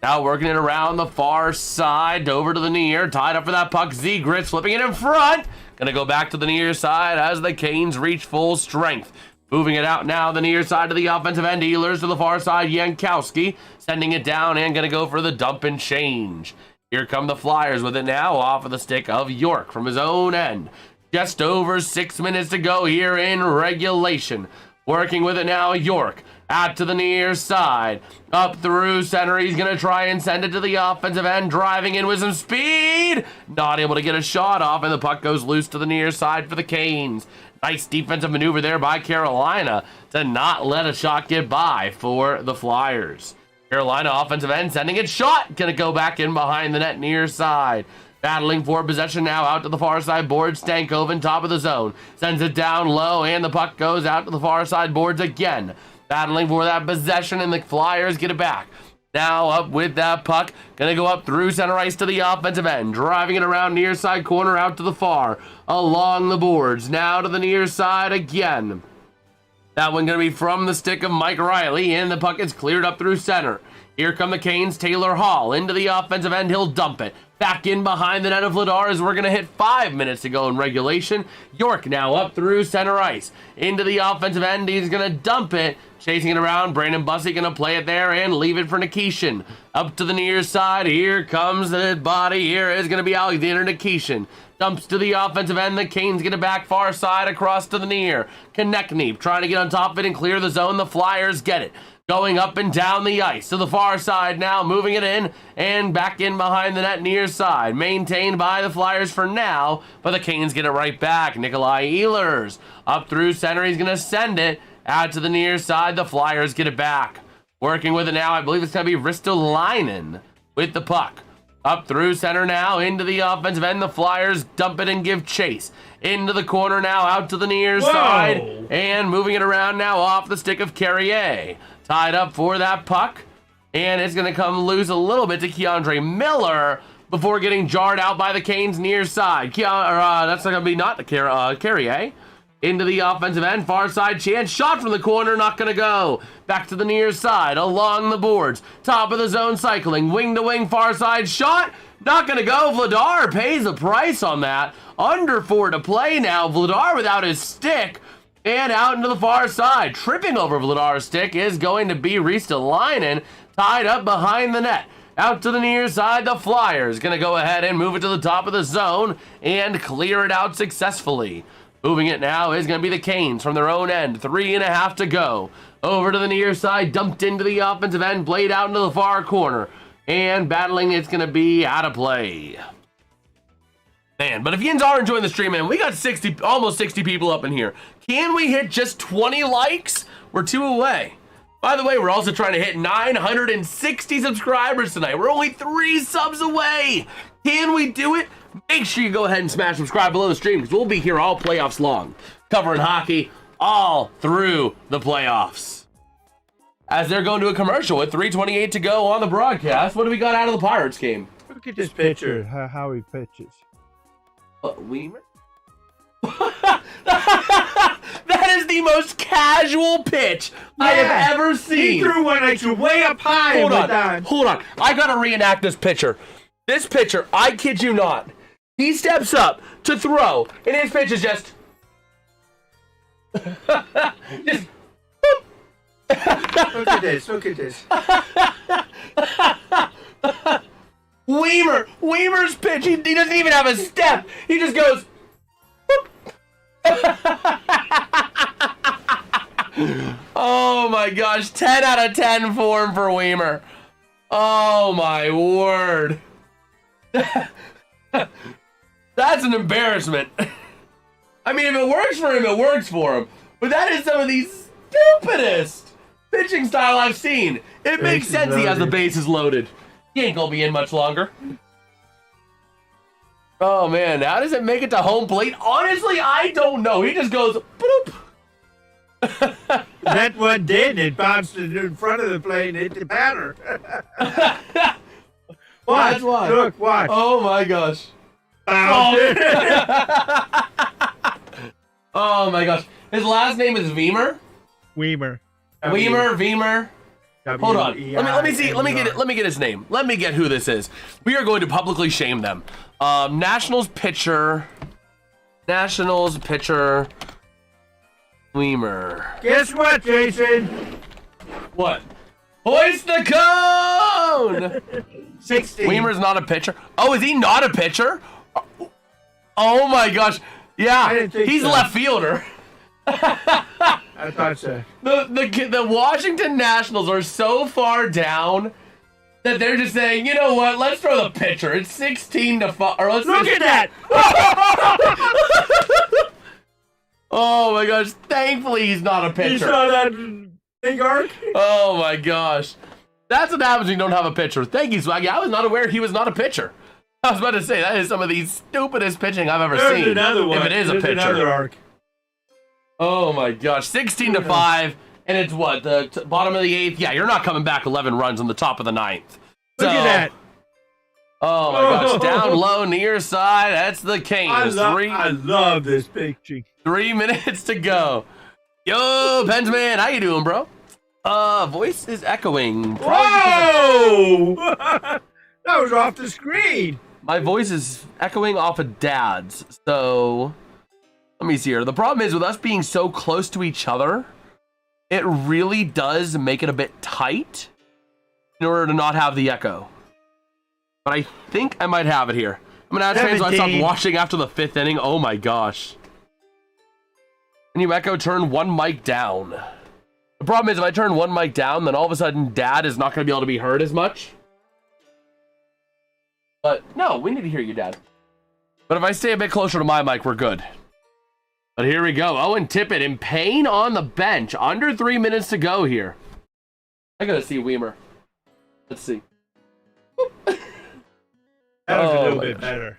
Now working it around the far side, over to the near, tied up for that puck. Zegras flipping it in front. Gonna go back to the near side as the Canes reach full strength. Moving it out now, the near side to the offensive end. Ehlers to the far side, Yankowski sending it down and going to go for the dump and change. Here come the Flyers with it now off of the stick of York from his own end. Just over 6 minutes to go here in regulation. Working with it now, York. Out to the near side. Up through center. He's going to try and send it to the offensive end. Driving in with some speed. Not able to get a shot off, and the puck goes loose to the near side for the Canes. Nice defensive maneuver there by Carolina to not let a shot get by for the Flyers. Carolina offensive end sending it shot. Going to go back in behind the net near side. Battling for possession now out to the far side boards. Stankoven top of the zone. Sends it down low and the puck goes out to the far side boards again. Battling for that possession and the Flyers get it back. Now up with that puck. Gonna go up through center ice to the offensive end. Driving it around near side corner out to the far. Along the boards. Now to the near side again. That one gonna be from the stick of Mike Riley, and the puck is cleared up through center. Here come the Canes. Taylor Hall into the offensive end. He'll dump it. Back in behind the net of Vladar as we're going to hit 5 minutes to go in regulation. York now up through center ice. Into the offensive end. He's going to dump it. Chasing it around. Brandon Bussey going to play it there and leave it for Nikishin. Up to the near side. Here comes the body. Here is going to be Alexander Nikishin. Dumps to the offensive end. The Canes get it back far side across to the near. Konechny trying to get on top of it and clear the zone. The Flyers get it. Going up and down the ice to the far side now, moving it in and back in behind the net near side. Maintained by the Flyers for now, but the Canes get it right back. Nikolai Ehlers up through center. He's going to send it out to the near side. The Flyers get it back. Working with it now, I believe it's going to be Ristolainen with the puck. Up through center now, into the offensive end. The Flyers dump it and give chase. Into the corner now, out to the near side. And moving it around now off the stick of Carrier. Tied up for that puck. And it's going to come loose a little bit to Keandre Miller before getting jarred out by the Canes near side. That's going to be not the Carrier. Into the offensive end, far side chance, shot from the corner, not gonna go. Back to the near side, along the boards, top of the zone cycling, wing to wing, far side shot, not gonna go. Vladar pays the price on that. Under 4 to play now. Vladar without his stick and out into the far side. Tripping over Vladar's stick is going to be Ristolainen, tied up behind the net. Out to the near side, the Flyers gonna go ahead and move it to the top of the zone and clear it out successfully. Moving it now is going to be the Canes from their own end. 3.5 to go. Over to the near side, dumped into the offensive end, played out into the far corner. And battling, it's going to be out of play. Man, but if you are enjoying the stream, man, we got almost 60 people up in here. Can we hit just 20 likes? We're 2 away. By the way, we're also trying to hit 960 subscribers tonight. We're only 3 subs away. Can we do it? Make sure you go ahead and smash subscribe below the stream because we'll be here all playoffs long, covering hockey all through the playoffs. As they're going to a commercial with 3:28 to go on the broadcast, what do we got out of the Pirates game? Look at this pitcher, how he pitches. Weimer? That is the most casual pitch I have ever seen. He threw one at you way up high. Hold on. I gotta reenact this pitcher. This pitcher, I kid you not. He steps up to throw, and his pitch is just just Look at this. Weimer's pitch, he doesn't even have a step. He just goes Oh my gosh, 10 out of 10 form for Weimer. Oh my word. That's an embarrassment. I mean, if it works for him, it works for him. But that is some of the stupidest pitching style I've seen. It makes sense he has the bases loaded. He ain't gonna be in much longer. Oh man, how does it make it to home plate? Honestly, I don't know. He just goes boop. That one did. It bounced in front of the plate and hit the batter. Watch. That's why. Look, watch. Oh my gosh. Oh. Oh my gosh. His last name is Weimer. Weimer. Weimer. Hold on. Let me see. Let me get his name. Let me get who this is. We are going to publicly shame them. Nationals pitcher. Weimer. Guess what, Jason? What? Hoist the cone! 16. Weimer's not a pitcher. Oh, is he not a pitcher? Oh my gosh. I Yeah, didn't think he's so. a left fielder. I thought so. The Washington Nationals are so far down that they're just saying, you know what? Let's throw the pitcher. It's 16-5. Or let's Look at that! Oh my gosh! Thankfully, he's not a You pitcher. saw that big arc? Oh my gosh! That's what happens when you don't have a pitcher. Thank you, Swaggy. I was not aware he was not a pitcher. I was about to say that is some of the stupidest pitching I've ever There's seen. another one. If it is a There's pitcher. another arc. Oh my gosh! 16-5, and it's what the bottom of the 8th. Yeah, you're not coming back 11 runs on the top of the 9th. Look at that. Oh my gosh! Down low near side. That's the Canes. I love this pitching. 3 minutes to go. Yo, Pensman, how you doing, bro? Voice is echoing. Whoa! That was off the screen. My voice is echoing off of Dad's, so let me see here. The problem is with us being so close to each other, it really does make it a bit tight in order to not have the echo. But I think I might have it here. I'm gonna ask fans when I stopped 17. watching after the 5th inning. Oh my gosh. Can you echo turn one mic down? The problem is if I turn one mic down, then all of a sudden Dad is not going to be able to be heard as much. But no, we need to hear you, Dad. But if I stay a bit closer to my mic, we're good. But here we go. Owen Tippett in pain on the bench. Under 3 minutes to go here. I gotta see Weimer. Let's see. That was a Oh little my bit gosh. better.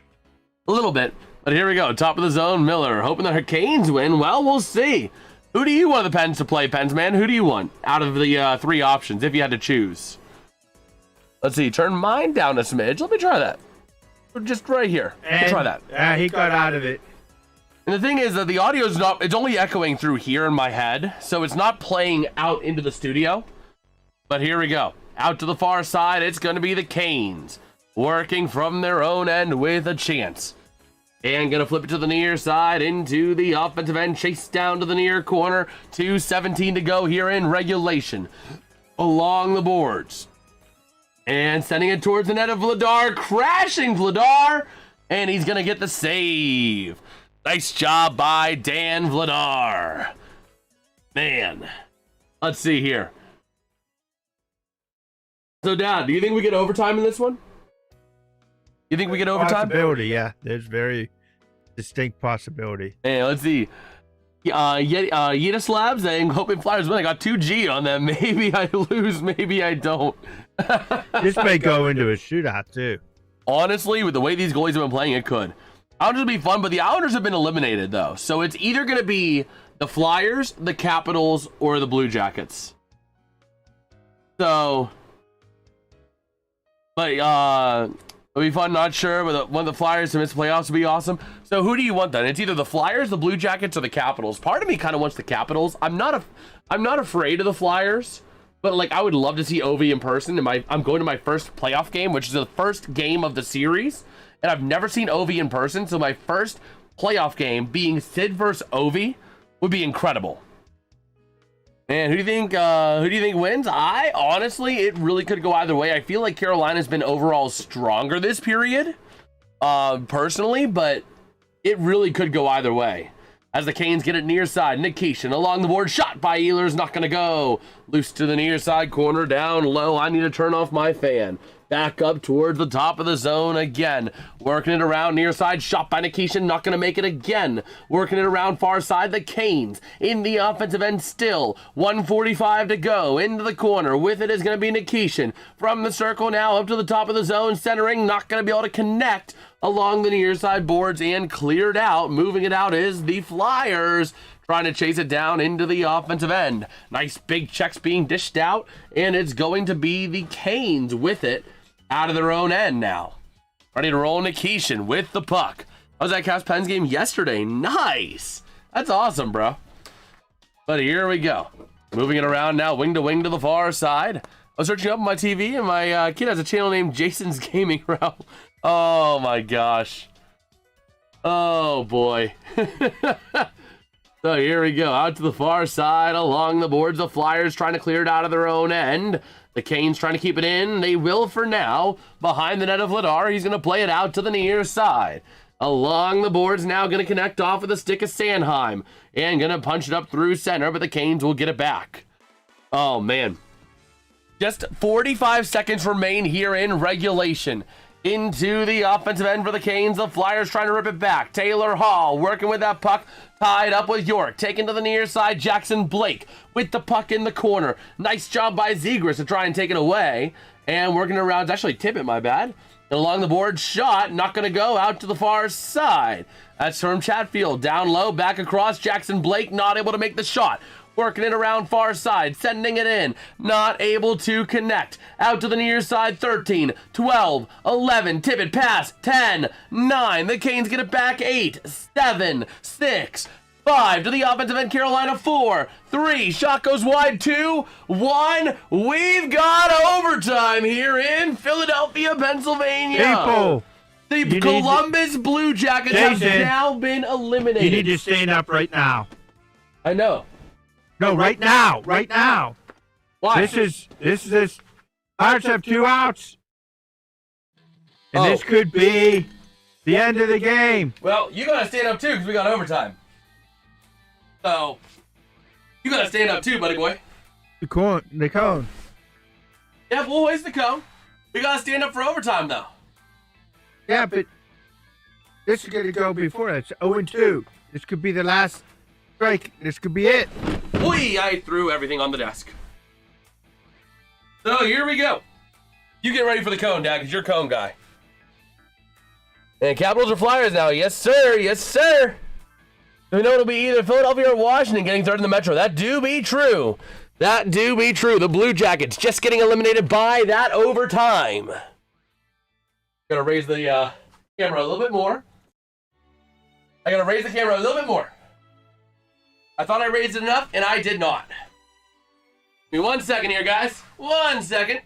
A little bit. But here we go. Top of the zone, Miller. Hoping the Canes win. Well, we'll see. Who do you want the Pens to play, Pens man? Who do you want out of the 3 options if you had to choose? Let's see. Turn mine down a smidge. Let me try that. Just right here. We'll try that. He got out of it. And the thing is that the audio is not, it's only echoing through here in my head. So it's not playing out into the studio. But here we go. Out to the far side, it's going to be the Canes. Working from their own end with a chance. And gonna flip it to the near side into the offensive end. Chase down to the near corner. 2:17 to go here in regulation. Along the boards. And sending it towards the net of Vladar. Crashing Vladar. And he's gonna get the save. Nice job by Dan Vladar. Man. Let's see here. So, Dad, do you think we get overtime in this one? You think we get overtime? Possibility, yeah. There's very distinct possibility. Hey, let's see. Yetislabs saying, hoping Flyers win. I got 2G on them. Maybe I lose, maybe I don't. This may go into a shootout, too. Honestly, with the way these goalies have been playing, it could. Islanders would be fun, but the Islanders have been eliminated, though. So it's either going to be the Flyers, the Capitals, or the Blue Jackets. So, but, it'll be fun, not sure, but one of the Flyers to miss the playoffs would be awesome. So who do you want then? It's either the Flyers, the Blue Jackets, or the Capitals. Part of me kind of wants the Capitals. I'm not afraid of the Flyers, but like I would love to see Ovi in person. I'm going to my first playoff game, which is the first game of the series, and I've never seen Ovi in person. So my first playoff game being Sid versus Ovi would be incredible. And who do you think wins? I honestly, it really could go either way. I feel like Carolina's been overall stronger this period, personally, but it really could go either way. As the Canes get it near side, Nikishin along the board, shot by Ehlers, not gonna go. Loose to the near side corner, down low. I need to turn off my fan. Back up towards the top of the zone again. Working it around near side. Shot by Nikishin. Not going to make it again. Working it around far side. The Canes in the offensive end still. 1:45 to go. Into the corner. With it is going to be Nikishin. From the circle now up to the top of the zone. Centering. Not going to be able to connect along the near side boards and cleared out. Moving it out is the Flyers. Trying to chase it down into the offensive end. Nice big checks being dished out. And it's going to be the Canes with it. Out of their own end now. Ready to roll Nikishin with the puck. I was at Caps Pens game yesterday. Nice. That's awesome, bro. But here we go. Moving it around now, wing to the far side. I was searching up on my TV, and my kid has a channel named Jason's Gaming Realm. Oh, my gosh. Oh, boy. So here we go, out to the far side, along the boards, the Flyers trying to clear it out of their own end. The Canes trying to keep it in. They will for now. Behind the net of Vladar, he's going to play it out to the near side. Along the boards, now going to connect off with a stick of Sandheim. And going to punch it up through center, but the Canes will get it back. Oh, man. Just 45 seconds remain here in regulation. Into the offensive end for the Canes. The Flyers trying to rip it back. Taylor Hall working with that puck. Tied up with York. Taken to the near side. Jackson Blake with the puck in the corner. Nice job by Zegras to try and take it away. And working around. It's actually Tippett, my bad. And along the board, shot. Not going to go out to the far side. That's from Chatfield. Down low. Back across. Jackson Blake not able to make the shot. Working it around far side, sending it in, not able to connect. Out to the near side, 13, 12, 11, Tippett pass, 10, 9. The Canes get it back, 8, 7, 6, 5. To the offensive end, Carolina, 4, 3. Shot goes wide, 2, 1. We've got overtime here in Philadelphia, Pennsylvania. People, The Columbus Blue Jackets have Jason, now been eliminated. you need to stand up right now. I know. No, right now. Right now. Why? This is Pirates have 2 outs. And this could be the end of the game. Well, you gotta stand up too, because we got overtime. So, you gotta stand up too, buddy boy. The cone. Yeah, we'll hoist the cone. We gotta stand up for overtime, though. Yeah, but this is going to go before that. It's 0-2. This could be the last strike. This could be it. Boy, I threw everything on the desk. So, here we go. You get ready for the cone, Dad, because you're cone guy. And Capitals or Flyers now. Yes, sir. Yes, sir. We know it'll be either Philadelphia or Washington getting third in the Metro. That do be true. That do be true. The Blue Jackets just getting eliminated by that overtime. Gonna raise the camera a little bit more. I gotta raise the camera a little bit more. I thought I raised it enough, and I did not. Give me 1 second here, guys. 1 second.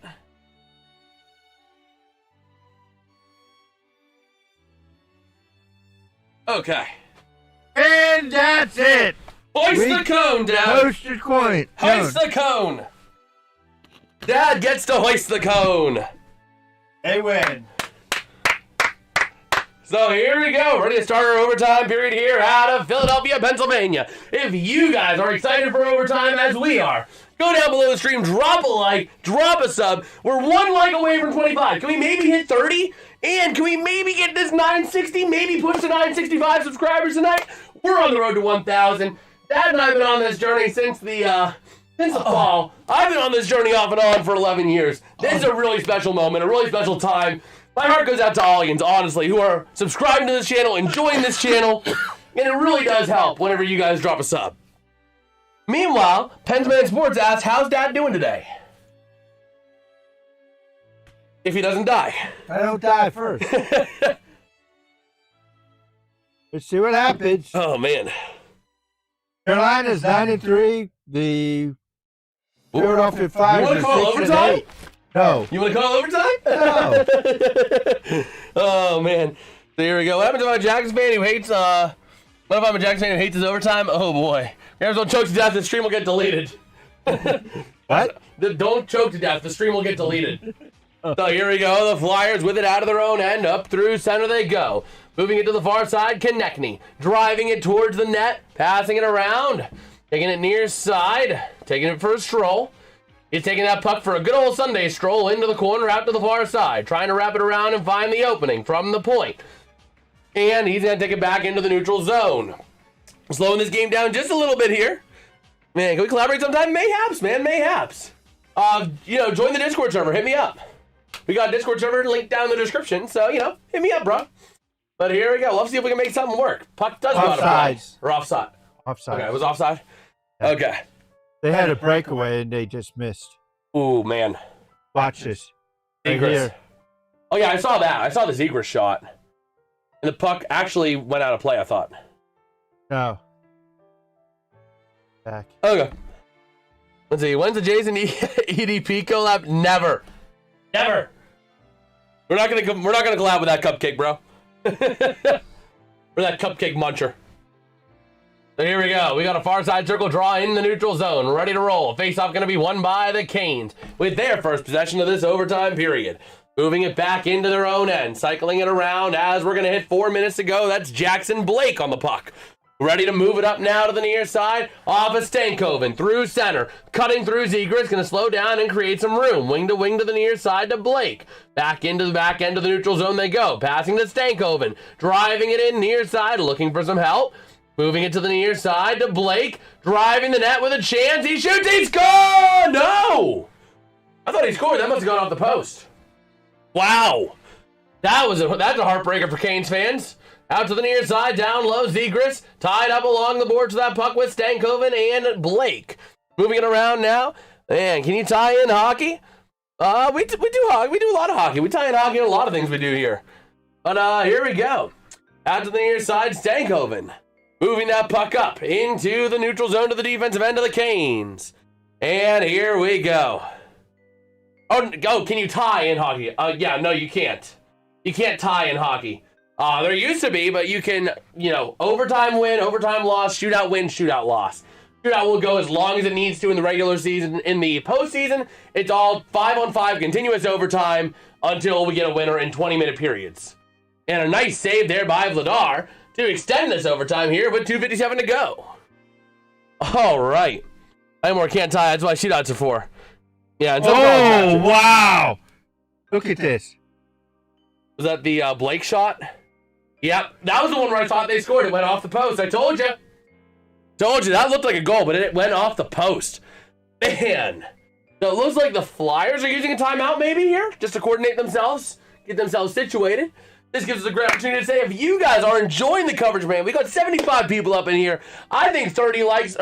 Okay. And that's it. Hoist the cone, Dad. Hoist the coin. Hoist the cone. Dad gets to hoist the cone. They win. So here we go, ready to start our overtime period here out of Philadelphia, Pennsylvania. If you guys are excited for overtime as we are, go down below the stream, drop a like, drop a sub. We're 1 like away from 25. Can we maybe hit 30? And can we maybe get this 960, maybe push to 965 subscribers tonight? We're on the road to 1,000. Dad and I have been on this journey since the fall. I've been on this journey off and on for 11 years. This is a really special moment, a really special time. My heart goes out to all Audians, honestly, who are subscribing to this channel, enjoying this channel, and it really does help whenever you guys drop a sub. Meanwhile, Pensman Sports asks, how's Dad doing today? If he doesn't die. I don't die first. Let's see what happens. Oh, man. Carolina's 9-3. The Philadelphia Flyers You want to call are 6-8. overtime? No. You want to call overtime? No. Oh, man. So here we go. What happens if I'm a Jackets fan who hates, what if I'm a Jackets fan who hates his overtime? Oh, boy. Don't choke to death, the stream will get deleted. What? Don't choke to death, the stream will get deleted. So here we go. The Flyers with it out of their own end. Up through center they go. Moving it to the far side, Konechny. Driving it towards the net. Passing it around. Taking it near side. Taking it for a stroll. He's taking that puck for a good old Sunday stroll into the corner out to the far side. Trying to wrap it around and find the opening from the point. And he's going to take it back into the neutral zone. Slowing this game down just a little bit here. Man, can we collaborate sometime? Mayhaps, man. Mayhaps. Join the Discord server. Hit me up. We got a Discord server link down in the description. So, hit me up, bro. But here we go. Let's see if we can make something work. Puck does go out of play. Or offside. Offside. Okay, it was offside? Yeah. Okay. They had a breakaway and they just missed. Ooh, man. Watch this. Right Zegras. here. Oh, yeah, I saw that. I saw the Zegras shot. And the puck actually went out of play, I thought. No. Back. Okay. Let's see. When's the Jason EDP collab? Never. Never. We're not gonna collab with that cupcake, bro. Or that cupcake muncher. So here we go. We got a far side circle draw in the neutral zone. Ready to roll. Face-off going to be won by the Canes with their first possession of this overtime period. Moving it back into their own end. Cycling it around as we're going to hit 4 minutes to go. That's Jackson Blake on the puck. Ready to move it up now to the near side. Off of Stankoven. Through center. Cutting through Zegras. Going to slow down and create some room. Wing to the near side to Blake. Back into the back end of the neutral zone they go. Passing to Stankoven. Driving it in near side. Looking for some help. Moving it to the near side to Blake. Driving the net with a chance. He shoots. He scores! No! I thought he scored. That must have gone off the post. Wow. That's a heartbreaker for Canes fans. Out to the near side. Down low. Zegras. Tied up along the boards with that puck with Stankoven and Blake. Moving it around now. Man, can you tie in hockey? We do hockey. We do a lot of hockey. We tie in hockey in a lot of things we do here. But here we go. Out to the near side. Stankoven. Moving that puck up into the neutral zone to the defensive end of the Canes. And here we go. Oh, can you tie in hockey? Yeah, no, you can't. You can't tie in hockey. There used to be, but you can, overtime win, overtime loss, shootout win, shootout loss. Shootout will go as long as it needs to in the regular season. In the postseason, it's all 5-on-5 continuous overtime until we get a winner in 20-minute periods. And a nice save there by Vladar to extend this overtime here with 2:57 to go. All right. I can't tie. That's why shootouts are for. Yeah. Oh, wow. Look at this. Was that the Blake shot? Yep. That was the one where I thought they scored. It went off the post. I told you. That looked like a goal, but it went off the post. Man. So it looks like the Flyers are using a timeout maybe here just to coordinate themselves, get themselves situated. This gives us a great opportunity to say if you guys are enjoying the coverage, man. We got 75 people up in here. I think 30 likes,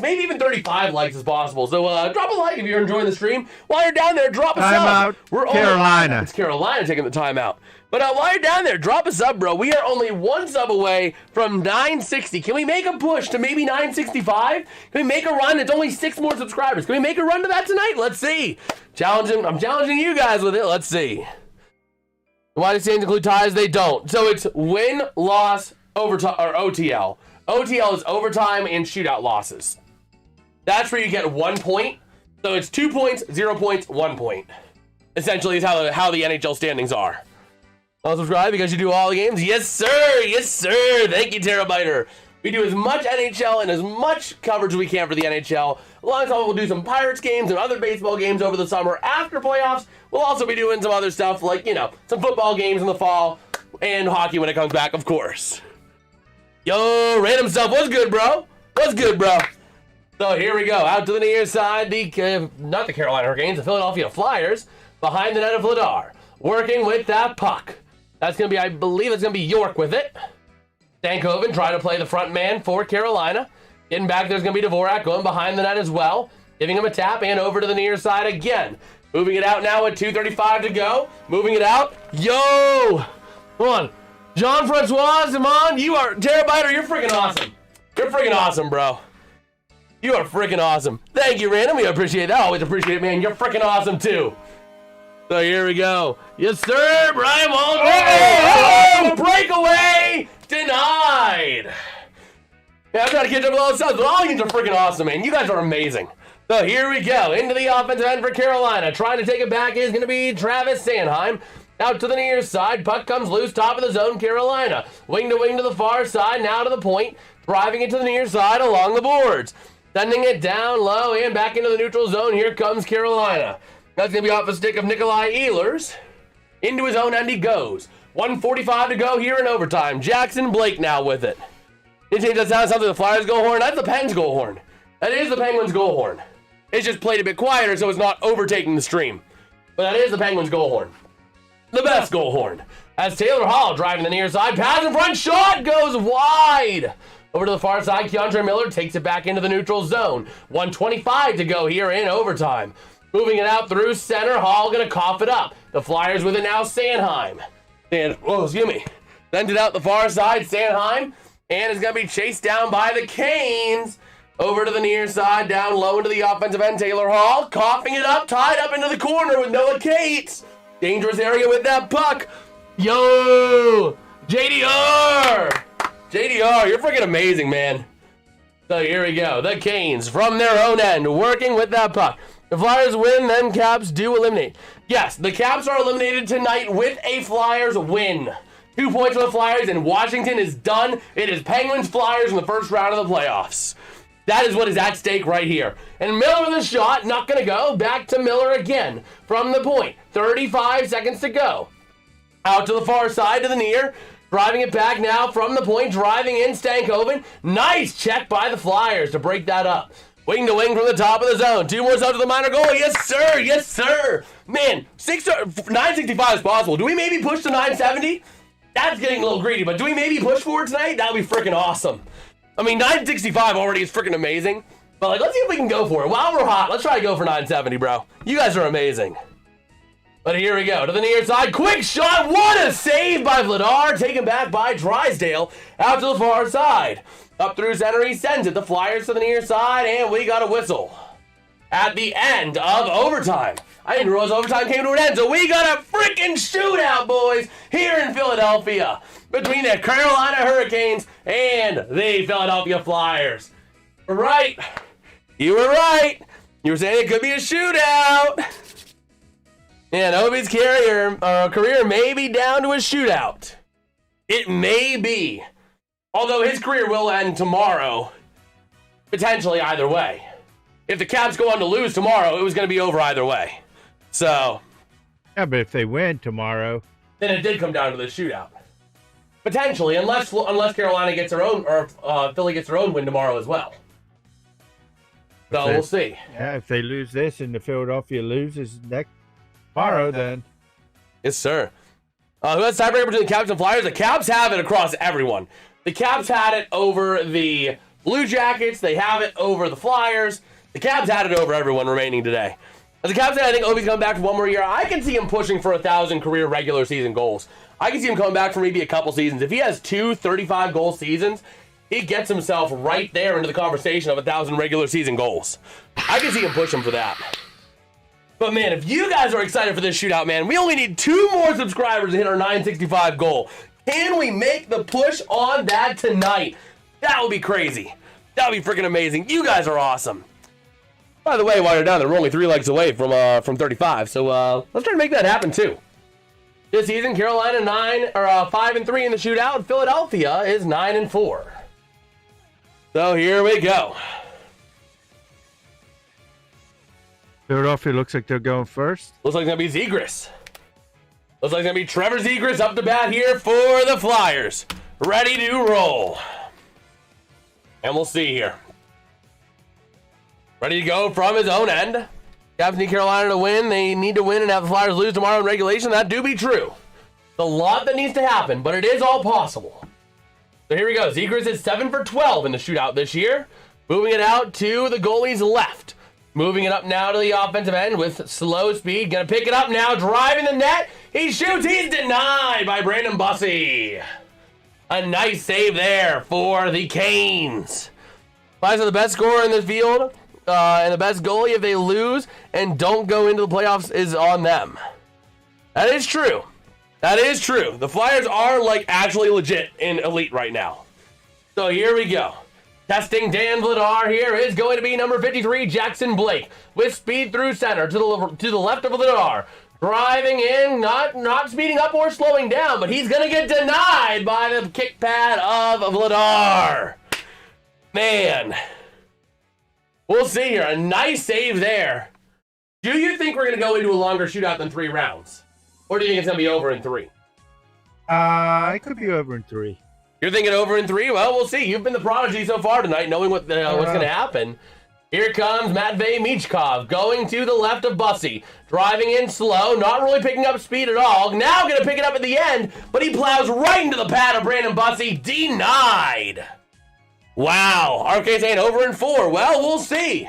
maybe even 35 likes is possible. So drop a like if you're enjoying the stream. While you're down there, drop a sub. Timeout, Carolina. It's Carolina taking the timeout. But while you're down there, drop a sub, bro. We are only one sub away from 960. Can we make a push to maybe 965? Can we make a run? It's only 6 more subscribers. Can we make a run to that tonight? Let's see. I'm challenging you guys with it. Let's see. Why do standings include ties? They don't. So it's win, loss, overtime, or OTL. OTL is overtime and shootout losses. That's where you get 1 point. So it's 2 points, 0 points, 1 point. Essentially is how the NHL standings are. I'll subscribe because you do all the games. Yes, sir. Yes, sir. Thank you, Terabyter. We do as much NHL and as much coverage as we can for the NHL. Alongside, we'll do some Pirates games and other baseball games over the summer after playoffs. We'll also be doing some other stuff like, some football games in the fall and hockey when it comes back, of course. Yo, random stuff. What's good, bro? What's good, bro? So here we go. Out to the near side, not the Carolina Hurricanes, the Philadelphia Flyers. Behind the net of Vladar. Working with that puck. That's going to be, I believe it's going to be York with it. Stankoven trying to play the front man for Carolina. Getting back, there's going to be Dvorak going behind the net as well. Giving him a tap and over to the near side again. Moving it out now with 2:35 to go. Moving it out. Yo! Come on. Jean-Francois, come on. You are, Terabyter, you're freaking awesome. You're freaking awesome, bro. You are freaking awesome. Thank you, Random. We appreciate that. Always appreciate it, man. You're freaking awesome, too. So here we go. Yes, sir. Brian Waldron. Breakaway denied. Yeah, I'm trying to catch up with all the stuff, but all you are freaking awesome, man. You guys are amazing. So here we go. Into the offensive end for Carolina. Trying to take it back is going to be Travis Sanheim. Out to the near side. Puck comes loose. Top of the zone, Carolina. Wing to the far side. Now to the point. Driving it to the near side along the boards. Sending it down low and back into the neutral zone. Here comes Carolina. That's going to be off the stick of Nikolai Ehlers. Into his own end he goes. 1:45 to go here in overtime. Jackson Blake now with it. Did you change that sound? Something the Flyers goal horn? That's the Pens goal horn. That is the Penguins goal horn. It's just played a bit quieter so it's not overtaking the stream. But that is the Penguins goal horn. The best goal horn. As Taylor Hall driving the near side. Pass in front. Shot goes wide. Over to the far side. Keandre Miller takes it back into the neutral zone. 1:25 to go here in overtime. Moving it out through center. Hall going to cough it up. The Flyers with it now. Sanheim. Excuse me. Send it out the far side. Sanheim. And is going to be chased down by the Canes. Over to the near side. Down low into the offensive end. Taylor Hall. Coughing it up. Tied up into the corner with Noah Cates. Dangerous area with that puck. Yo. JDR. JDR, you're freaking amazing, man. So here we go. The Canes from their own end working with that puck. The Flyers win, then Caps do eliminate. Yes, the Caps are eliminated tonight with a Flyers win. 2 points for the Flyers, and Washington is done. It is Penguins-Flyers in the first round of the playoffs. That is what is at stake right here. And Miller with a shot, not going to go. Back to Miller again from the point. 35 seconds to go. Out to the far side to the near. Driving it back now from the point. Driving in Stankoven. Nice check by the Flyers to break that up. Wing to wing from the top of the zone. 2 more zones to the minor goal. Yes, sir. Yes, sir. Man, 965 is possible. Do we maybe push to 970? That's getting a little greedy, but do we maybe push for it tonight? That would be freaking awesome. I mean, 965 already is freaking amazing. But, like, let's see if we can go for it. While we're hot, let's try to go for 970, bro. You guys are amazing. But here we go. To the near side. Quick shot. What a save by Vladar. Taken back by Drysdale. Out to the far side. Up through center. He sends it. The Flyers to the near side. And we got a whistle. At the end of overtime. I didn't realize overtime came to an end. So we got a freaking shootout, boys, here in Philadelphia. Between the Carolina Hurricanes and the Philadelphia Flyers. Right. You were right. You were saying it could be a shootout. And Obi's career may be down to a shootout. It may be. Although his career will end tomorrow. Potentially either way. If the Caps go on to lose tomorrow, it was going to be over either way. So. Yeah, but if they win tomorrow. Then it did come down to the shootout. Potentially, unless Carolina gets their own, or Philly gets their own win tomorrow as well. So we'll see. Yeah, if they lose this and the Philadelphia loses next tomorrow, then. Yes, sir. Who has tiebreaker between the Caps and Flyers? The Caps have it across everyone. The Caps had it over the Blue Jackets. They have it over the Flyers. The Caps had it over everyone remaining today. As a Caps fan, I think Obi's coming back for one more year. I can see him pushing for 1,000 career regular season goals. I can see him coming back for maybe a couple seasons. If he has 2 35-goal seasons, he gets himself right there into the conversation of 1,000 regular season goals. I can see him pushing for that. But, man, if you guys are excited for this shootout, man, we only need 2 more subscribers to hit our 965 goal. Can we make the push on that tonight? That would be crazy. That would be freaking amazing. You guys are awesome. By the way, while you're down there, we're only 3 legs away from 35. So let's try to make that happen too. This season, Carolina 5-3 in the shootout. Philadelphia is 9-4. So here we go. Philadelphia looks like they're going first. Looks like it's gonna be Zegras. Looks like it's gonna be Trevor Zegras up to bat here for the Flyers. Ready to roll. And we'll see here. Ready to go from his own end. Caps need Carolina to win. They need to win and have the Flyers lose tomorrow in regulation. That do be true. It's a lot that needs to happen, but it is all possible. So here we go. Zegras is 7 for 12 in the shootout this year. Moving it out to the goalie's left. Moving it up now to the offensive end with slow speed. Gonna pick it up now. Driving the net. He shoots. He's denied by Brandon Bussey. A nice save there for the Canes. Flyers are the best scorer in this field. And the best goalie, if they lose and don't go into the playoffs, is on them. That is true. That is true. The Flyers are, like, actually legit in elite right now. So here we go. Testing Dan Vladar here is going to be number 53, Jackson Blake, with speed through center to the left of Vladar. Driving in, not speeding up or slowing down, but he's going to get denied by the kick pad of Vladar. Man. We'll see here. A nice save there. Do you think we're going to go into a longer shootout than 3 rounds? Or do you think it's going to be over in 3? It could be over in 3. You're thinking over in 3? Well, we'll see. You've been the prodigy so far tonight, knowing what's going to happen. Here comes Matvey Michkov going to the left of Bussey. Driving in slow, not really picking up speed at all. Now going to pick it up at the end, but he plows right into the pad of Brandon Bussey. Denied. Wow, RK saying over in 4. Well, we'll see.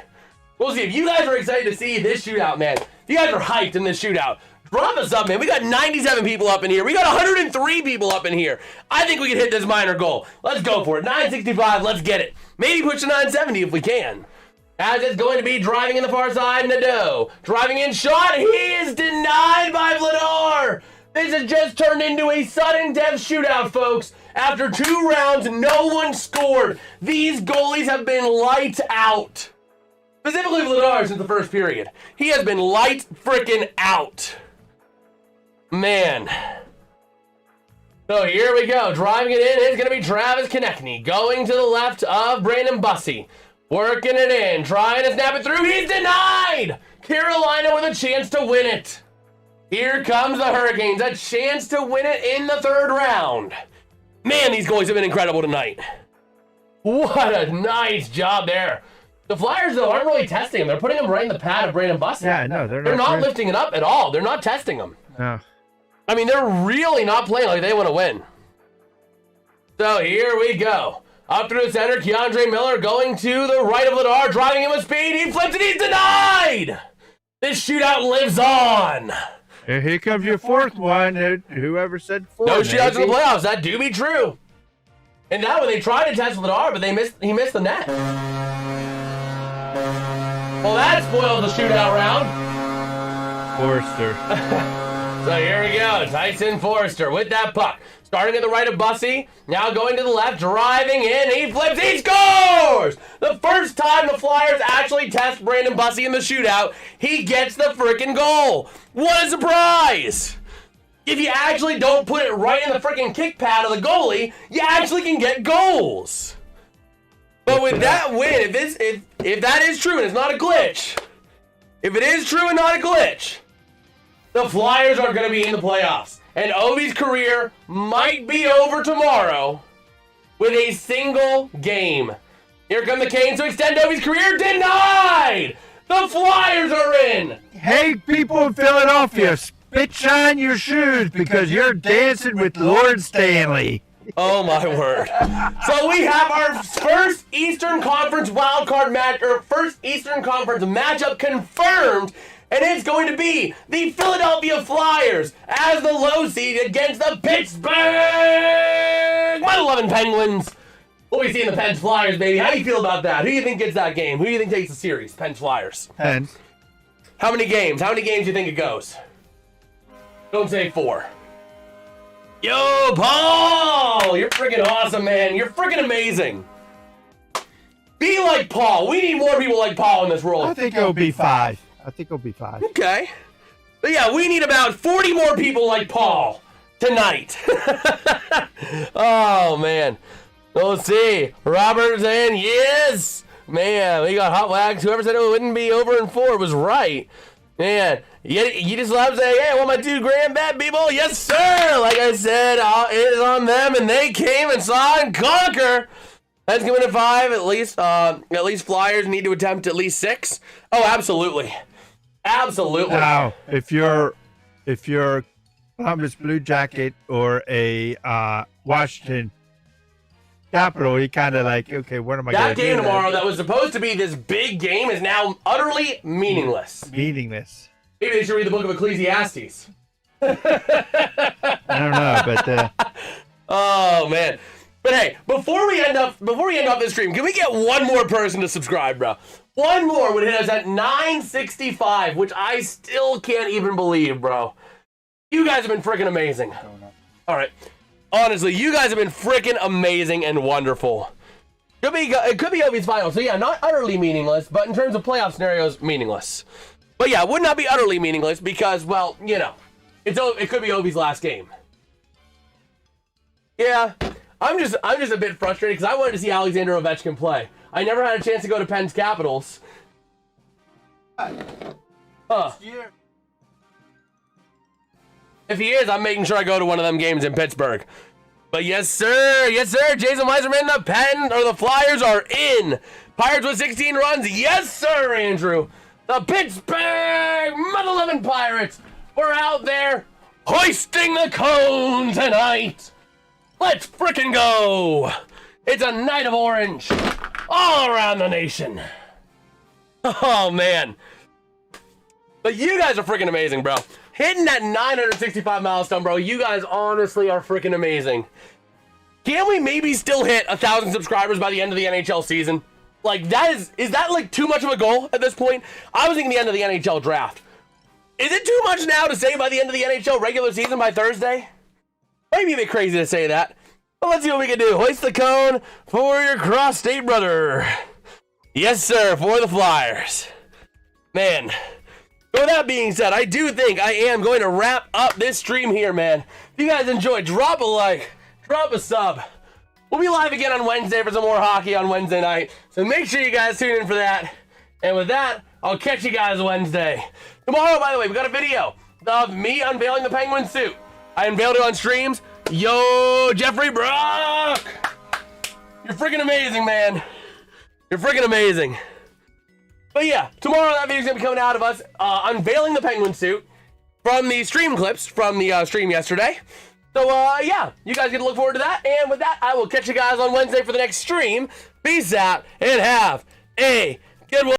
We'll see. If you guys are excited to see this shootout, man, if you guys are hyped in this shootout, drop us up, man. We got 97 people up in here. We got 103 people up in here. I think we can hit this minor goal. Let's go for it. 965, let's get it. Maybe push to 970 if we can. As it's going to be driving in the far side, Nadeau. Driving in, shot. He is denied by Vladar. This has just turned into a sudden death shootout, folks. After 2 rounds, no one scored. These goalies have been lights out. Specifically Vladar since the first period. He has been light freaking out. Man. So here we go. Driving it in is going to be Travis Konechny. Going to the left of Brandon Bussey. Working it in. Trying to snap it through. He's denied! Carolina with a chance to win it. Here comes the Hurricanes. A chance to win it in the 3rd round. Man, these goalies have been incredible tonight. What a nice job there. The Flyers, though, aren't really testing him. They're putting him right in the pad of Brandon Bussey. Yeah, no, they're not lifting it up at all. They're not testing him. No. I mean, they're really not playing like they want to win. So here we go. Up through the center, Keandre Miller going to the right of Vladar, driving him with speed. He flips it, he's denied! This shootout lives on. And here comes your 4th one. Whoever said 4. No shootouts in the playoffs. That do be true. And that one, they tried to test Vladar, but he missed the net. Well, that spoiled the shootout round. Forster. So here we go. Tyson Forster with that puck. Starting at the right of Bussey. Now going to the left. Driving in. He flips. He scores! The first time the Flyers actually test Brandon Bussey in the shootout, he gets the freaking goal. What a surprise! If you actually don't put it right in the freaking kick pad of the goalie, you actually can get goals. But with that win, if that is true and it's not a glitch, if it is true and not a glitch, the Flyers are going to be in the playoffs. And Ovi's career might be over tomorrow with a single game. Here come the Canes to extend Ovi's career. Denied! The Flyers are in! Hey, people in Philadelphia, spit shine your shoes because you're dancing with Lord Stanley. Oh my word. So we have our first Eastern Conference wildcard match, or first Eastern Conference matchup confirmed, and it's going to be the Philadelphia Flyers as the low seed against the Pittsburgh 11 Penguins. What we see in the Pens Flyers, baby. How do you feel about that? Who do you think gets that game? Who do you think takes the series? Pens Flyers. Pens. How many games? How many games do you think it goes? Don't say 4. Yo, Paul! You're freaking awesome, man. You're freaking amazing. Be like Paul. We need more people like Paul in this world. I think it'll be 5. Okay. But yeah, we need about 40 more people like Paul tonight. Oh, man. Let's see. Robert's in. Yes! Man, we got hot wax. Whoever said it wouldn't be over in 4 was right. Man, you just love saying, hey, I want my 2 grand bet, people. Yes, sir. Like I said, it is on them, and they came and saw and conquer. Let's go into 5 at least. At least Flyers need to attempt at least 6. Oh, absolutely. Absolutely. Now, if you're Columbus Blue Jacket or a Washington Capital, you kind of like, okay, what am I going to do? That game tomorrow that was supposed to be this big game is now utterly meaningless. Meaningless. Maybe they should read the book of Ecclesiastes. I don't know, but oh man. But hey, before we end off this stream, can we get one more person to subscribe, bro? One more would hit us at 965, which I still can't even believe, bro. You guys have been freaking amazing. All right. Honestly, you guys have been freaking amazing and wonderful. It could be Ovi's final. So yeah, not utterly meaningless, but in terms of playoff scenarios, meaningless. But yeah, it would not be utterly meaningless because, well, you know, it could be Ovi's last game. Yeah, I'm just a bit frustrated because I wanted to see Alexander Ovechkin play. I never had a chance to go to Pens Capitals. If he is, I'm making sure I go to one of them games in Pittsburgh. But yes, sir. Yes, sir. Jason Weiserman, the Flyers are in. Pirates with 16 runs. Yes, sir, Andrew. The Pittsburgh 11 Pirates. We're out there hoisting the cone tonight. Let's frickin' go. It's a night of orange all around the nation. Oh, man. But you guys are freaking amazing, bro. Hitting that 965 milestone, bro. You guys honestly are freaking amazing. Can we maybe still hit 1,000 subscribers by the end of the NHL season? Like, is that like too much of a goal at this point? I was thinking the end of the NHL draft. Is it too much now to say by the end of the NHL regular season by Thursday? Might be a bit crazy to say that. But let's see what we can do. Hoist the cone for your cross-state brother. Yes, sir, for the Flyers. Man. So with that being said, I do think I am going to wrap up this stream here, man. If you guys enjoyed, drop a like, drop a sub. We'll be live again on Wednesday for some more hockey on Wednesday night. So make sure you guys tune in for that. And with that, I'll catch you guys Wednesday. Tomorrow, by the way, we got a video of me unveiling the Penguin suit. I unveiled it on streams. Yo, Jeffrey Brock! You're freaking amazing, man. You're freaking amazing. But yeah, tomorrow that video's gonna be coming out of us unveiling the Penguin suit from the stream clips from the stream yesterday. So yeah, you guys get to look forward to that. And with that, I will catch you guys on Wednesday for the next stream. Peace out and have a good one.